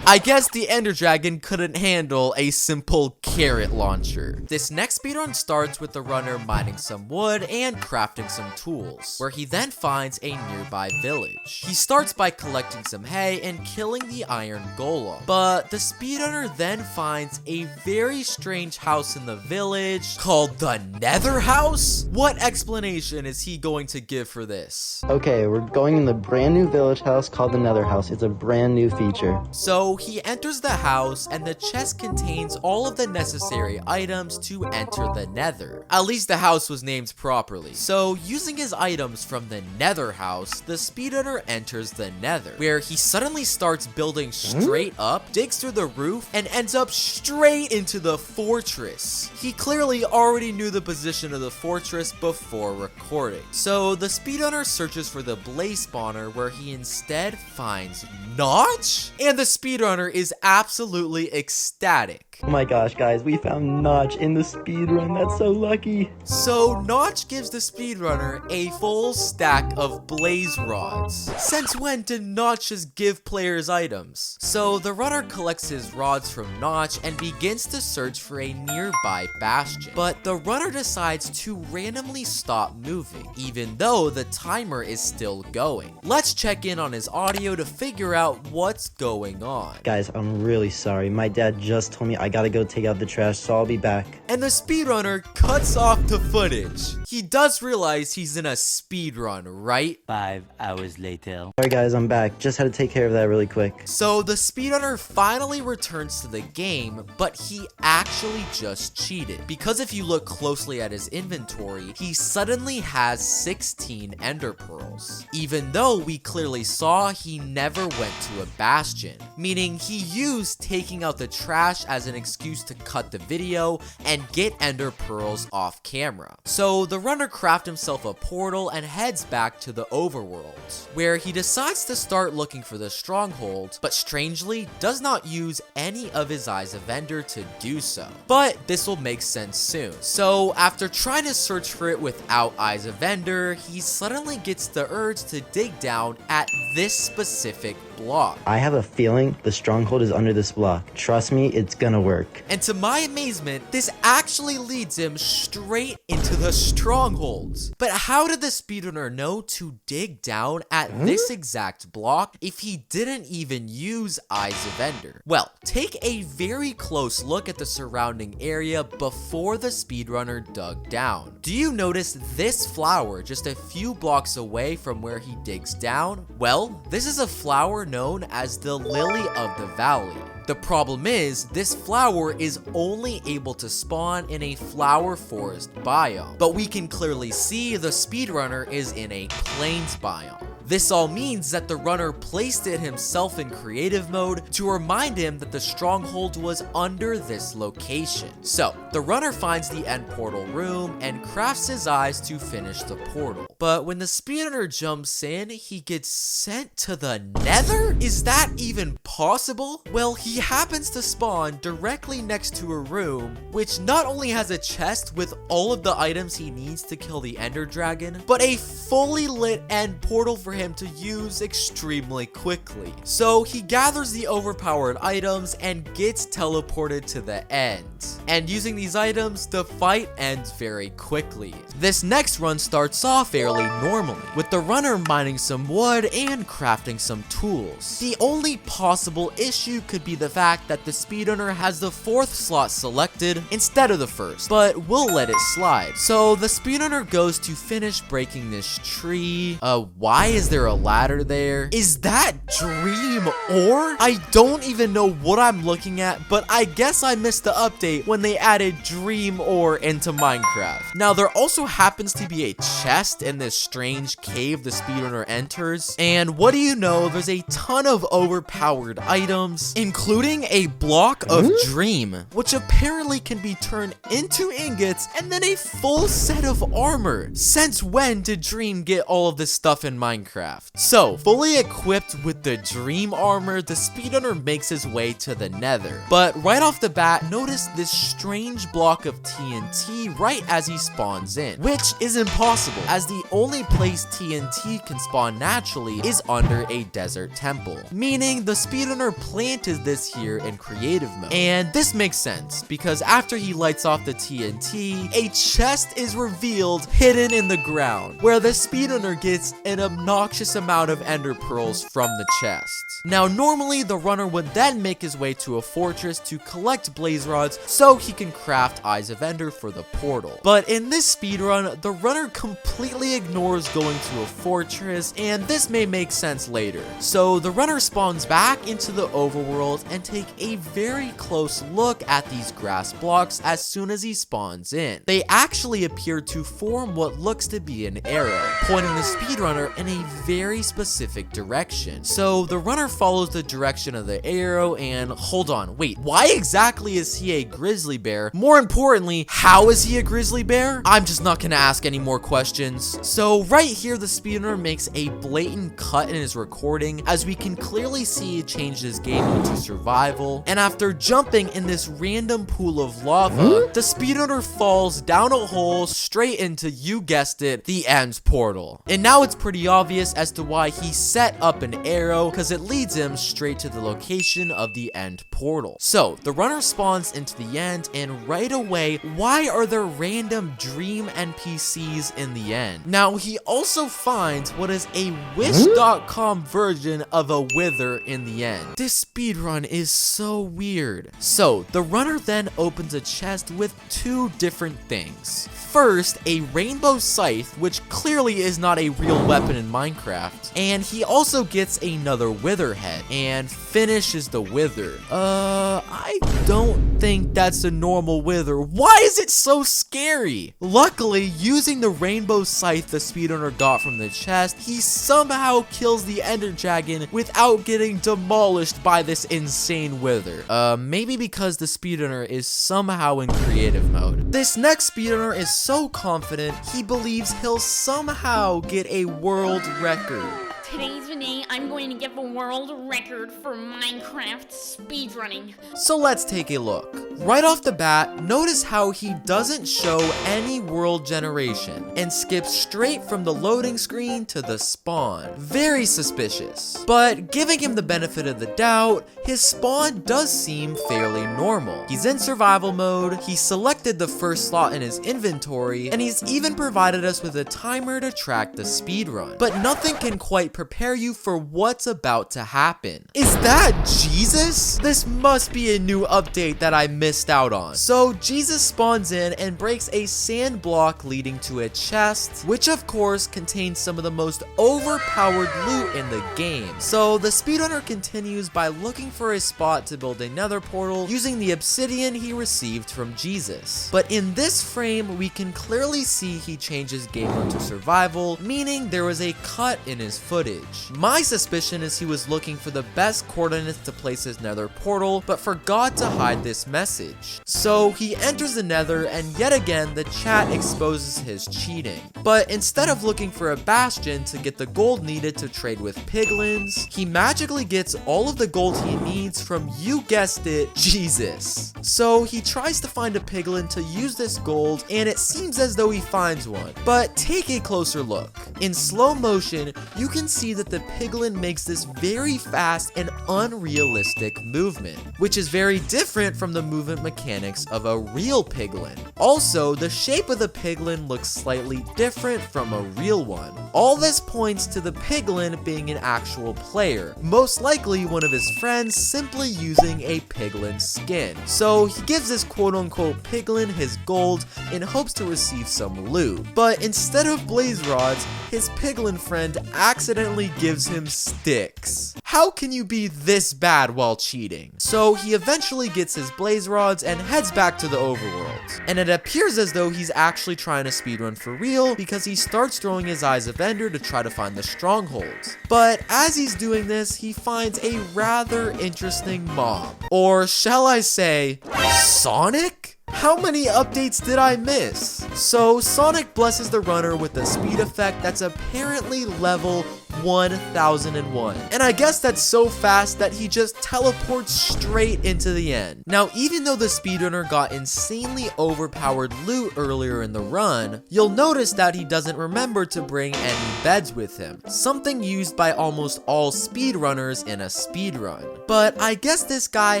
I guess the ender dragon couldn't handle a simple carrot launcher. This next speedrun starts with the runner mining some wood and crafting some tools, where he then finds a nearby village. He starts by collecting some hay and killing the iron golem, but the speedrunner then finds a very strange house in the village called the Nether House? What explanation is he going to give for this? Okay, we're going in the brand new village house called the Nether House. It's a brand new feature. So he enters the house and the chest contains all of the necessary items to enter the nether. At least the house was named properly. So using his items from the Nether House, the speedrunner enters the nether, where he suddenly starts building straight up, digs through the roof, and ends up straight into the fortress. He clearly already knew the position of the fortress before recording. So the speedrunner searches for the blaze spawner, where he instead finds Notch? And the speedrunner is absolutely ecstatic. Oh my gosh, guys, we found Notch in the speedrun. That's so lucky. So Notch gives the speedrunner a full stack of blaze rods. Since when did Notch just give players items? So the runner collects his rods from Notch and begins to search for a nearby bastion. But the runner decides to randomly stop moving, even though the timer is still going. Let's check in on his audio to figure out what's going on. Guys, I'm really sorry. My dad just told me I gotta go take out the trash, so I'll be back. And the speedrunner cuts off the footage. He does realize he's in a speedrun, right? 5 hours later. Sorry guys, I'm back. Just had to take care of that really quick. So the speedrunner finally returns to the game, but he actually just cheated. Because if you look closely at his inventory, he suddenly has 16 ender pearls. Even though we clearly saw he never went to a bastion, meaning he used taking out the trash as an excuse to cut the video and get ender pearls off camera. So the runner crafts himself a portal and heads back to the overworld, where he decides to start looking for the stronghold, but strangely does not use any of his eyes of ender to do so. But this will make sense soon. So after trying to search for it without eyes of ender, he suddenly gets the urge to dig down at this specific block. I have a feeling the stronghold is under this block. Trust me, it's gonna work. And to my amazement, this actually leads him straight into the strongholds. But how did the speedrunner know to dig down at this exact block if he didn't even use Eyes of Ender? Well, take a very close look at the surrounding area before the speedrunner dug down. Do you notice this flower just a few blocks away from where he digs down? Well, this is a flower known as the Lily of the Valley. The problem is, this flower is only able to spawn in a flower forest biome, but we can clearly see the speedrunner is in a plains biome. This all means that the runner placed it himself in creative mode to remind him that the stronghold was under this location. So, the runner finds the end portal room and crafts his eyes to finish the portal. But when the speedrunner jumps in, he gets sent to the nether? Is that even possible? Well, he happens to spawn directly next to a room, which not only has a chest with all of the items he needs to kill the ender dragon, but a fully lit end portal for him to use extremely quickly. So he gathers the overpowered items and gets teleported to the end. And using these items, the fight ends very quickly. This next run starts off fairly normally, with the runner mining some wood and crafting some tools. The only possible issue could be the fact that the speedrunner has the 4th slot selected instead of the 1st, but we'll let it slide. So the speedrunner goes to finish breaking this tree. Why is there a ladder there? Is that dream ore? I don't even know what I'm looking at, but I guess I missed the update when they added dream ore into Minecraft. Now there also happens to be a chest in this strange cave the speedrunner enters, and what do you know, there's a ton of overpowered items, including a block of dream, which apparently can be turned into ingots, and then a full set of armor. Since when did dream get all of this stuff in Minecraft? So fully equipped with the dream armor, the speedrunner makes his way to the nether, but right off the bat, notice this strange block of TNT right as he spawns in, which is impossible, as the only place TNT can spawn naturally is under a desert temple, meaning the speedrunner planted this here in creative mode. And this makes sense, because after he lights off the TNT, a chest is revealed hidden in the ground, where the speedrunner gets an obnoxious amount of ender pearls from the chest. Now normally the runner would then make his way to a fortress to collect blaze rods so he can craft Eyes of Ender for the portal. But in this speedrun, the runner completely ignores going to a fortress, and this may make sense later. So the runner spawns back into the overworld and take a very close look at these grass blocks as soon as he spawns in. They actually appear to form what looks to be an arrow, pointing the speedrunner in a very specific direction. So the runner follows the direction of the arrow, and hold on, wait, why exactly is he a grizzly bear? More importantly, how is he a grizzly bear? I'm just not gonna ask any more questions. So right here, the speedrunner makes a blatant cut in his recording, as we can clearly see he changed his game mode to survival, and after jumping in this random pool of lava, the speedrunner falls down a hole straight into, you guessed it, the end portal. And now it's pretty obvious as to why he set up an arrow, because it leads him straight to the location of the end portal. So the runner spawns into the end, and right away, why are there random dream NPCs in the end? Now he also finds what is a wish.com version of a wither in the end. This speedrun is so weird. So the runner then opens a chest with 2 different things. First, a rainbow scythe, which clearly is not a real weapon in Minecraft, and he also gets another wither head and finishes the wither. I don't think that's a normal wither. Why is it so scary? Luckily, using the rainbow scythe the speedrunner got from the chest, he somehow kills the ender dragon without getting demolished by this insane wither. Maybe because the speedrunner is somehow in creative mode. This next speedrunner is so confident, he believes he'll somehow get a world record. Today's the day I'm going to get the world record for Minecraft speedrunning. So let's take a look. Right off the bat, notice how he doesn't show any world generation and skips straight from the loading screen to the spawn. Very suspicious. But giving him the benefit of the doubt, his spawn does seem fairly normal. He's in survival mode, he selected the first slot in his inventory, and he's even provided us with a timer to track the speedrun. But nothing can quite prepare you for what's about to happen. Is that Jesus? This must be a new update that I missed out on. So Jesus spawns in and breaks a sand block leading to a chest, which of course contains some of the most overpowered loot in the game. So the speedrunner continues by looking for a spot to build a nether portal using the obsidian he received from Jesus. But in this frame, we can clearly see he changes game mode to survival, meaning there was a cut in his footage. My suspicion is he was looking for the best coordinates to place his nether portal, but forgot to hide this message. So he enters the nether, and yet again the chat exposes his cheating. But instead of looking for a bastion to get the gold needed to trade with piglins, he magically gets all of the gold he needs from, you guessed it, Jesus. So he tries to find a piglin to use this gold, and it seems as though he finds one. But take a closer look. In slow motion, you can see see that the piglin makes this very fast and unrealistic movement, which is very different from the movement mechanics of a real piglin. Also, the shape of the piglin looks slightly different from a real one. All this points to the piglin being an actual player, most likely one of his friends simply using a piglin skin. So he gives this quote-unquote piglin his gold in hopes to receive some loot. But instead of blaze rods, his piglin friend accidentally gives him sticks. How can you be this bad while cheating? So he eventually gets his blaze rods and heads back to the overworld. And it appears as though he's actually trying to speedrun for real because he starts throwing his eyes of Ender to try to find the strongholds. But as he's doing this, he finds a rather interesting mob. Or shall I say, Sonic? How many updates did I miss? So Sonic blesses the runner with a speed effect that's apparently level 1001. And I guess that's so fast that he just teleports straight into the end. Now, even though the speedrunner got insanely overpowered loot earlier in the run, you'll notice that he doesn't remember to bring any beds with him, something used by almost all speedrunners in a speedrun. But I guess this guy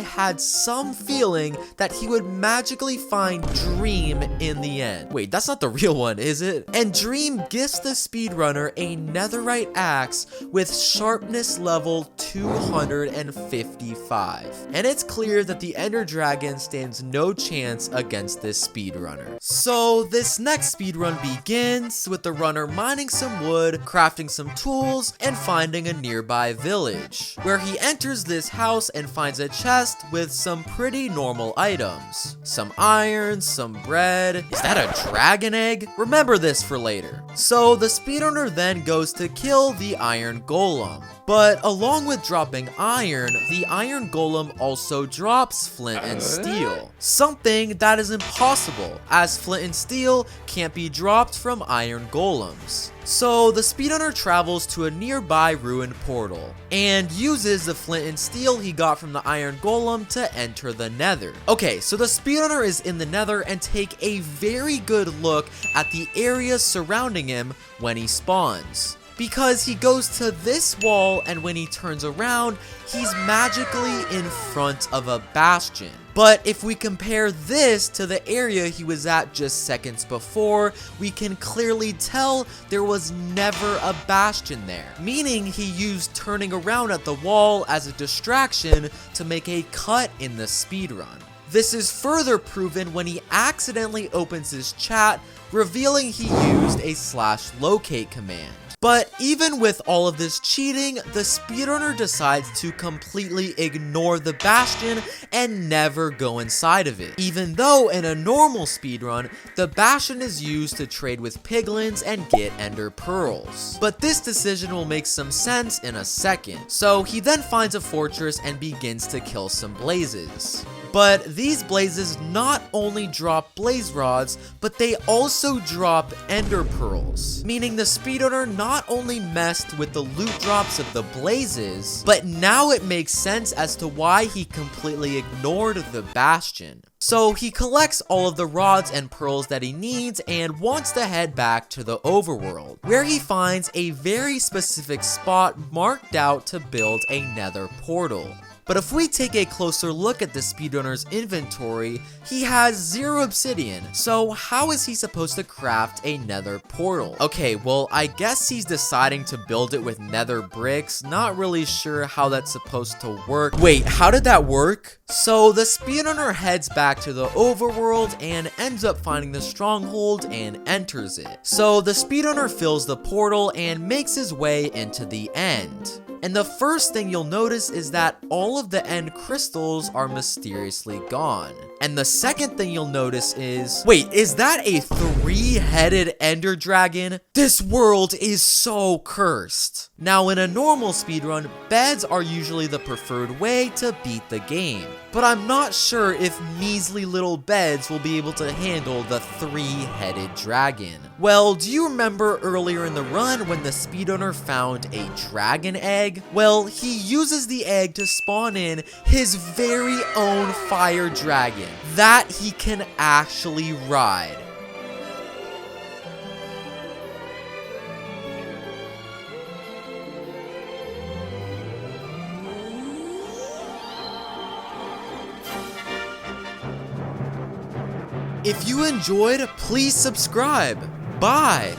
had some feeling that he would magically find Dream in the end. Wait, that's not the real one, is it? And Dream gifts the speedrunner a netherite axe with sharpness level 255. And it's clear that the Ender Dragon stands no chance against this speedrunner. So this next speedrun begins with the runner mining some wood, crafting some tools, and finding a nearby village, where he enters this house and finds a chest with some pretty normal items. Some iron, some bread. Is that a dragon egg? Remember this for later. So the speedrunner then goes to kill the iron golem. But along with dropping iron, the iron golem also drops flint and steel. Something that is impossible, as flint and steel can't be dropped from iron golems. So the speedrunner travels to a nearby ruined portal and uses the flint and steel he got from the iron golem to enter the nether. Okay, so the speedrunner is in the nether and take a very good look at the areas surrounding him when he spawns. Because he goes to this wall and when he turns around, he's magically in front of a bastion. But if we compare this to the area he was at just seconds before, we can clearly tell there was never a bastion there. Meaning he used turning around at the wall as a distraction to make a cut in the speedrun. This is further proven when he accidentally opens his chat, revealing he used a /locate command. But even with all of this cheating, the speedrunner decides to completely ignore the bastion and never go inside of it. Even though in a normal speedrun, the bastion is used to trade with piglins and get ender pearls. But this decision will make some sense in a second. So he then finds a fortress and begins to kill some blazes. But these blazes not only drop blaze rods, but they also drop ender pearls. Meaning the speedrunner not only messed with the loot drops of the blazes, but now it makes sense as to why he completely ignored the bastion. So he collects all of the rods and pearls that he needs and wants to head back to the overworld, where he finds a very specific spot marked out to build a nether portal. But if we take a closer look at the speedrunner's inventory, he has 0 obsidian, so how is he supposed to craft a nether portal? Okay, well, I guess he's deciding to build it with nether bricks, not really sure how that's supposed to work. Wait, how did that work? So the speedrunner heads back to the overworld and ends up finding the stronghold and enters it. So the speedrunner fills the portal and makes his way into the end. And the first thing you'll notice is that all of the end crystals are mysteriously gone. And the second thing you'll notice is, wait, is that a 3-headed ender dragon? This world is so cursed. Now in a normal speedrun, beds are usually the preferred way to beat the game. But I'm not sure if measly little beds will be able to handle the 3-headed dragon. Well, do you remember earlier in the run when the speedrunner found a dragon egg? Well, he uses the egg to spawn in his very own fire dragon that he can actually ride. If you enjoyed, please subscribe. Bye!